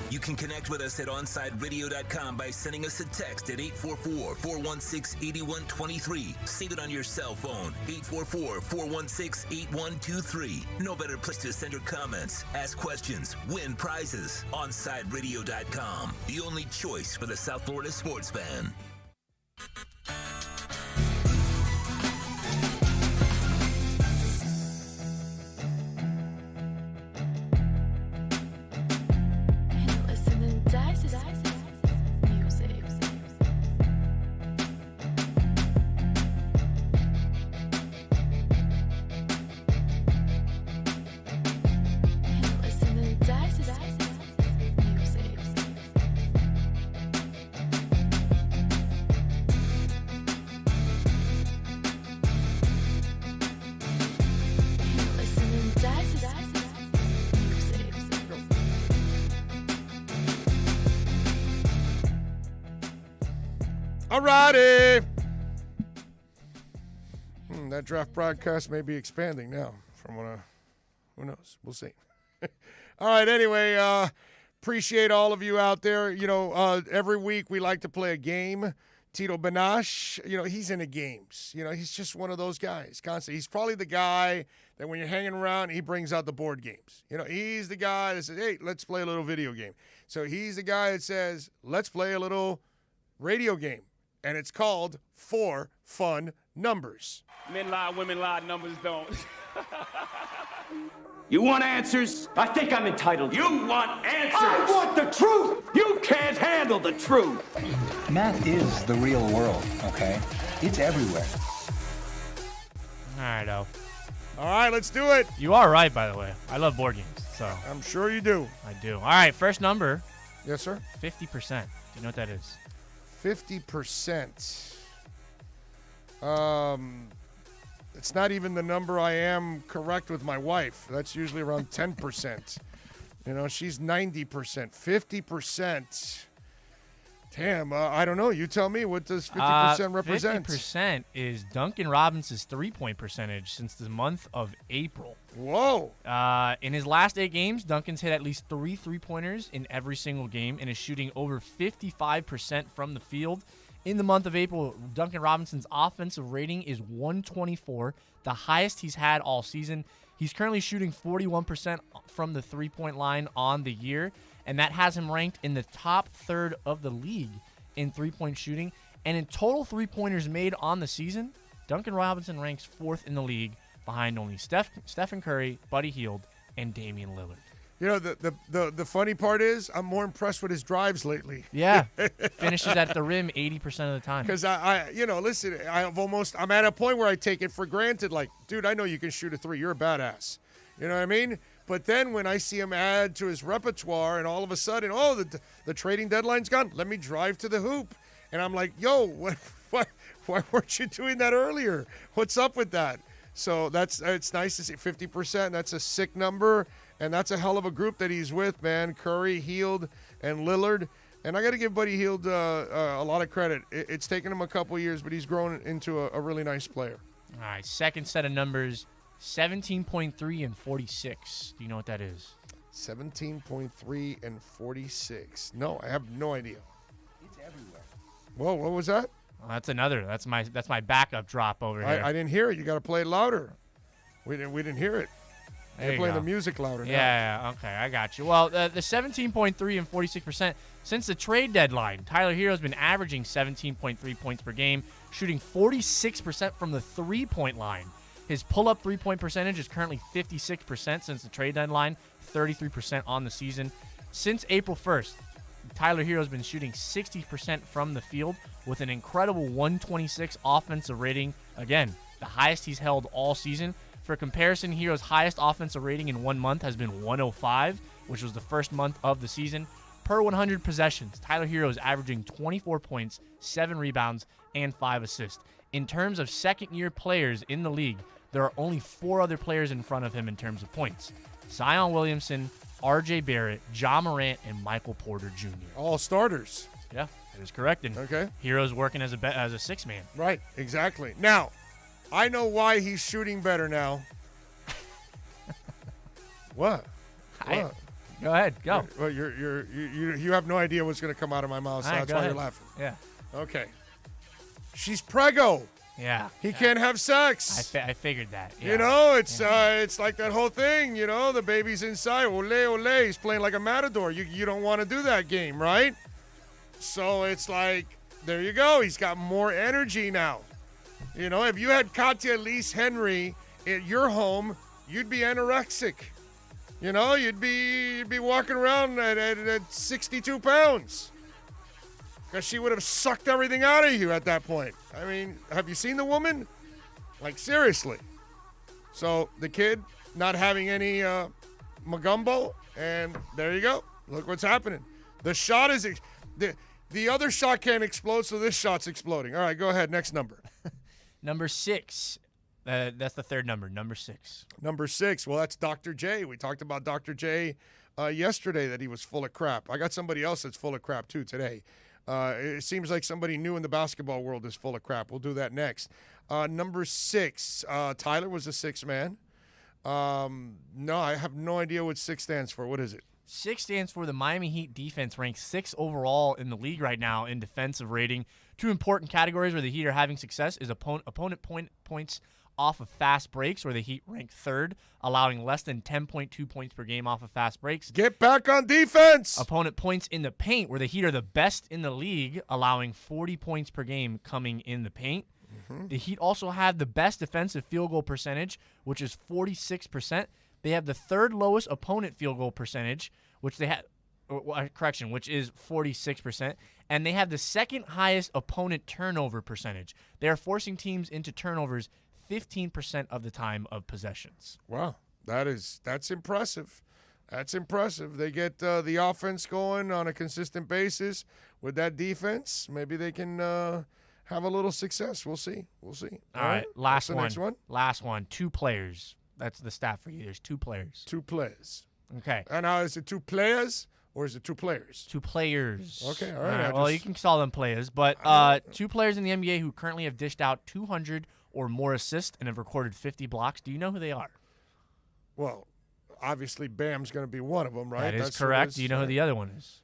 You can connect with us at OnsideRadio.com by sending us a text at 844-416-8123. Save it on your cell phone, 844-416-8123. No better place to send your comments, ask questions, win prizes. OnsideRadio.com, the only choice for the South Florida sports fan. Alrighty. That draft broadcast may be expanding now from what who knows? We'll see. All right, anyway, appreciate all of you out there. You know, every week we like to play a game Tito Benash, he's in the games. He's just one of those guys. Constantly. He's probably the guy that when you're hanging around, he brings out the board games. He's the guy that says, hey, let's play a little video game. So he's the guy that says, let's play a little radio game. And it's called 4 Fun Numbers. Men lie, women lie, numbers don't. You want answers? I think I'm entitled. You want answers? I want the truth! You can't handle the truth! Math is the real world, okay? It's everywhere. All right, O. All right, let's do it. You are right, by the way. I love board games, so. I'm sure you do. I do. All right, first number. Yes, sir. 50%. Do you know what that is? 50%. It's not even the number I am correct with my wife. That's usually around 10%. She's 90%. 50%. Damn, I don't know. You tell me. What does 50% represent? 50% is Duncan Robinson's three-point percentage since the month of April. Whoa. In his last 8 games, Duncan's hit at least 3 three-pointers in every single game and is shooting over 55% from the field. In the month of April, Duncan Robinson's offensive rating is 124, the highest he's had all season. He's currently shooting 41% from the three-point line on the year, and that has him ranked in the top third of the league in three-point shooting. And in total three-pointers made on the season, Duncan Robinson ranks 4th in the league behind only Stephen Curry, Buddy Hield, and Damian Lillard. The funny part is I'm more impressed with his drives lately. Yeah, finishes at the rim 80% of the time. Because listen, I'm at a point where I take it for granted. Like, dude, I know you can shoot a 3. You're a badass. You know what I mean? But then when I see him add to his repertoire, and all of a sudden, the trading deadline's gone. Let me drive to the hoop, and I'm like, yo, why weren't you doing that earlier? What's up with that? So it's nice to see 50%. That's a sick number. And that's a hell of a group that he's with, man. Curry, Hield, and Lillard. And I got to give Buddy Hield a lot of credit. It's taken him a couple years, but he's grown into a really nice player. All right, second set of numbers, 17.3 and 46. Do you know what that is? 17.3 and 46. No, I have no idea. It's everywhere. Whoa, what was that? Well, that's another. That's my backup drop over here. I didn't hear it. You got to play it louder. We didn't hear it. You're playing the music louder now. Yeah, okay, I got you. Well, the 17.3 and 46%, since the trade deadline, Tyler Hero's been averaging 17.3 points per game, shooting 46% from the three-point line. His pull-up three-point percentage is currently 56% since the trade deadline, 33% on the season. Since April 1st, Tyler Hero's been shooting 60% from the field with an incredible 126 offensive rating. Again, the highest he's held all season. For comparison, Hero's highest offensive rating in 1 month has been 105, which was the first month of the season. Per 100 possessions, Tyler Hero is averaging 24 points, 7 rebounds, and 5 assists. In terms of second-year players in the league, there are only 4 other players in front of him in terms of points. Zion Williamson, R.J. Barrett, Ja Morant, and Michael Porter Jr. All starters. Yeah, that is correct. And okay. Hero's working as a six-man. Right, exactly. Now, I know why he's shooting better now. What? Go ahead, go. Well, you have no idea what's going to come out of my mouth, so that's why you're laughing. Yeah. Okay. She's preggo. Yeah. He can't have sex. I figured that. Yeah. You know, it's like that whole thing, the baby's inside. Ole, ole. He's playing like a matador. You don't want to do that game, right? So it's like, there you go. He's got more energy now. If you had Katya Elise Henry at your home, you'd be anorexic. You'd be walking around at 62 pounds. Because she would have sucked everything out of you at that point. I mean, have you seen the woman? Like, seriously. So, the kid not having any magumbo, and there you go. Look what's happening. The shot is... The other shot can't explode, so this shot's exploding. All right, go ahead. Next number. Number 6. That's the third number, number 6. Number 6. Well, that's Dr. J. We talked about Dr. J yesterday, that he was full of crap. I got somebody else that's full of crap, too, today. It seems like somebody new in the basketball world is full of crap. We'll do that next. Number 6. Tyler was a 6 man. No, I have no idea what 6 stands for. What is it? 6 stands for the Miami Heat defense, ranked 6th overall in the league right now in defensive rating. 2 important categories where the Heat are having success is opponent points off of fast breaks, where the Heat rank 3rd, allowing less than 10.2 points per game off of fast breaks. Get back on defense! Opponent points in the paint, where the Heat are the best in the league, allowing 40 points per game coming in the paint. The Heat also have the best defensive field goal percentage, which is 46%. They have the 3rd lowest opponent field goal percentage, which they had, which is 46%, and they have the 2nd highest opponent turnover percentage. They are forcing teams into turnovers 15% of the time of possessions. Wow, that's impressive. That's impressive. They get the offense going on a consistent basis with that defense. Maybe they can have a little success. We'll see. All right, last one. Next one. Last one. 2 players. That's the stat for you. There's 2 players. 2 players. Okay. And now is it 2 players or is it 2 players? 2 players. Okay, all right. Well, you can call them players, but 2 players in the NBA who currently have dished out 200 or more assists and have recorded 50 blocks. Do you know who they are? Well, obviously Bam's going to be one of them, right? That is correct. Do you know who the other one is?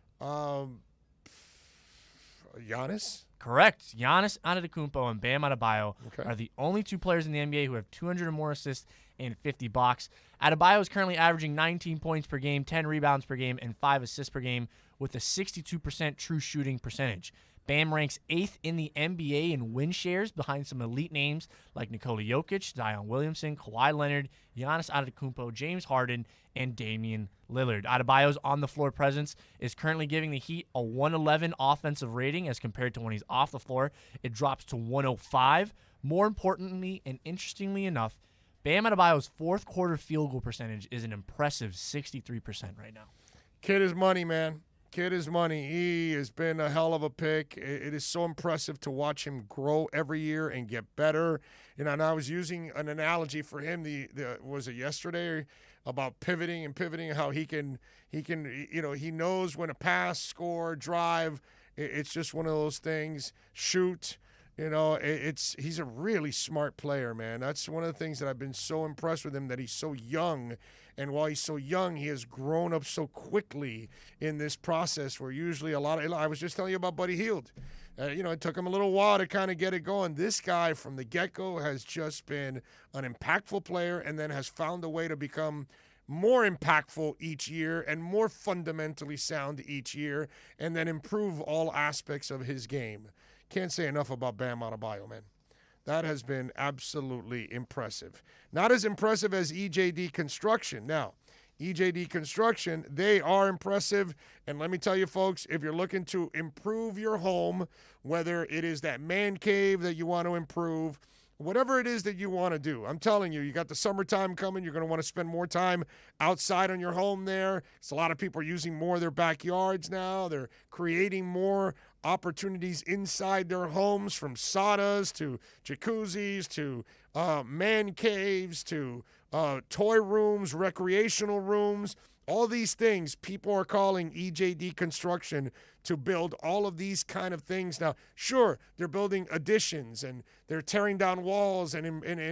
Giannis? Correct. Giannis Antetokounmpo and Bam Adebayo are the only 2 players in the NBA who have 200 or more assists and 50 blocks. Adebayo is currently averaging 19 points per game, 10 rebounds per game, and 5 assists per game with a 62% true shooting percentage. Bam ranks 8th in the NBA in win shares behind some elite names like Nikola Jokic, Zion Williamson, Kawhi Leonard, Giannis Antetokounmpo, James Harden, and Damian Lillard. Adebayo's on-the-floor presence is currently giving the Heat a 111 offensive rating as compared to when he's off the floor. It drops to 105. More importantly and interestingly enough, Bam Adebayo's 4th quarter field goal percentage is an impressive 63% right now. Kid is money, man. Kid is money. He has been a hell of a pick. It is so impressive to watch him grow every year and get better. And I was using an analogy for him. Was it yesterday about pivoting, how he can he knows when to pass, score, drive. It's just one of those things. Shoot. He's a really smart player, man. That's one of the things that I've been so impressed with him, that he's so young. And while he's so young, he has grown up so quickly in this process where usually I was just telling you about Buddy Hield. It took him a little while to kind of get it going. This guy from the get-go has just been an impactful player and then has found a way to become more impactful each year and more fundamentally sound each year and then improve all aspects of his game. Can't say enough about Bam Adebayo, man. That has been absolutely impressive. Not as impressive as EJD Construction. Now, EJD Construction, they are impressive. And let me tell you, folks, if you're looking to improve your home, whether it is that man cave that you want to improve, whatever it is that you want to do, I'm telling you, you got the summertime coming. You're going to want to spend more time outside on your home there. So a lot of people are using more of their backyards now. They're creating more opportunities inside their homes, from saunas to jacuzzis to man caves to toy rooms, recreational rooms. All these things people are calling EJD Construction to build all of these kind of things. Now, sure, they're building additions and they're tearing down walls and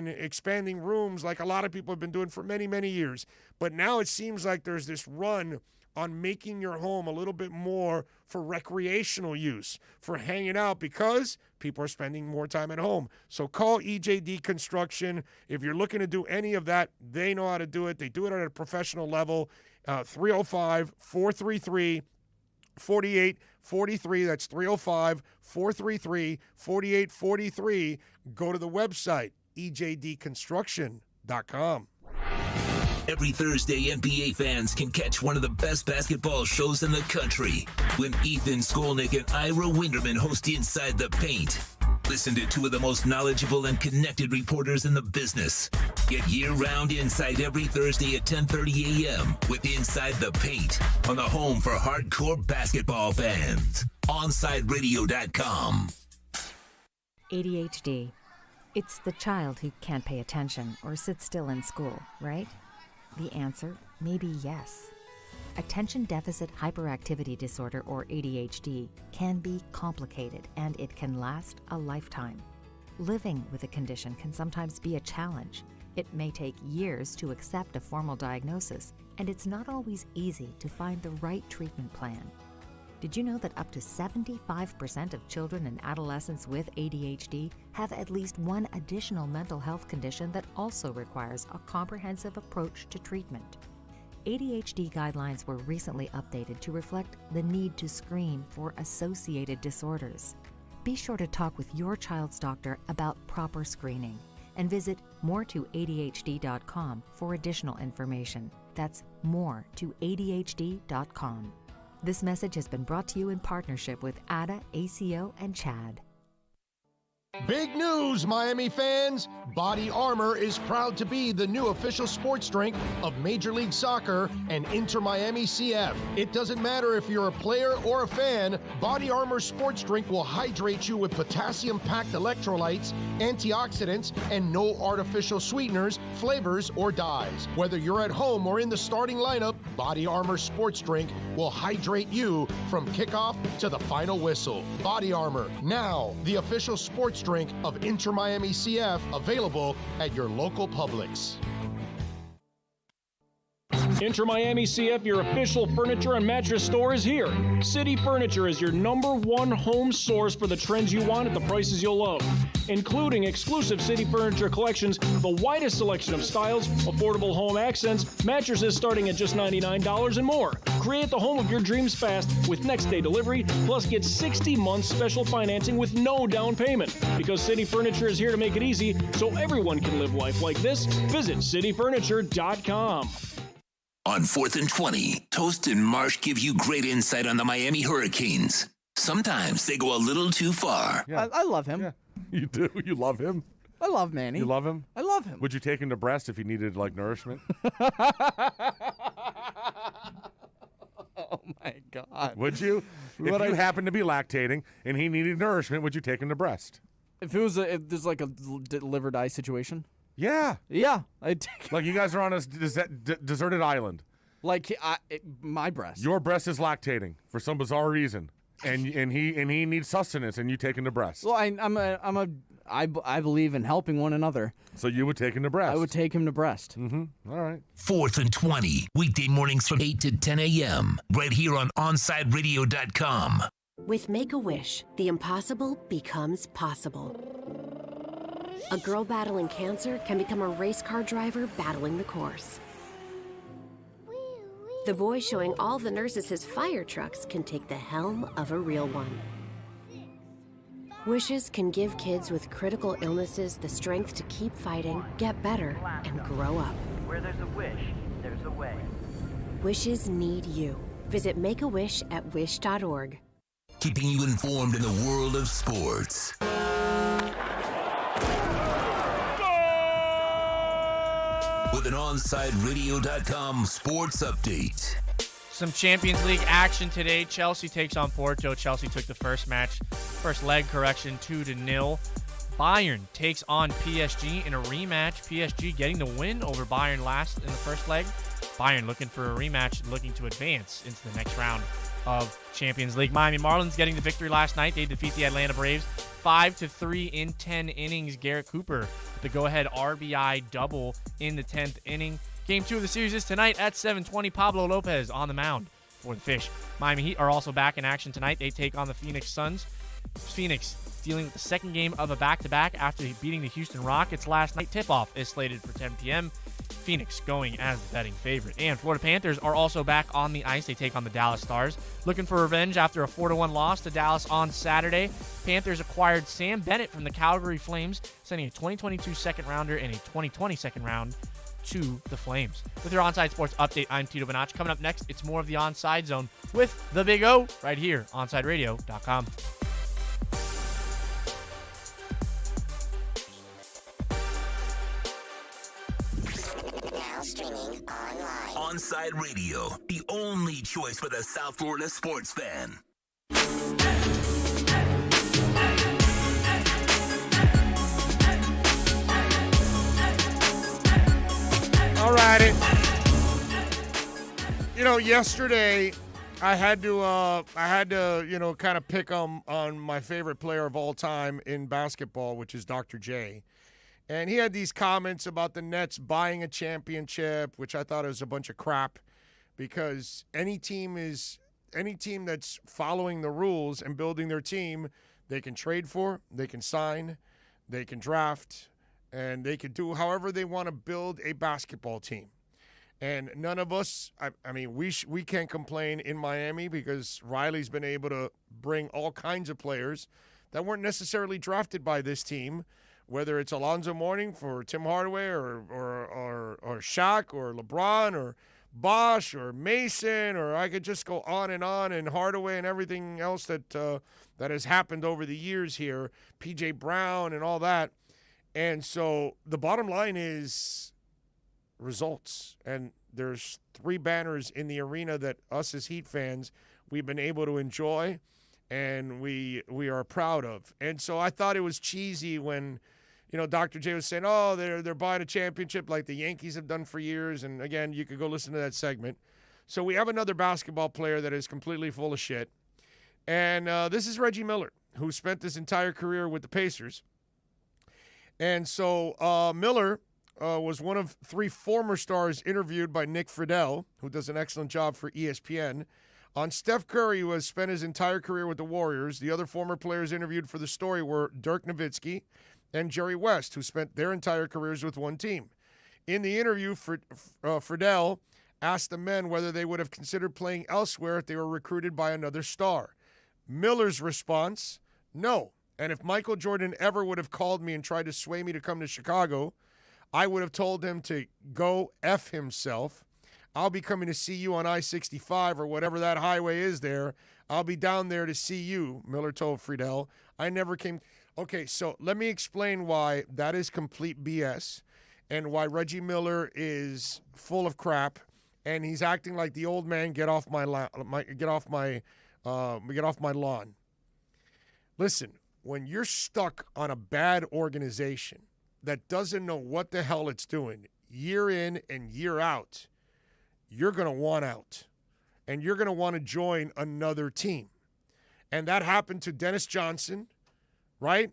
expanding rooms like a lot of people have been doing for many, many years. But now it seems like there's this run on making your home a little bit more for recreational use, for hanging out, because people are spending more time at home. So call EJD Construction. If you're looking to do any of that, they know how to do it. They do it at a professional level. 305-433-4843. That's 305-433-4843. Go to the website, ejdconstruction.com. Every Thursday, NBA fans can catch one of the best basketball shows in the country when Ethan Skolnick and Ira Winderman host Inside the Paint. Listen to 2 of the most knowledgeable and connected reporters in the business. Get year-round insight every Thursday at 10:30 a.m. with Inside the Paint on the home for hardcore basketball fans. OnsideRadio.com. ADHD. It's the child who can't pay attention or sit still in school, right? The answer may be yes. Attention Deficit Hyperactivity Disorder, or ADHD, can be complicated and it can last a lifetime. Living with a condition can sometimes be a challenge. It may take years to accept a formal diagnosis, and it's not always easy to find the right treatment plan. Did you know that up to 75% of children and adolescents with ADHD have at least one additional mental health condition that also requires a comprehensive approach to treatment? ADHD guidelines were recently updated to reflect the need to screen for associated disorders. Be sure to talk with your child's doctor about proper screening and visit more2adhd.com for additional information. That's more2adhd.com. This message has been brought to you in partnership with ADA, ACO, and CHAD. Big news, Miami fans! Body Armor is proud to be the new official sports drink of Major League Soccer and Inter Miami CF. It doesn't matter if you're a player or a fan, Body Armor sports drink will hydrate you with potassium-packed electrolytes, antioxidants, and no artificial sweeteners, flavors, or dyes. Whether you're at home or in the starting lineup, Body Armor sports drink will hydrate you from kickoff to the final whistle. Body Armor, now the official sports drink of Inter Miami CF, available at your local Publix. Inter Miami CF, your official furniture and mattress store, is here. City Furniture is your #1 home source for the trends you want at the prices you'll love, including exclusive City Furniture collections, the widest selection of styles, affordable home accents, mattresses starting at just $99 and more. Create the home of your dreams fast with next-day delivery, plus get 60 months special financing with no down payment. Because City Furniture is here to make it easy so everyone can live life like this, visit cityfurniture.com. On 4th and 20, Toast and Marsh give you great insight on the Miami Hurricanes. Sometimes they go a little too far. Yeah. I love him. Yeah. You do? You love him? I love Manny. You love him? I love him. Would you take him to breast if he needed, like, nourishment? Oh, my God. Would you? If you happened to be lactating and he needed nourishment, would you take him to breast? If there's like a live or die situation? Yeah. Yeah. I'd take Like you guys are on a deserted island. Like my breast. Your breast is lactating for some bizarre reason. And he needs sustenance, and you take him to breast. Well, I believe in helping one another. So you would take him to breast. I would take him to breast. Mm-hmm. All right. 4th and 20, weekday mornings from 8 to 10 a.m. right here on OnsideRadio.com. With Make-A-Wish, the impossible becomes possible. A girl battling cancer can become a race car driver battling the course. The boy showing all the nurses his fire trucks can take the helm of a real one. Wishes can give kids with critical illnesses the strength to keep fighting, get better, and grow up. Where there's a wish, there's a way. Wishes need you. Visit Make-A-Wish at wish.org. Keeping you informed in the world of sports. With an OnsideRadio.com sports update. Some Champions League action today. Chelsea takes on Porto. Chelsea took the first leg, 2-0. Bayern takes on PSG in a rematch. PSG getting the win over Bayern last in the first leg. Bayern looking for a rematch, looking to advance into the next round of Champions League. Miami Marlins getting the victory last night. They defeat the Atlanta Braves 5-3 in 10 innings. Garrett Cooper, the go-ahead RBI double in the 10th inning. Game 2 of the series is tonight at 7:20. Pablo Lopez on the mound for the Fish. Miami Heat are also back in action tonight. They take on the Phoenix Suns. Phoenix dealing with the second game of a back-to-back after beating the Houston Rockets last night. Tip-off is slated for 10 p.m. Phoenix going as the betting favorite. And Florida Panthers are also back on the ice. They take on the Dallas Stars. Looking for revenge after a 4-1 loss to Dallas on Saturday. Panthers acquired Sam Bennett from the Calgary Flames, sending a 2022 second-rounder and a 2020 second-round to the Flames. With your Onside Sports Update, I'm Tito Bonacci. Coming up next, it's more of the Onside Zone with the Big O right here, OnsideRadio.com. Now streaming online. Onside Radio, the only choice for the South Florida sports fan. All righty. You know, yesterday I had to kind of pick on my favorite player of all time in basketball, which is Dr. J. And he had these comments about the Nets buying a championship, which I thought was a bunch of crap, because any team that's following the rules and building their team, they can trade for, they can sign, they can draft, and they can do however they want to build a basketball team. And none of us, I mean, we can't complain in Miami because Riley's been able to bring all kinds of players that weren't necessarily drafted by this team, whether it's Alonzo Mourning for Tim Hardaway or Shaq or LeBron or Bosh or Mason, or I could just go on, and Hardaway and everything else that has happened over the years here, P.J. Brown and all that. And so the bottom line is results. And there's 3 banners in the arena that us as Heat fans, we've been able to enjoy and we are proud of. And so I thought it was cheesy when, Dr. J was saying, oh, they're buying a championship like the Yankees have done for years. And again, you could go listen to that segment. So we have another basketball player that is completely full of shit. And this is Reggie Miller, who spent his entire career with the Pacers. And so Miller was one of 3 former stars interviewed by Nick Friedel, who does an excellent job for ESPN, on Steph Curry, who has spent his entire career with the Warriors. The other former players interviewed for the story were Dirk Nowitzki and Jerry West, who spent their entire careers with one team. In the interview, Friedel asked the men whether they would have considered playing elsewhere if they were recruited by another star. Miller's response, no. And if Michael Jordan ever would have called me and tried to sway me to come to Chicago, I would have told him to go F himself. I'll be coming to see you on I-65 or whatever that highway is there. I'll be down there to see you, Miller told Friedel. I never came. Okay, so let me explain why that is complete BS and why Reggie Miller is full of crap and he's acting like the old man, get off my lawn. Listen, when you're stuck on a bad organization that doesn't know what the hell it's doing year in and year out, you're going to want out. And you're going to want to join another team. And that happened to Dennis Johnson, right?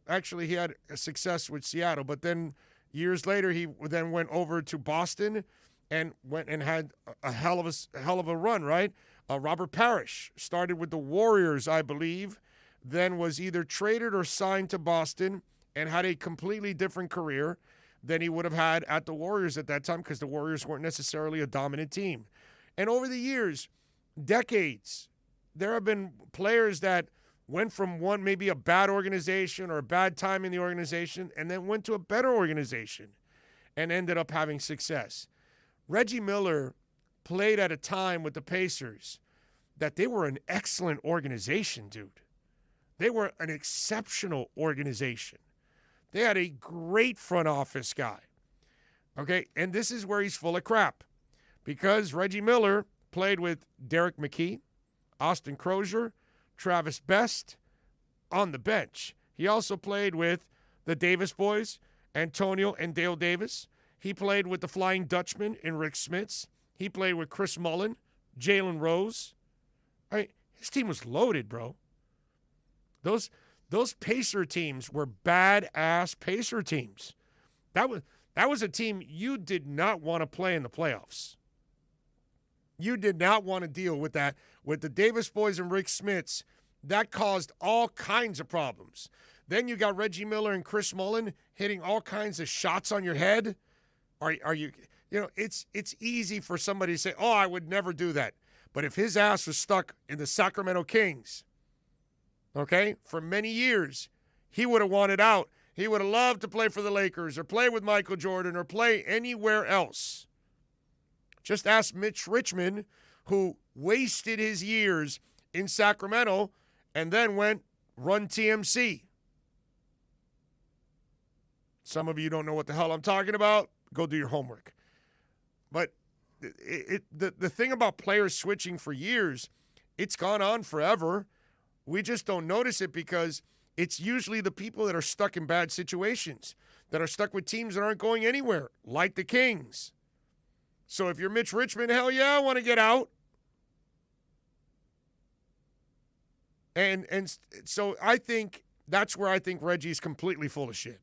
Actually, he had a success with Seattle, but then years later, he then went over to Boston and went and had a hell of a run, right? Robert Parrish started with the Warriors, I believe, then was either traded or signed to Boston and had a completely different career than he would have had at the Warriors at that time because the Warriors weren't necessarily a dominant team. And over the years, decades, there have been players that went from one, maybe a bad organization or a bad time in the organization, and then went to a better organization and ended up having success. Reggie Miller played at a time with the Pacers that they were an excellent organization, dude. They were an exceptional organization. They had a great front office guy. Okay, and this is where he's full of crap because Reggie Miller played with Derek McKee, Austin Crozier, Travis Best on the bench. He also played with the Davis boys, Antonio and Dale Davis. He played with the Flying Dutchman in Rick Smits. He played with Chris Mullin, Jalen Rose. His team was loaded, bro. Those Pacer teams were badass Pacer teams. That was a team you did not want to play in the playoffs. You did not want to deal with that. With the Davis boys and Rick Smits, that caused all kinds of problems. Then you got Reggie Miller and Chris Mullin hitting all kinds of shots on your head. Are you it's easy for somebody to say, "Oh, I would never do that." But if his ass was stuck in the Sacramento Kings, okay, for many years, he would have wanted out. He would have loved to play for the Lakers or play with Michael Jordan or play anywhere else. Just ask Mitch Richmond, who wasted his years in Sacramento and then went run TMC. Some of you don't know what the hell I'm talking about. Go do your homework. But the thing about players switching for years, it's gone on forever. We just don't notice it because it's usually the people that are stuck in bad situations, that are stuck with teams that aren't going anywhere, like the Kings. So if you're Mitch Richmond, hell yeah, I want to get out. And so I think that's where I think Reggie's completely full of shit.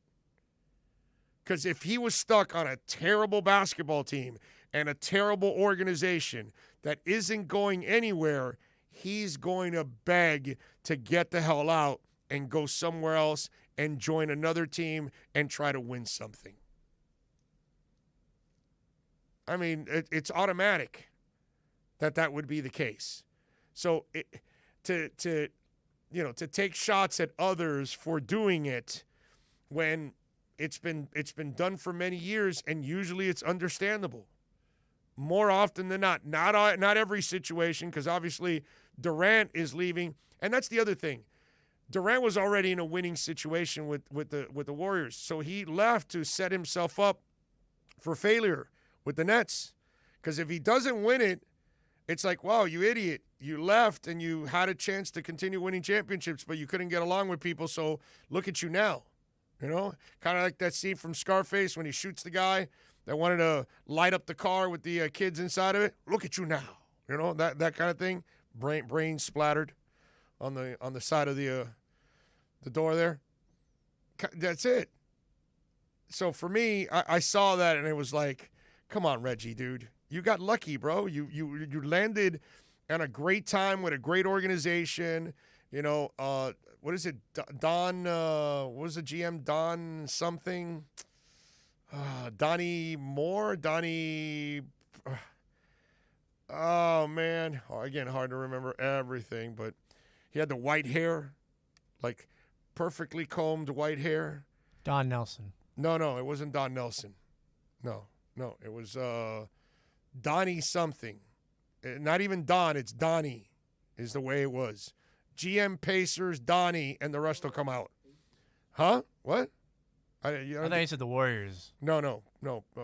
Because if he was stuck on a terrible basketball team and a terrible organization that isn't going anywhere, he's going to beg to get the hell out and go somewhere else and join another team and try to win something. I mean, it's automatic that would be the case. So to take shots at others for doing it when it's been done for many years, and usually it's understandable. More often than not every situation, because obviously Durant is leaving, and that's the other thing. Durant was already in a winning situation with the Warriors, so he left to set himself up for failure with the Nets. Because if he doesn't win it, it's like, wow, you idiot. You left and you had a chance to continue winning championships, but you couldn't get along with people, so look at you now. You know, kind of like that scene from Scarface when he shoots the guy that wanted to light up the car with the kids inside of it. Look at you now. You know, that kind of thing. Brain splattered on the side of the door there. That's it. So for me, I saw that and it was like, come on, Reggie, dude. You got lucky, bro. You landed on a great time with a great organization. You know, what is it? Don, what was the GM? Don something? Donnie Moore? Donnie. Oh, man. Again, hard to remember everything, but he had the white hair, like perfectly combed white hair. Don Nelson. No, it wasn't Don Nelson. No, it was Donnie something. Not even Don, it's Donnie is the way it was. GM Pacers, Donnie, and the rest will come out. Huh? What? I thought you said the Warriors. No,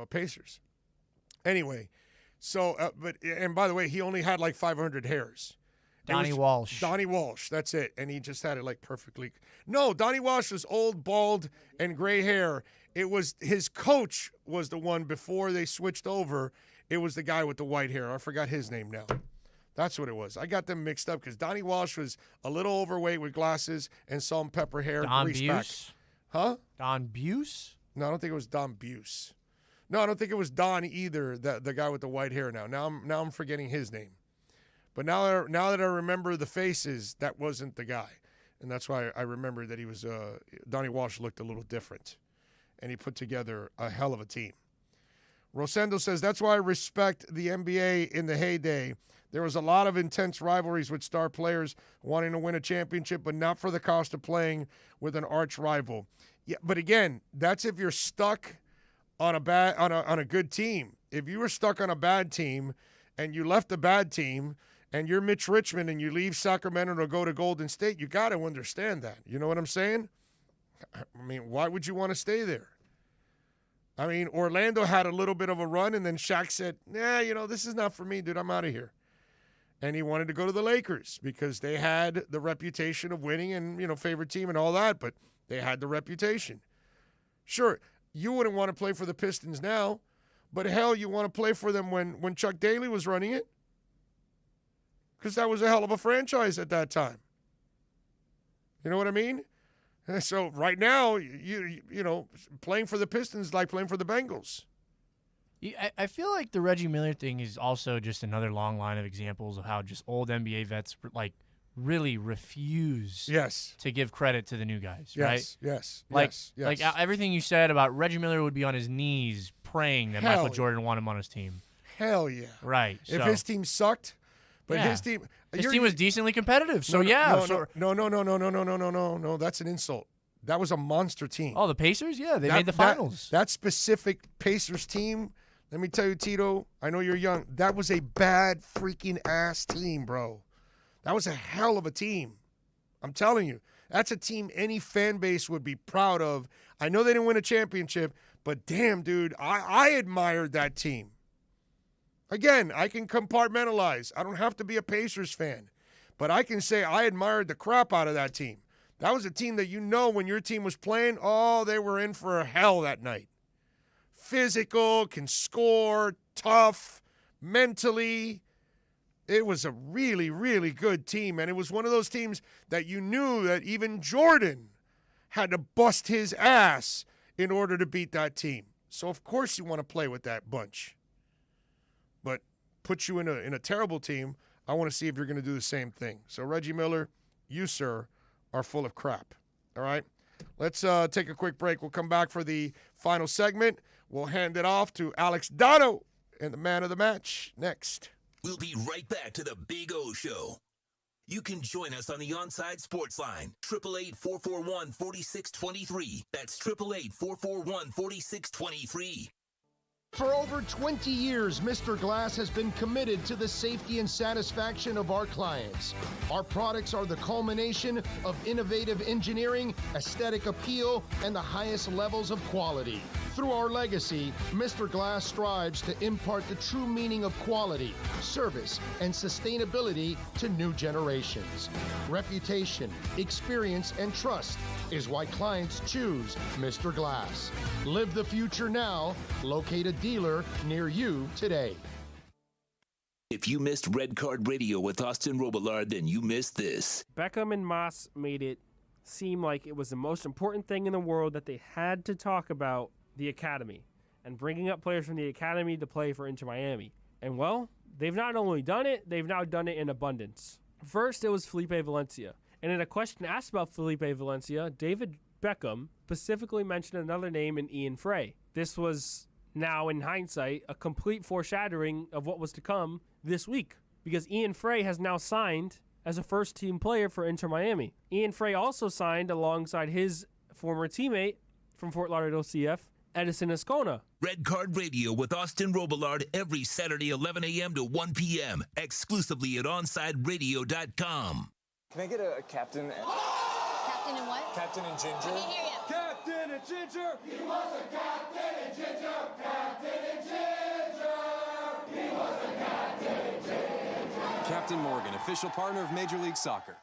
Pacers. Anyway, so, and by the way, he only had like 500 hairs. Donnie Walsh. Donnie Walsh, that's it. And he just had it like perfectly. No, Donnie Walsh was old, bald, and gray hair. It was his coach was the one before they switched over. It was the guy with the white hair. I forgot his name now. That's what it was. I got them mixed up because Donnie Walsh was a little overweight with glasses and salt and pepper hair. Don Buse? Huh? Don Buse? No, I don't think it was Don Buse. No, I don't think it was Don either, the guy with the white hair now. Now I'm forgetting his name. But now that I remember the faces, that wasn't the guy. And that's why I remember that he was Donnie Walsh looked a little different. And he put together a hell of a team. Rosendo says, that's why I respect the NBA in the heyday. There was a lot of intense rivalries with star players wanting to win a championship, but not for the cost of playing with an arch rival. Yeah, but again, that's if you're stuck on a good team. If you were stuck on a bad team and you left a bad team and you're Mitch Richmond and you leave Sacramento to go to Golden State, you got to understand that. You know what I'm saying? I mean, why would you want to stay there? I mean, Orlando had a little bit of a run, and then Shaq said, this is not for me, dude. I'm out of here. And he wanted to go to the Lakers because they had the reputation of winning and, favorite team and all that, but they had the reputation. Sure, you wouldn't want to play for the Pistons now, but hell, you want to play for them when Chuck Daly was running it? Because that was a hell of a franchise at that time. You know what I mean? So right now, you playing for the Pistons is like playing for the Bengals. I feel like the Reggie Miller thing is also just another long line of examples of how just old NBA vets really refuse to give credit to the new guys, right? Yes. Like everything you said about Reggie Miller would be on his knees praying that Michael Jordan wanted him on his team. Hell yeah. Right. If his team sucked, but his team was decently competitive. So No, that's an insult. That was a monster team. Oh, the Pacers? Yeah, they made the finals. That specific Pacers team, let me tell you, Tito, I know you're young. That was a bad freaking ass team, bro. That was a hell of a team. I'm telling you. That's a team any fan base would be proud of. I know they didn't win a championship, but damn, dude, I admired that team. Again, I can compartmentalize. I don't have to be a Pacers fan, but I can say I admired the crap out of that team. That was a team that when your team was playing, they were in for hell that night. Physical, can score, tough, mentally. It was a really, really good team, and it was one of those teams that you knew that even Jordan had to bust his ass in order to beat that team. So, of course, you want to play with that bunch. But put you in a terrible team, I want to see if you're going to do the same thing. So, Reggie Miller, you, sir, are full of crap. All right? Let's take a quick break. We'll come back for the final segment. We'll hand it off to Alex Dono and the man of the match next. We'll be right back to the Big O Show. You can join us on the Onside Sports Line, 888-441-4623. That's 888-441-4623. For over 20 years, Mr. Glass has been committed to the safety and satisfaction of our clients. Our products are the culmination of innovative engineering, aesthetic appeal, and the highest levels of quality. Through our legacy, Mr. Glass strives to impart the true meaning of quality, service, and sustainability to new generations. Reputation, experience, and trust is why clients choose Mr. Glass. Live the future now. Locate a dealer near you today. If you missed Red Card Radio with Austin Robillard, then you missed this. Beckham and Moss made it seem like it was the most important thing in the world that they had to talk about the academy and bringing up players from the academy to play for Inter Miami. And well, they've not only done it, they've now done it in abundance. First, it was Felipe Valencia. And in a question asked about Felipe Valencia, David Beckham specifically mentioned another name in Ian Frey. This was now, in hindsight, a complete foreshadowing of what was to come this week, because Ian Frey has now signed as a first-team player for Inter Miami. Ian Frey also signed alongside his former teammate from Fort Lauderdale CF, Edison Ascona. Red Card Radio with Austin Robillard every Saturday 11 a.m. to 1 p.m. exclusively at OnsideRadio.com. Can I get a captain? Captain and what? Captain and Ginger. I can't hear you. Captain and Ginger. He was a captain and ginger, captain and ginger. He was a captain and ginger. Captain Morgan, official partner of Major League Soccer.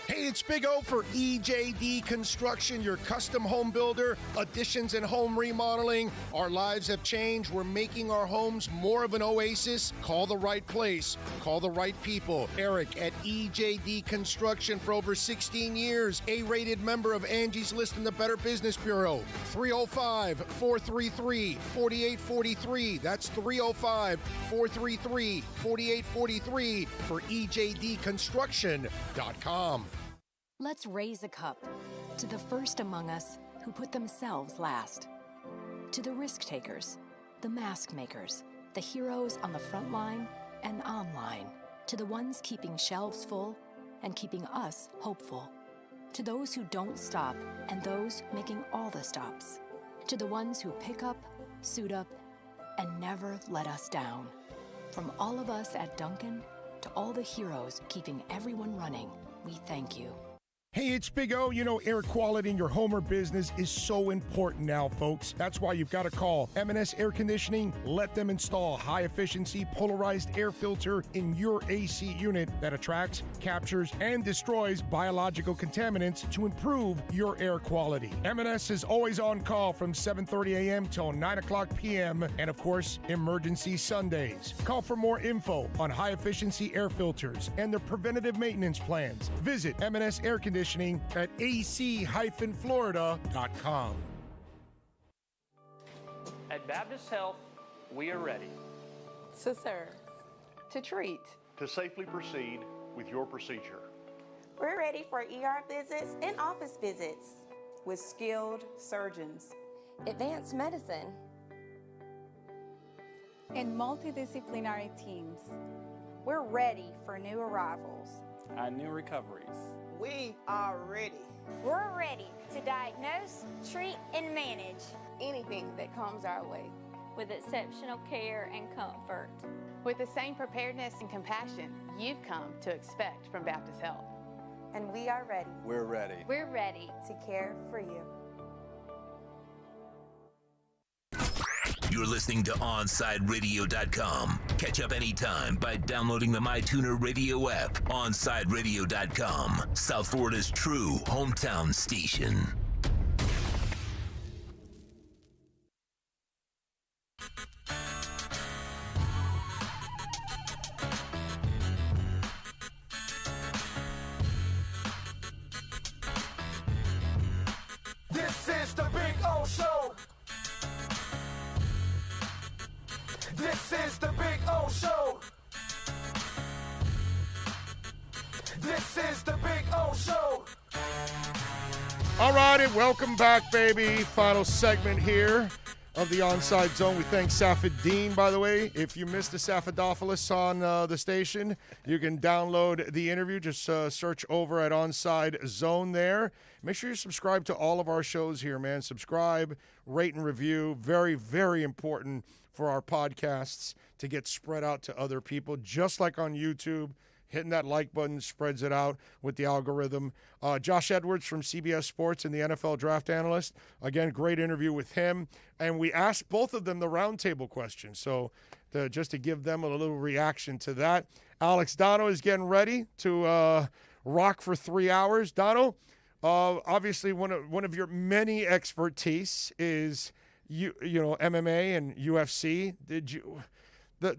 Hey, it's Big O for EJD Construction, your custom home builder, additions and home remodeling. Our lives have changed. We're making our homes more of an oasis. Call the right place. Call the right people. Eric at EJD Construction for over 16 years. A-rated member of Angie's List in the Better Business Bureau. 305-433-4843. That's 305-433-4843 for EJDConstruction.com. Let's raise a cup to the first among us who put themselves last. To the risk takers, the mask makers, the heroes on the front line and online. To the ones keeping shelves full and keeping us hopeful. To those who don't stop and those making all the stops. To the ones who pick up, suit up, and never let us down. From all of us at Duncan to all the heroes keeping everyone running, we thank you. Hey, it's Big O. You know, air quality in your home or business is so important now, folks. That's why you've got to call M&S Air Conditioning. Let them install a high-efficiency polarized air filter in your AC unit that attracts, captures, and destroys biological contaminants to improve your air quality. M&S is always on call from 7:30 a.m. till 9 o'clock p.m. and, of course, emergency Sundays. Call for more info on high-efficiency air filters and their preventative maintenance plans. Visit M&S Air Conditioning at ac-florida.com. At Baptist Health, we are ready to serve, to treat, to safely proceed with your procedure. We're ready for ER visits and office visits with skilled surgeons, advanced medicine, and multidisciplinary teams. We're ready for new arrivals and new recoveries. We are ready. We're ready to diagnose, treat, and manage anything that comes our way with exceptional care and comfort. With the same preparedness and compassion you've come to expect from Baptist Health. And we are ready. We're ready. We're ready to care for you. You're listening to OnsideRadio.com. Catch up anytime by downloading the MyTuner Radio app. OnsideRadio.com, South Florida's true hometown station. This is the Big O Show. All righty, welcome back, baby. Final segment here of the Onside Zone. We thank Safadine, by the way. If you missed the Safadophilus on the station, you can download the interview. Just search over at Onside Zone there. Make sure you subscribe to all of our shows here, man. Subscribe, rate, and review. Very, very important for our podcasts to get spread out to other people, just like on YouTube. Hitting that like button spreads it out with the algorithm. Josh Edwards from CBS Sports and the NFL draft analyst. Again, great interview with him. And we asked both of them the roundtable question. So just to give them a little reaction to that. Alex Dono is getting ready to rock for 3 hours. Dono, obviously one of your many expertise is you know MMA and UFC. Does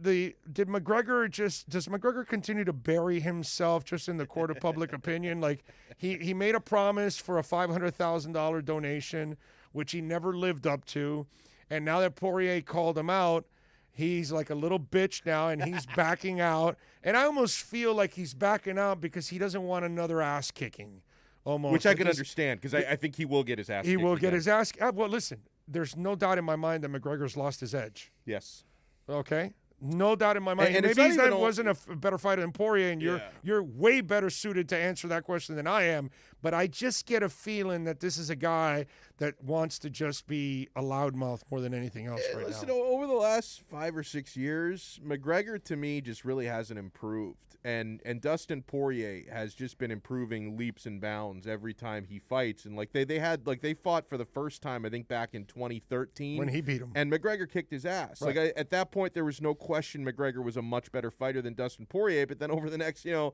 McGregor continue to bury himself just in the court of public opinion? Like he made a promise for a $500,000 donation, which he never lived up to. And now that Poirier called him out, he's like a little bitch now and he's backing out. And I almost feel like he's backing out because he doesn't want another ass kicking. Almost. Which I can understand because I think he will get his ass kicked. He will get his ass. Well, listen, there's no doubt in my mind that McGregor's lost his edge. Yes. Okay. No doubt in my mind. And maybe he wasn't a better fighter than Poirier, and you're way better suited to answer that question than I am. But I just get a feeling that this is a guy that wants to just be a loudmouth more than anything else right Listen, now. over the last 5 or 6 years, McGregor to me just really hasn't improved. And Dustin Poirier has just been improving leaps and bounds every time he fights. And they fought for the first time, I think, back in 2013 when he beat him. And McGregor kicked his ass. Right. At that point, there was no question McGregor was a much better fighter than Dustin Poirier. But then over the next, 7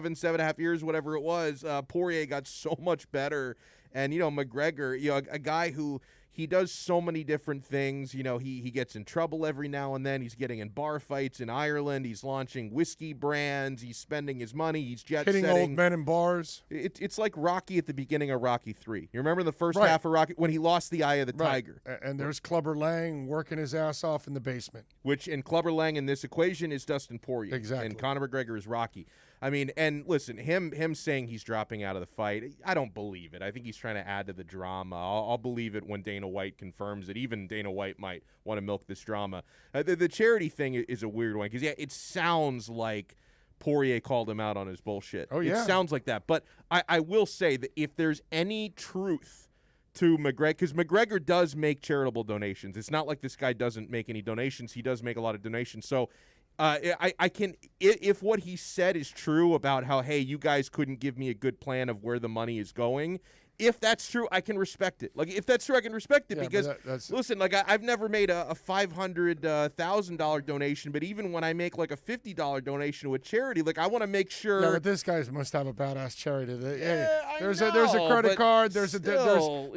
and a half years, whatever it was, Poirier got so much better. And, McGregor, a guy who he does so many different things. He gets in trouble every now and then. He's getting in bar fights in Ireland. He's launching whiskey brands. He's spending his money. He's jet-setting. Hitting old men in bars. It's like Rocky at the beginning of Rocky 3. You remember the first half of Rocky when he lost the eye of the tiger? And there's Clubber Lang working his ass off in the basement. And Clubber Lang in this equation is Dustin Poirier. Exactly. And Conor McGregor is Rocky. I mean, and listen, him saying he's dropping out of the fight, I don't believe it. I think he's trying to add to the drama. I'll believe it when Dana White confirms it. Even Dana White might want to milk this drama. The charity thing is a weird one because, it sounds like Poirier called him out on his bullshit. Oh, yeah. It sounds like that. But I will say that if there's any truth to McGregor, because McGregor does make charitable donations. It's not like this guy doesn't make any donations. He does make a lot of donations. So I can, if what he said is true about how, hey, you guys couldn't give me a good plan of where the money is going, if that's true, I can respect it. Like, if that's true, I can respect it because, listen, like, I've never made a $500,000 donation, but even when I make, like, a $50 donation to a charity, like, I want to make sure. Yeah, but this guy must have a badass charity. There's know, a credit card. There's still,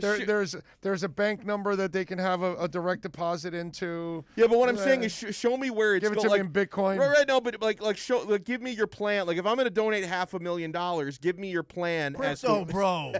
there's a bank number that they can have a direct deposit into. Yeah, but what I'm saying is show me where it's give it to me in Bitcoin. Right, no, but give me your plan. Like, if I'm going to donate $500,000, give me your plan. Bro.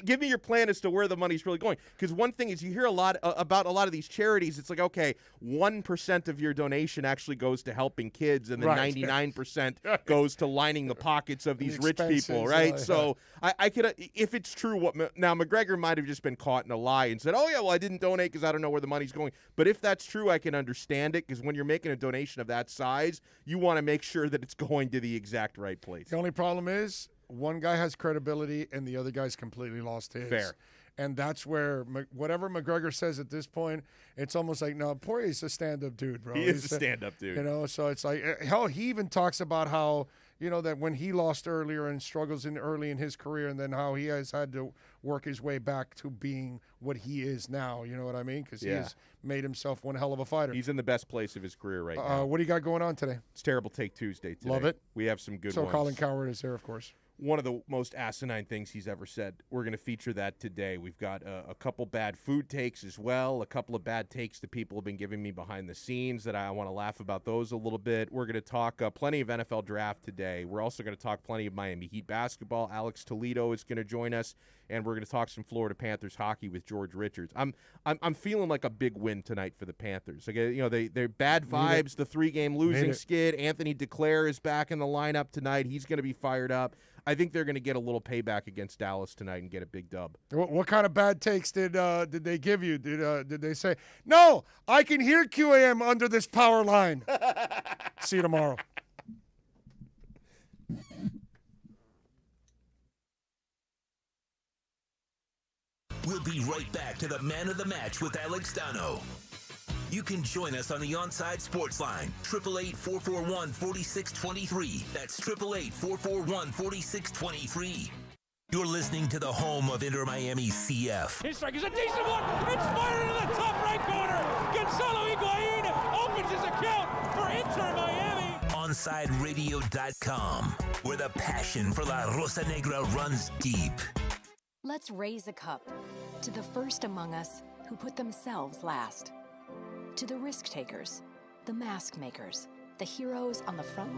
Give me your plan as to where the money's really going. Because one thing is, you hear a lot about a lot of these charities. It's like, okay, 1% of your donation actually goes to helping kids, and then 99% goes to lining the pockets of these rich people, right? So I could, if it's true, now McGregor might have just been caught in a lie and said, oh yeah, well I didn't donate because I don't know where the money's going. But if that's true, I can understand it because when you're making a donation of that size, you want to make sure that it's going to the exact right place. The only problem is, one guy has credibility and the other guy's completely lost his. Fair. And that's where whatever McGregor says at this point, it's almost like, no, Poirier's a stand-up dude, bro. He is a stand-up dude. So it's like, hell, he even talks about how, that when he lost earlier and struggles early in his career and then how he has had to work his way back to being what he is now. You know what I mean? Because he has made himself one hell of a fighter. He's in the best place of his career right now. What do you got going on today? It's Terrible Take Tuesday today. Love it. We have some good so ones. So Colin Cowherd is there, of course. One of the most asinine things he's ever said. We're going to feature that today. We've got a couple bad food takes as well, a couple of bad takes that people have been giving me behind the scenes that I want to laugh about those a little bit. We're going to talk plenty of NFL draft today. We're also going to talk plenty of Miami Heat basketball. Alex Toledo is going to join us, and we're going to talk some Florida Panthers hockey with George Richards. I'm feeling like a big win tonight for the Panthers. Like, they're bad vibes. The 3-game losing skid. Anthony DeClaire is back in the lineup tonight. He's going to be fired up. I think they're going to get a little payback against Dallas tonight and get a big dub. What kind of bad takes did they give you? Did they say, no, I can hear QAM under this power line? See you tomorrow. We'll be right back to the man of the match with Alex Dano. You can join us on the Onside Sports Line, 888-441-4623. That's 888-441-4623. You're listening to the home of Inter Miami CF. His strike is a decent one. It's fired into the top right corner. Gonzalo Higuain opens his account for Inter Miami. OnsideRadio.com, where the passion for La Rosa Negra runs deep. Let's raise a cup to the first among us who put themselves last. To the risk takers, the mask makers, the heroes on the front